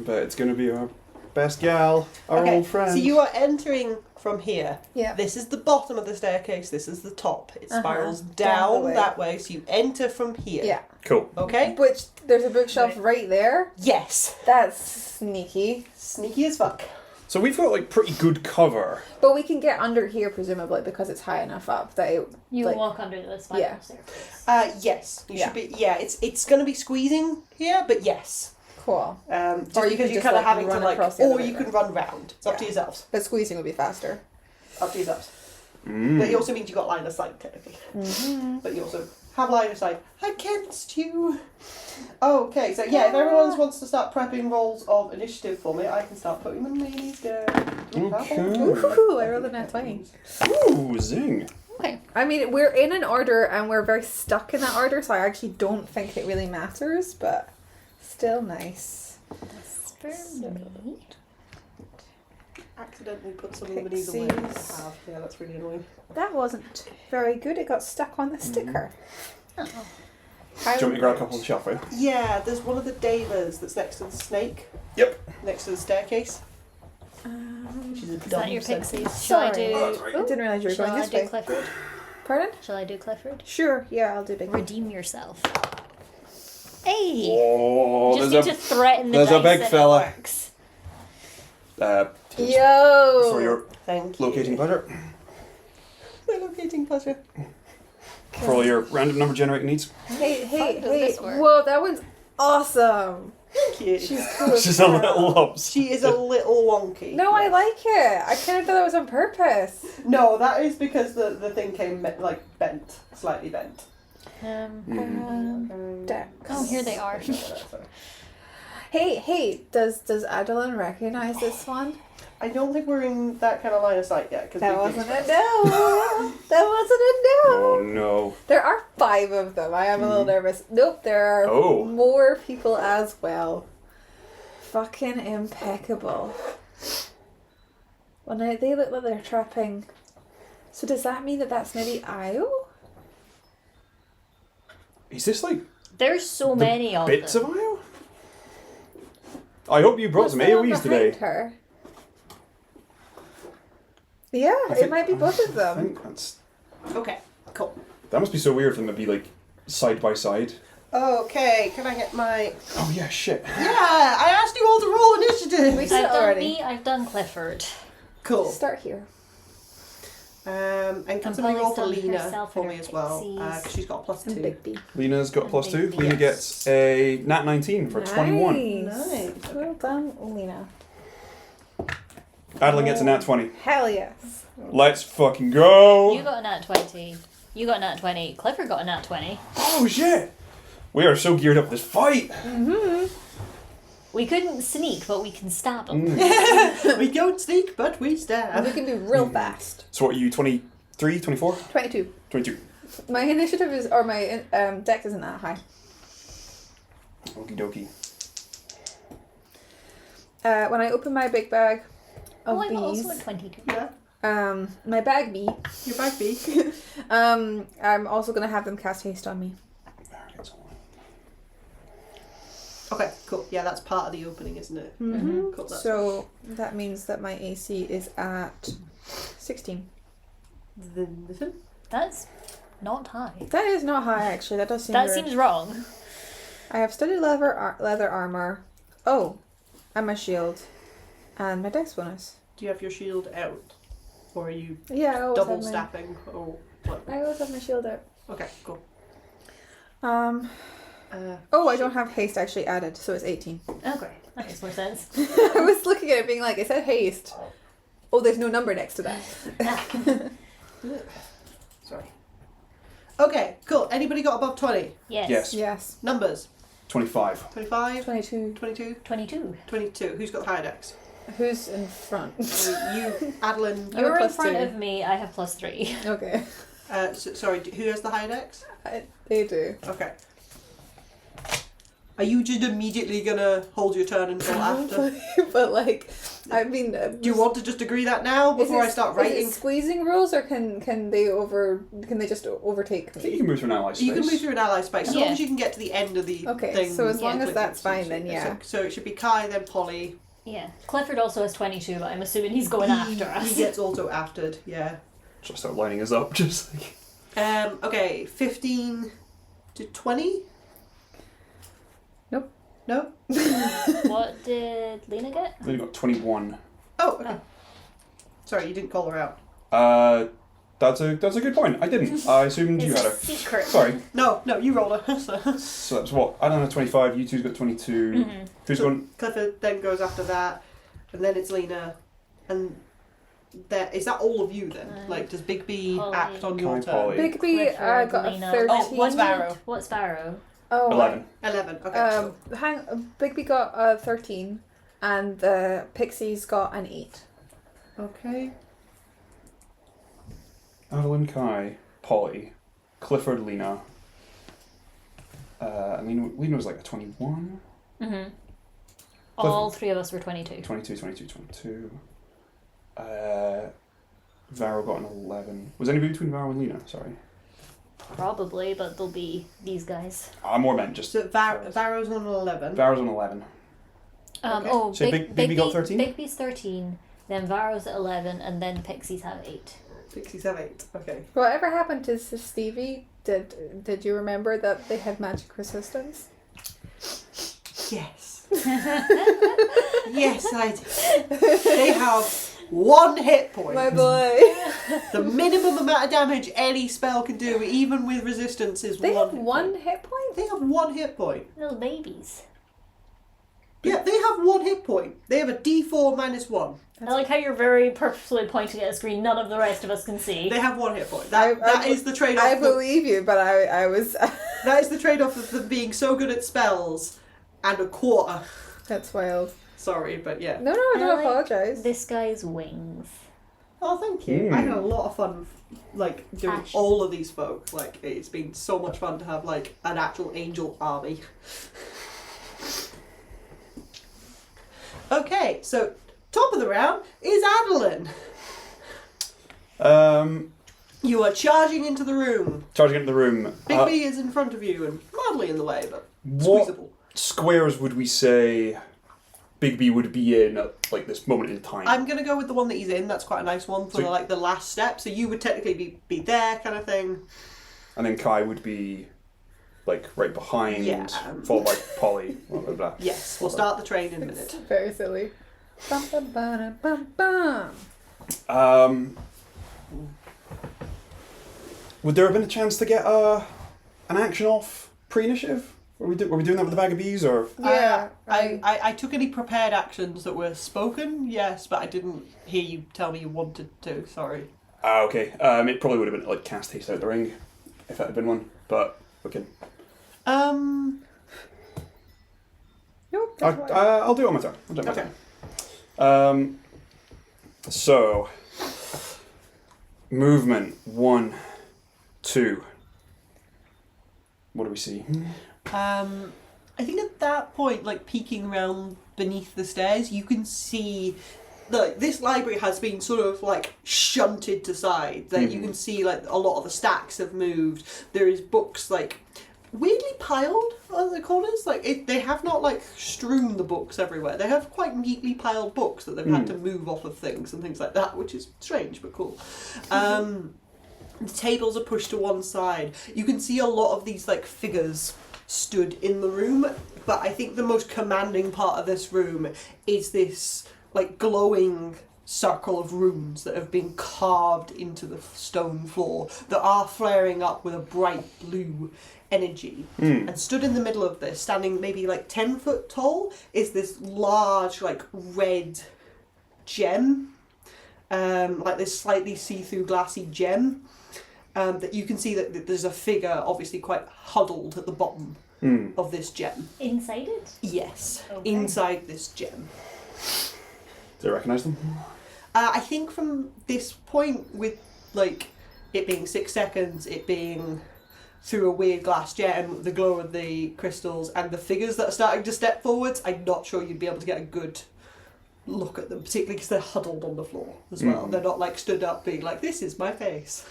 bet it's going to be our best gal, our Okay, old friend. so you are entering from here. Yeah. This is the bottom of the staircase. This is the top. It Uh-huh. spirals Down down the way. that way. So you enter from here. Yeah. Cool. Okay. Which there's a bookshelf right there. Yes. That's sneaky. Sneaky as fuck. So we've got like pretty good cover. But we can get under here presumably because it's high enough up that it, You like, walk under the spiral yeah. staircase. Yes. You Yeah. should be. Yeah. It's going to be squeezing here, but yes. cool. Just Or you because could you're just, kind of like, having to run like, across the other or way, you can right? run round. It's up to Yeah. yourselves. But squeezing would be faster. Up to yourselves. Mm. But it also means you got line of sight technically. Mm-hmm. But you also have line of sight against you. Okay, so yeah, if everyone wants to start prepping rolls of initiative for me, I can start putting the minis down. Okay. Ooh, I rolled a nat 20. Ooh, zing. Okay. I mean, we're in an order and we're very stuck in that order, so I actually don't think it really matters, but still nice. For me. accidentally put some of these away. Pixies. Yeah, that's really annoying. That wasn't very good. It got stuck on the sticker. Oh. Do you want me to grab a couple of the shelf, right? Yeah, there's one of the Davas that's next to the snake. Yep. Next to the staircase. She's a Is dumb that your sentence. pixies? Shall I Sorry. do? Oh, that's right. I didn't realize you were Shall going I this do way. Clifford? Pardon? Shall I do Clifford? Sure. Yeah, I'll do big. Redeem yourself. Hey! Oh, You just need to threaten the there's dice a big and fella. it works. Yo. For your Thank you. locating pleasure. My locating pleasure. For all your random number generating needs. Hey, How does this work? Whoa, that one's awesome. Thank you. She's cool. as Just a hell. little lumps. She is a little wonky. No, I like it. I kind of thought that was on purpose. No, that is because the thing came bent, slightly bent. Dex. Oh, here they are. Hey, does Adolin recognize this one? I don't think we're in that kind of line of sight yet. Cause That we've wasn't been- a no. That wasn't a no. Oh no. There are 5 of them. I am a little nervous. Nope, there are Oh. more people as well. Fucking impeccable. Well, now they look like they're trapping. So does that mean that that's maybe Io? Is this like There's so the many of bits them. of Io? I hope you brought some What's the one AoEs today. behind her? Yeah, I it think- might be both of I them. think Okay, cool. that must be so weird for them to be like side by side. Okay, can I get my... Oh yeah, shit. Yeah, I asked you all to roll initiative. We I've said done already. me, I've done Clifford. Cool. Start here. And can And somebody roll for Polly's done Lena herself for and me her as well? pixies. Because she's got a +2. And Bigby. Lena's got a plus 2. Yes. Lena gets a nat 19 for 21. Nice. Well done, Lena. Adolin gets a nat 20. Hell yes. Let's fucking go! You got a nat 20. You got a nat 20. Clifford got a nat 20. Oh shit! We are so geared up for this fight! We couldn't sneak, but we can stab them. We don't sneak, but we And we stab. can be real fast. So what are you, 23, 24? 22. 22. My initiative is, or my dex isn't that high. Okie dokie. When I open my big bag of Oh, I'm also these, at 22. Yeah, my bag bee, your back B. I'm also gonna have them cast haste on me. Okay, cool. Yeah, that's part of the opening, isn't it? Mm-hmm. Cool, that's So that means that my AC is at 16. That's not high. That is not high, actually. That does seem That weird. seems wrong. I have studded leather armor. Oh, and my shield, and my dex bonus. Do you have your shield out? Or are you Yeah, I always double have my, staffing? Or what? I always have my shield out. Okay, cool. Oh, I don't have haste actually added, so it's 18. Okay, that makes more sense. I was looking at it being like, it said haste. Oh, there's no number next to that. Sorry. Okay, cool. Anybody got above 20? Yes. Yes. Yes. Numbers? 25. 25? 22. 22? 22. 22. Who's got the higher dex? Who's in front? You, Adolin. I'm You're a in front +2. of me, I have +3. Okay. Sorry, who has the higher dex? They do. Okay. Are you just immediately gonna hold your turn until after? But like, I mean, Do you want to just agree that now before I start Is writing? it squeezing rules, or can they just overtake I think me? you can move through an ally space. You can move through an ally space as long Yeah. as you can get to the end of the Okay, thing. so as long as click that's it. fine, then yeah. So it should be Kai, then Polly. Yeah. Clifford also has 22, but I'm assuming he's going after us. He gets also aftered, yeah. Just start lining us up, just like... Okay, 15 to 20? Nope. No? What did Lena get? Then you got 21. Oh, okay. Oh. Sorry, you didn't call her out. That's a good point. I didn't. I assumed you It's had a her. secret. Sorry. No, you rolled her. So. So that's what? I don't know, 25. You two's got 22. Mhm. Who's going? Clifford then goes after that, and then it's Lena, and is that all of you then? Like, does Big B Polly. act on your Kai, turn? Polly. Big B, I Clifford, got a Lena. 13. Oh, what's Varro? What's Varro? Oh, 11. 11. Okay. Cool. Big B got a 13, and the Pixies got an 8. Okay. Adolin, Kai, Polly, Clifford, Lena. Lena was like a 21. Mm-hmm. All three of us were 22. 22, 22, 22. Varro got an 11. Was anybody between Varro and Lena? Sorry. Probably, but they'll be these guys. I more meant just... So Varro's on an 11. Varro's on 11. Okay. Oh, So Bigby got 13? Bigby's 13, then Varro's at 11, and then Pixies have 8. Pixies have 8. Okay. Whatever happened to Stevie? Did you remember that they had magic resistance? Yes. Yes, I did. They have 1 hit point. My boy. The minimum amount of damage any spell can do, even with resistance, is They 1 have hit one point. hit point? They have 1 hit point. Little babies. Yeah, they have 1 hit point. They have a D4 minus 1. I like how you're very purposefully pointing at a screen none of the rest of us can see. They have 1 hit point. That is the trade-off. I believe you, but I was... That is the trade-off of them being so good at spells and a quarter. That's wild. Sorry, but yeah. No, I don't like apologise. This guy's wings. Oh, thank you. I had a lot of fun, like, doing Ash. all of these folk. Like, it's been so much fun to have, like, an actual angel army. Okay, so top of the round is Adolin. You are charging into the room. Charging into the room. Bigby is in front of you and mildly in the way, but What squeezable. squares would we say Bigby would be in at like this moment in time? I'm going to go with the one that he's in. That's quite a nice one for So- the last step. So you would technically be there kind of thing. And then Kai would be like right behind, Yeah. followed by Polly. Blah, blah, blah. Yes, we'll start the train in a minute. Very silly. Bum, bum, bum, bum, bum. Would there have been a chance to get an action off pre-initiative? Were we doing that with the bag of bees, or? Yeah. I took any prepared actions that were spoken, yes, but I didn't hear you tell me you wanted to, sorry. Okay. It probably would have been like cast haste out the ring, if that had been one. But we can. Nope, that's fine. I'll do it on my turn. I'll do it on my Okay. turn. So movement 1, 2. What do we see? I think at that point, like peeking around beneath the stairs, you can see that this library has been sort of like shunted to side. That you can see like a lot of the stacks have moved. There is books like weirdly piled on the corners. Like they have not like strewn the books everywhere. They have quite neatly piled books that they've had to move off of things and things like that, which is strange but cool. The tables are pushed to one side. You can see a lot of these like figures stood in the room, but I think the most commanding part of this room is this like glowing circle of runes that have been carved into the stone floor that are flaring up with a bright blue energy. And stood in the middle of this, standing maybe like 10 foot tall, is this large like red gem, like this slightly see-through glassy gem. That you can see that there's a figure obviously quite huddled at the bottom of this gem. Inside it? Yes, Okay. inside this gem. Do you recognise them? I think from this point, with like it being 6 seconds, it being through a weird glass gem, the glow of the crystals, and the figures that are starting to step forwards, I'm not sure you'd be able to get a good look at them, particularly because they're huddled on the floor as well. They're not like stood up being like, this is my face.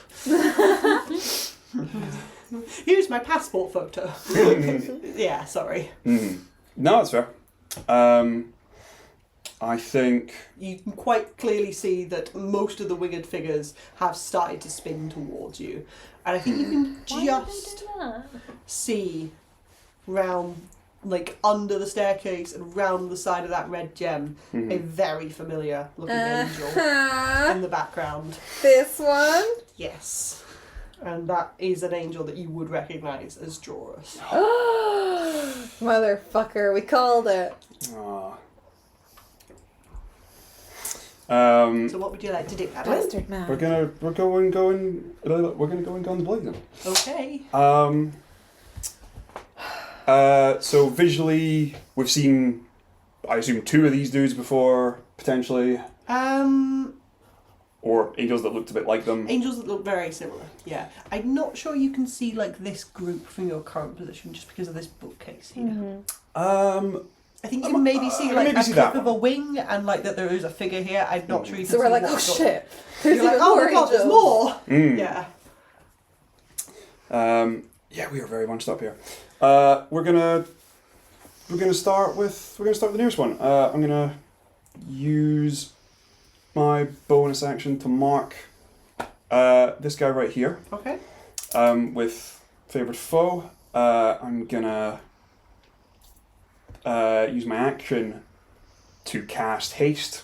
Here's my passport photo. Yeah, sorry. No, that's fair. I think You can quite clearly see that most of the winged figures have started to spin towards you. And I think you can Why just did they do that? see round, like under the staircase and round the side of that red gem, a very familiar looking angel in the background. This one? Yes. And that is an angel that you would recognise as Jorus. Motherfucker, we called it. So what would you like to do, Adolin? Bastard man. we're gonna go and go and guns blazing. Okay. So visually, we've seen, I assume, 2 of these dudes before, potentially, or angels that looked a bit like them. Angels that look very similar, yeah. I'm not sure you can see like this group from your current position just because of this bookcase here. I think you maybe see like maybe a see clip that of a wing and like that there is a figure here. I'm not sure you can So we're see like, oh what's got- shit. There's You're like, even oh more my god, there's angels. more. Mm. Yeah. Yeah, we are very bunched up here. We're gonna start with the nearest one. I'm gonna use my bonus action to mark this guy right here. Okay. With favored foe. I'm gonna use my action to cast haste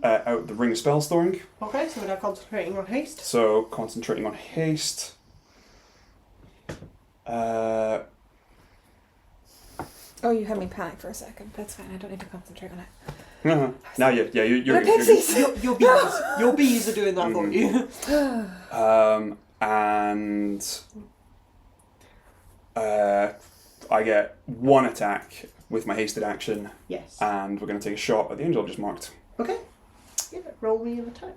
out the ring of spell storing. Okay, so we're now concentrating on haste. So concentrating on haste. Oh, you had me panic for a second. That's fine. I don't need to concentrate on it. Now, you're You're pixies. Your bees are doing that for you. And I get one attack with my hasted action, Yes. and we're going to take a shot at the angel I've just marked. Okay. Yeah, roll me an attack.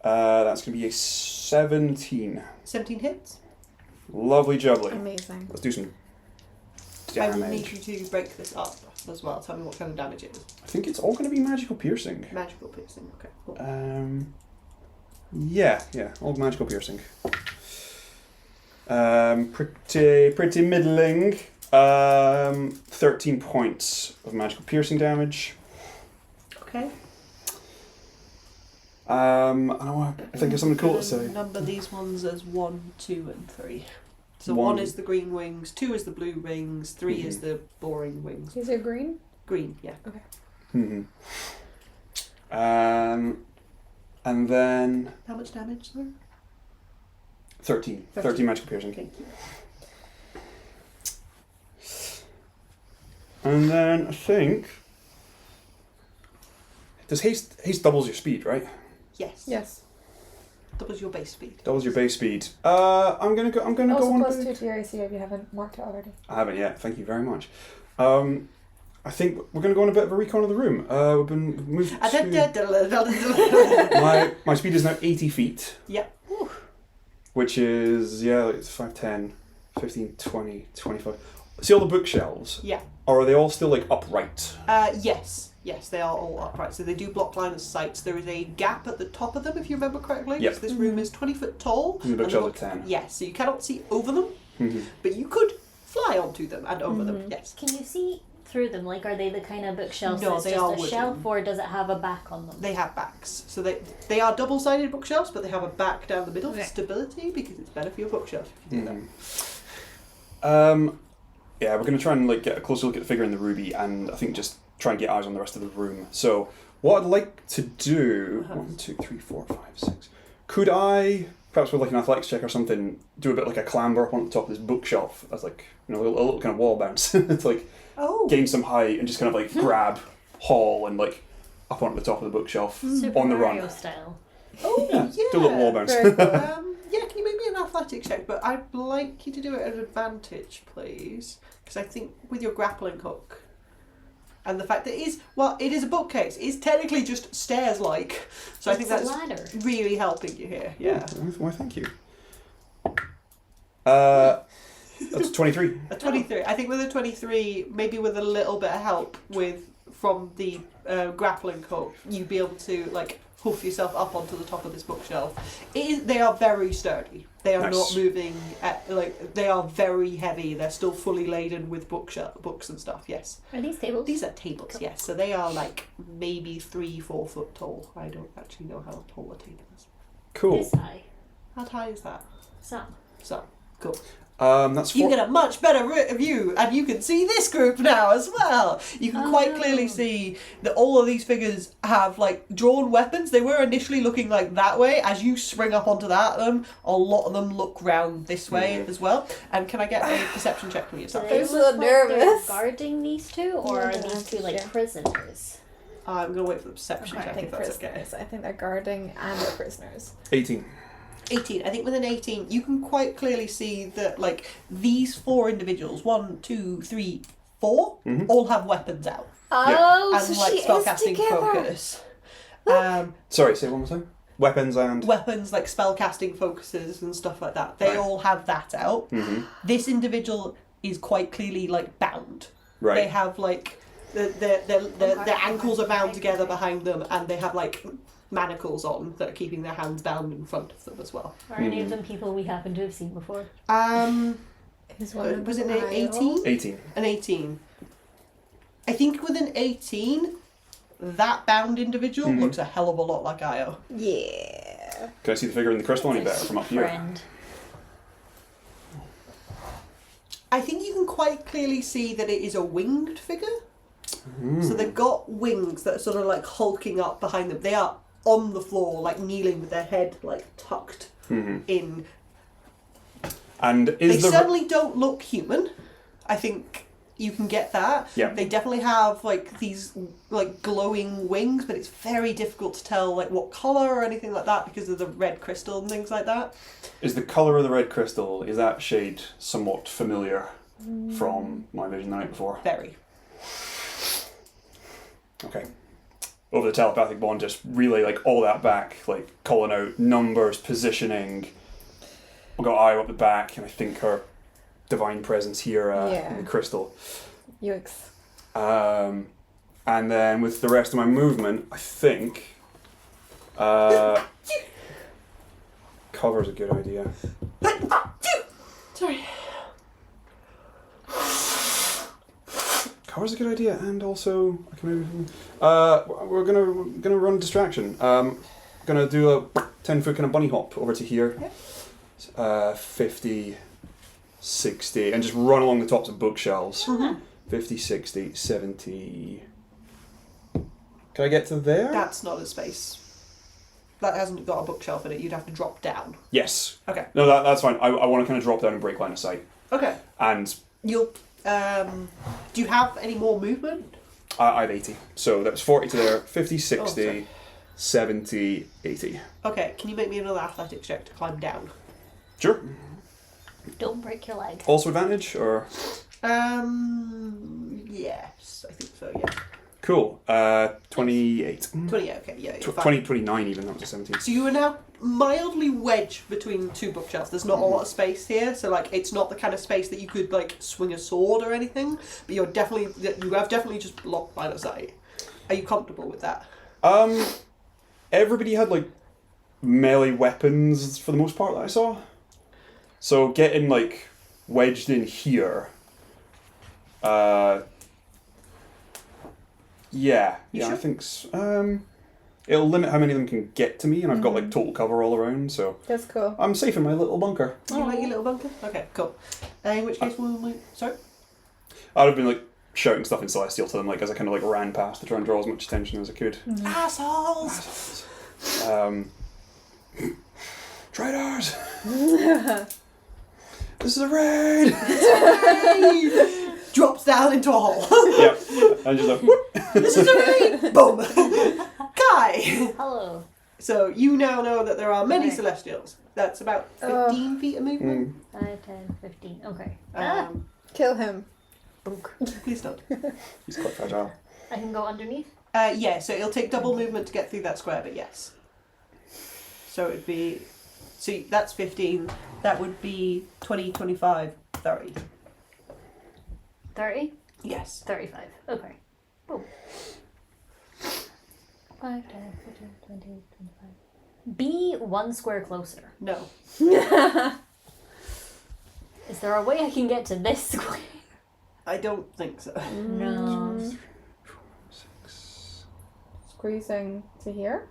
That's going to be a 17. 17 hits. Lovely jubbly. Amazing. Let's do some I will need damage. you to break this up as well. Tell me what kind of damage it is. I think it's all going to be magical piercing. Magical piercing. Okay. Cool. Yeah, all magical piercing. Pretty middling. 13 points of magical piercing damage. Okay. I want to think of something cool to say. Number these ones as 1, 2, and 3. So One. 1 is the green wings, 2 is the blue wings, 3 is the boring wings. Is it green? Green, yeah. Mm-hmm. And then How much damage, sir? 13. 13 magical piercing. Thank you. And then I think does haste doubles your speed, right? Yes. Yes. Doubles your base speed. Doubles your base speed. I'm gonna go Also on. plus 2 to your AC if you haven't marked it already. I haven't yet. Thank you very much. I think we're going to go on a bit of a recon of the room. We've been moved to... my speed is now 80 feet. Yeah. Which is, it's 5, 10, 15, 20, 25. See all the bookshelves? Yeah. Or are they all still, like, upright? Yes. Yes, they are all upright. So they do block line of sight. There is a gap at the top of them, if you remember correctly. Yep. So this room is 20 foot tall. And the bookshelves are 10. Yes, so you cannot see over them, Mm-hmm. but you could fly onto them and over them. Yes. Can you see through them? Like, are they the kind of bookshelves No, that's they just are a wooden. shelf, or does it have a back on them? They have backs. So they are double-sided bookshelves, but they have a back down the middle for Okay. stability because it's better for your bookshelf if you do that. Yeah, we're going to try and like get a closer look at the figure in the ruby, and I think just try and get eyes on the rest of the room. So what I'd like to do, 1, 2, 3, 4, 5, 6. Could I, perhaps with like an athletics check or something, do a bit like a clamber up on the top of this bookshelf as like, a little kind of wall bounce. It's like gain some height and just kind of like grab, haul, and like up onto the top of the bookshelf Super on the Mario run. style. Oh, yeah. Do a little wall bounce. Very cool. Yeah, can you make me an athletics check? But I'd like you to do it at advantage, please. Because I think with your grappling hook and the fact that it is a bookcase. It's technically just stairs-like. So I think It's a that's ladder. really helping you here. Yeah. Why, thank you. That's 23. A 23. I think with a 23, maybe with a little bit of help from the grappling hook, you'd be able to like hoof yourself up onto the top of this bookshelf. They are very sturdy. They are Nice. not moving. They are very heavy. They're still fully laden with books and stuff. Yes. Are these tables? These are tables. Yes. So they are like maybe 3-4 foot tall. I don't actually know how tall a table is. Cool. This high. How high is that? Some. So cool. That's You 4. get a much better view, and you can see this group now as well. You can quite clearly see that all of these figures have like drawn weapons. They were initially looking like that way. As you spring up onto that, a lot of them look round this way as well. And can I get a perception check from Do yourself? they I'm so look like nervous. they're guarding these two, or Yeah, are they're these two like yeah. prisoners? I'm gonna wait for the perception I check think if that's prisoners. okay. I think they're guarding and they're prisoners. 18. 18. I think with an 18, you can quite clearly see that like these 4 individuals, 1, 2, 3, 4, all have weapons out Oh, and so like she is spellcasting together. focus. Sorry, say it one more time. Weapons and... Weapons like spellcasting focuses and stuff like that. They Right. all have that out. This individual is quite clearly like bound. Right. They have like their ankles are bound together behind them, and they have like manacles on that are keeping their hands bound in front of them as well. Are any of them people we happen to have seen before? Was it an 18? 18. An 18. I think with an 18, that bound individual looks a hell of a lot like Io. Yeah. Can I see the figure in the crystal any better from up here? Friend. I think you can quite clearly see that it is a winged figure. So they've got wings that are sort of like hulking up behind them. They are on the floor, like kneeling with their head like tucked in. And They is the certainly don't look human. I think you can get that. Yeah. They definitely have like these like glowing wings, but it's very difficult to tell like what colour or anything like that because of the red crystal and things like that. is the colour of the red crystal, is that shade somewhat familiar from my vision the night before? Very. Okay. Over the telepathic bond, just relay like all that back, like calling out numbers, positioning. We've got Io up the back, and I think her divine presence here in the crystal. Yikes. And then with the rest of my movement, I think cover's a good idea. Sorry. Cover's a good idea, and also I can move. We're gonna run distraction. Gonna do a 10-foot kind of bunny hop over to here. 50, 60, and just run along the tops of bookshelves. 50, 60, 70. Can I get to there? That's not a space. That hasn't got a bookshelf in it. You'd have to drop down. Yes. Okay. No, that's fine. I want to kind of drop down and break line of sight. Okay. And You'll. Do you have any more movement? I have 80. So that's 40 to there. 50, 60, sorry. 70, 80. Okay. Can you make me another athletics check to climb down? Sure. Don't break your leg. Also advantage, or? Yes, I think so. Yeah. Cool. 28. 20. Okay. Yeah. You're fine. 20, 29 even, that was a 17. So you are now mildly wedged between two bookshelves. There's not a lot of space here, so like it's not the kind of space that you could like swing a sword or anything. But you have definitely just blocked line of sight. Are you comfortable with that? Everybody had like melee weapons for the most part that I saw. So getting like wedged in here. Yeah, sure? I think it'll limit how many of them can get to me, and I've got like total cover all around, so That's cool. I'm safe in my little bunker. You like your little bunker? Okay, cool. In which case we'll like, sorry? I'd have been like shouting stuff in Celestial to them, like as I kind of like ran past to try and draw as much attention as I could. Assholes! Traders! This is a raid! Drops down into a hole. Yep. And just like, whoop. This is a raid! Boom! Kai! Hello. So you now know that there are many Celestials. That's about 15 feet of movement. 5, 10, 15. Okay. Kill him. Please don't. He's quite fragile. I can go underneath. Yeah, so it'll take double movement to get through that square, but yes. So it'd be... So that's 15. That would be 20, 25, 30. 30? Yes. 35. Okay. Boom. 5, 10, 15, 20, 25. Be one square closer. No. Is there a way I can get to this square? I don't think so. No. 6. Squeezing to here?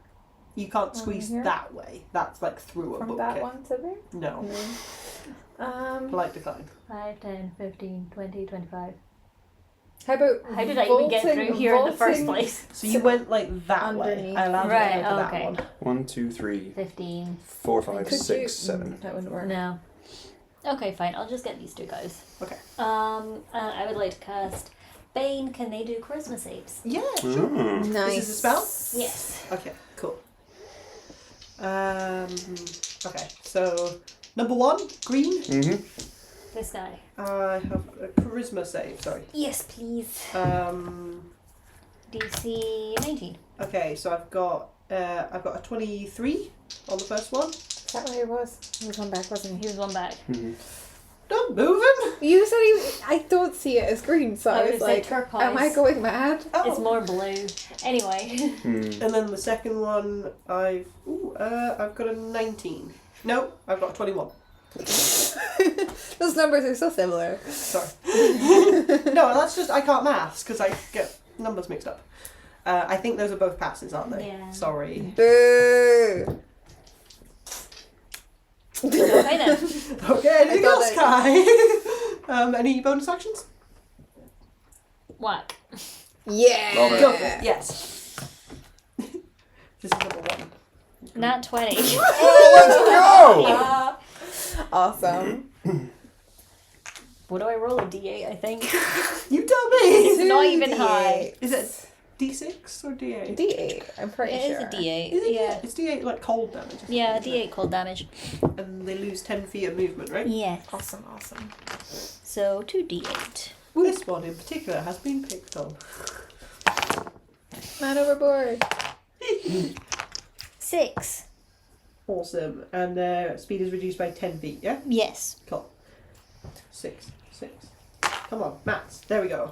You can't squeeze here? that way. That's like through a From book. that one to there? No. Mm. Polite decline. 5, 10, 15, 20, 25. How about How did I even get through here in the first vaulting place? So you went like that way. Underneath. I allowed Right, you to go to okay. that one. 1, 2, 3, 15. 4, 5, Could 6, you- 7. That wouldn't work. No. Okay, fine. I'll just get these two guys. Okay. I would like to cast Bane. Can they do charisma saves? Yeah, sure. Mm. Nice. Is this a spell? Yes. Okay, cool. Okay, so number 1, green. Mm-hmm. This guy. I have a charisma save, sorry. Yes, please. DC 19. Okay, so I've got a 23 on the first one. Is that what it was? He was one back, wasn't He was one back. Mm-hmm. Not moving. You said I don't see it as green, so I would was say like, turquoise. am I going mad? Oh. It's more blue. Anyway. And then the second one, I've got a 19. No, I've got a 21. Those numbers are so similar. Sorry. No, that's just I can't maths because I get numbers mixed up. I think those are both passes, aren't they? Yeah. Sorry. Boo! Okay then. Okay, anything thought else, Kai? Any bonus actions? Whack. Yeah! Love it. Go for it. Yes. This is number 1. Nat 20. Oh, let's go! Awesome. What do I roll? A D8, I think. You tell me. It's not even high. Is it D6 or D8? D8, I'm pretty It sure. is a D8. Is it? Yeah. It's D8 like cold damage. isn't Yeah, it? D8 cold damage. And they lose 10 feet of movement, right? Yeah. Awesome. So 2D8. This one in particular has been picked on. Man overboard. 6. Awesome. And their speed is reduced by 10 feet, yeah? Yes. Cool. 6. Come on, maths. There we go.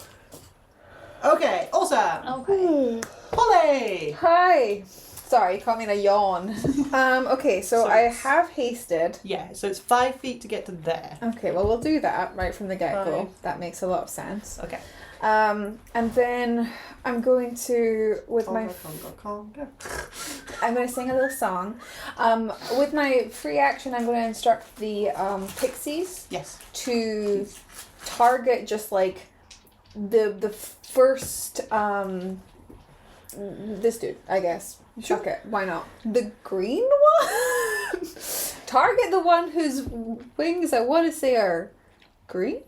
Okay, awesome. Okay. Holly! Hi. Sorry, caught me in a yawn. Okay, so So I it's- have hasted. Yeah, so it's 5 feet to get to there. Okay, well we'll do that right from the get-go. Fine. That makes a lot of sense. Okay. And then I'm going to Calm down. I'm going to sing a little song. With my free action, I'm going to instruct the pixies Yes. to target just like the first this dude, I guess. Sure. Fuck it, why not? The green one. Target the one whose wings I want to say are green.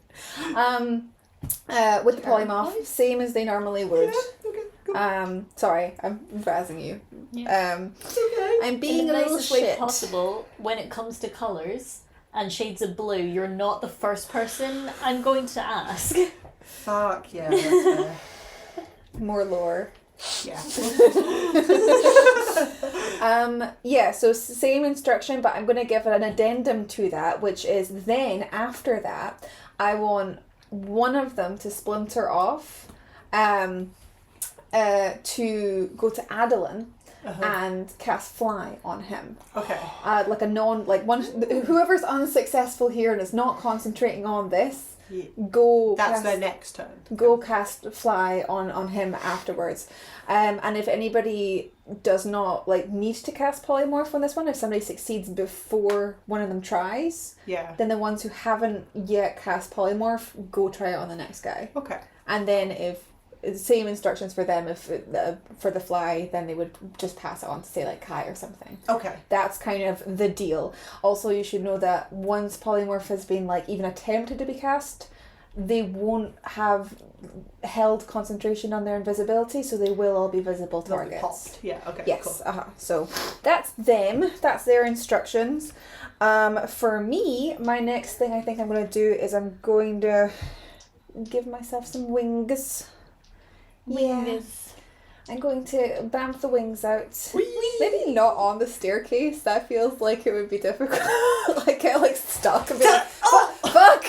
With the polymorph, same as they normally would. Okay, cool. Sorry, I'm razzing you. Yeah. It's okay. I'm In being the a little nicest way shit. possible, when it comes to colours and shades of blue, you're not the first person I'm going to ask. Fuck yeah, that's fair. More lore. Yeah. Yeah, so same instruction, but I'm going to give it an addendum to that, which is then after that, I want one of them to splinter off, to go to Adolin and cast fly on him. Okay. Like whoever's unsuccessful here and is not concentrating on this, Yeah. go That's cast, their next turn. go cast fly on him afterwards. And if anybody does not need to cast polymorph on this one, if somebody succeeds before one of them tries, Yeah. then the ones who haven't yet cast polymorph go try it on the next guy. Okay. And then if same instructions for them, if for the fly, then they would just pass it on to say like Kai or something. Okay. That's kind of the deal. Also, you should know that once polymorph has been even attempted to be cast, they won't have held concentration on their invisibility, so they will all be visible They'll be targets. popped. Yeah. Okay. Yes. Cool. So that's them. That's their instructions. For me, my next thing I think I'm going to do is I'm going to give myself some wings. Yeah. I'm going to bamf the wings out. Maybe not on the staircase. That feels like it would be difficult. Get stuck and be like, fuck!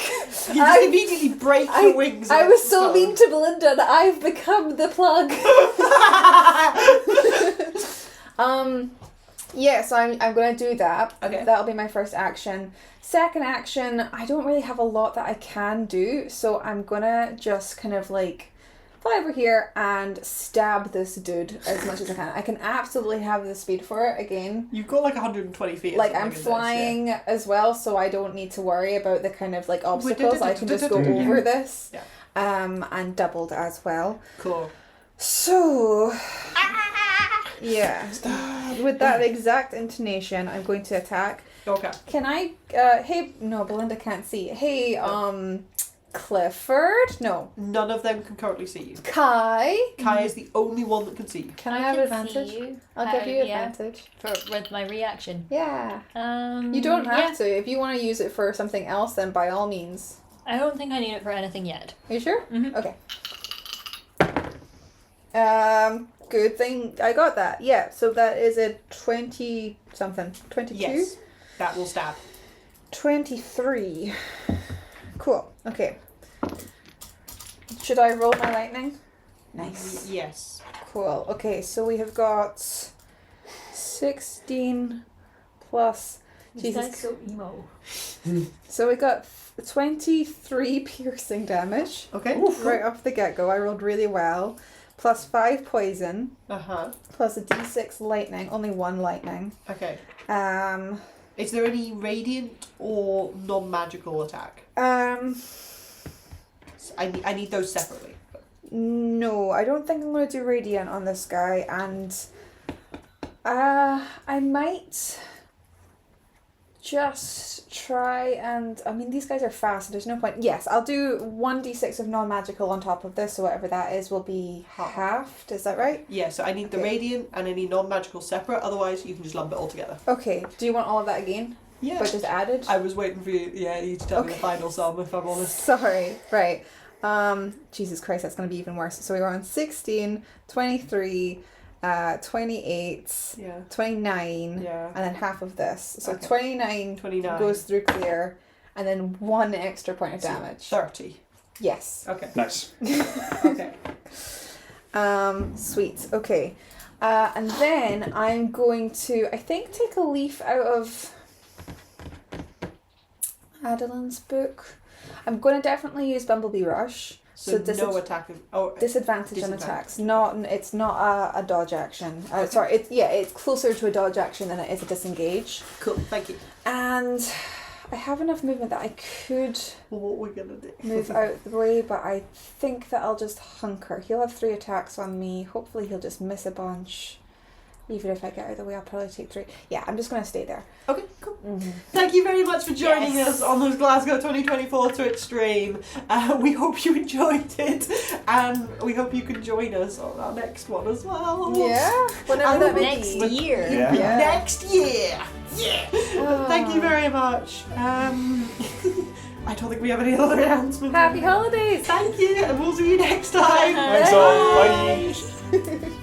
You just immediately break your wings. I off was the so stone. mean to Belinda and I've become the plug. Yeah, so I'm going to do that. Okay. That'll be my first action. Second action, I don't really have a lot that I can do, so I'm going to just kind of fly over here and stab this dude as much as I can. I can absolutely have the speed for it again. You've got 120 feet. or I'm something in this, flying as well, so I don't need to worry about the kind of obstacles. I can just go over this. Yeah. And doubled as well. Cool. So, yeah, with that exact intonation, I'm going to attack. Okay. Can I, hey, no, Belinda can't see. Hey, Clifford? No. None of them can currently see you. Kai? Kai is the only one that can see you. Can I have can advantage? see you. I'll give you Yeah. advantage. With my reaction. Yeah. You don't have to. If you want to use it for something else, then by all means. I don't think I need it for anything yet. Are you sure? Mhm. Okay. Good thing I got that. Yeah, so that is a 20-something. 22? Yes. That will stab. 23. Cool. Okay. Should I roll my lightning? Nice. Yes. Cool. Okay, so we have got 16 plus. This Jesus. guy's so emo. So we got 23 piercing damage Okay. right off the get go. I rolled really well. Plus 5 poison. Uh-huh. Plus a d6 lightning. Only 1 lightning. Okay. Um. Is there any radiant or non-magical attack? I need those separately. No, I don't think I'm going to do radiant on this guy, and I might just try and, I mean, these guys are fast, so there's no point. Yes, I'll do 1d6 of non-magical on top of this, so whatever that is will be halved. Is that right? Yeah, so I need the Okay. radiant and any non-magical separate, otherwise you can just lump it all together. Okay, do you want all of that again? Yeah. But just added? I was waiting for you, you to tell me the Okay. final sum, if I'm honest. Sorry, right. Jesus Christ, that's going to be even worse. So we were on 16, 23, 28, Yeah. 29, Yeah. and then half of this. So Okay. 29 29. goes through clear, and then 1 extra point of So damage. 30. Yes. Okay. Nice. Okay. Sweet. Okay. And then I'm going to, I think, take a leaf out of Adolin's book. I'm going to definitely use Bumblebee Rush. So, So no attack. Disadvantage on Disadvantage. attacks. It's not a dodge action. Sorry, it's closer to a dodge action than it is a disengage. Cool, thank you. And I have enough movement that I could Well, what we're gonna do? move out the way, but I think that I'll just hunker. He'll have 3 attacks on me. Hopefully he'll just miss a bunch. Even if I get out of the way, I'll probably take 3. Yeah, I'm just going to stay there. Okay, cool. Mm-hmm. Thank you very much for joining Yes. us on the Glasgow 2024 Twitch stream. We hope you enjoyed it, and we hope you can join us on our next one as well. Yeah, whenever And that may Next be. year. Yeah. Yeah. Next year. Yeah. Oh. Thank you very much. I don't think we have any other announcements. Happy holidays! Thank you, and we'll see you next time. Thanks all. Bye.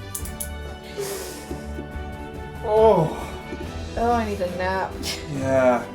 Oh. Oh, I need a nap. Yeah.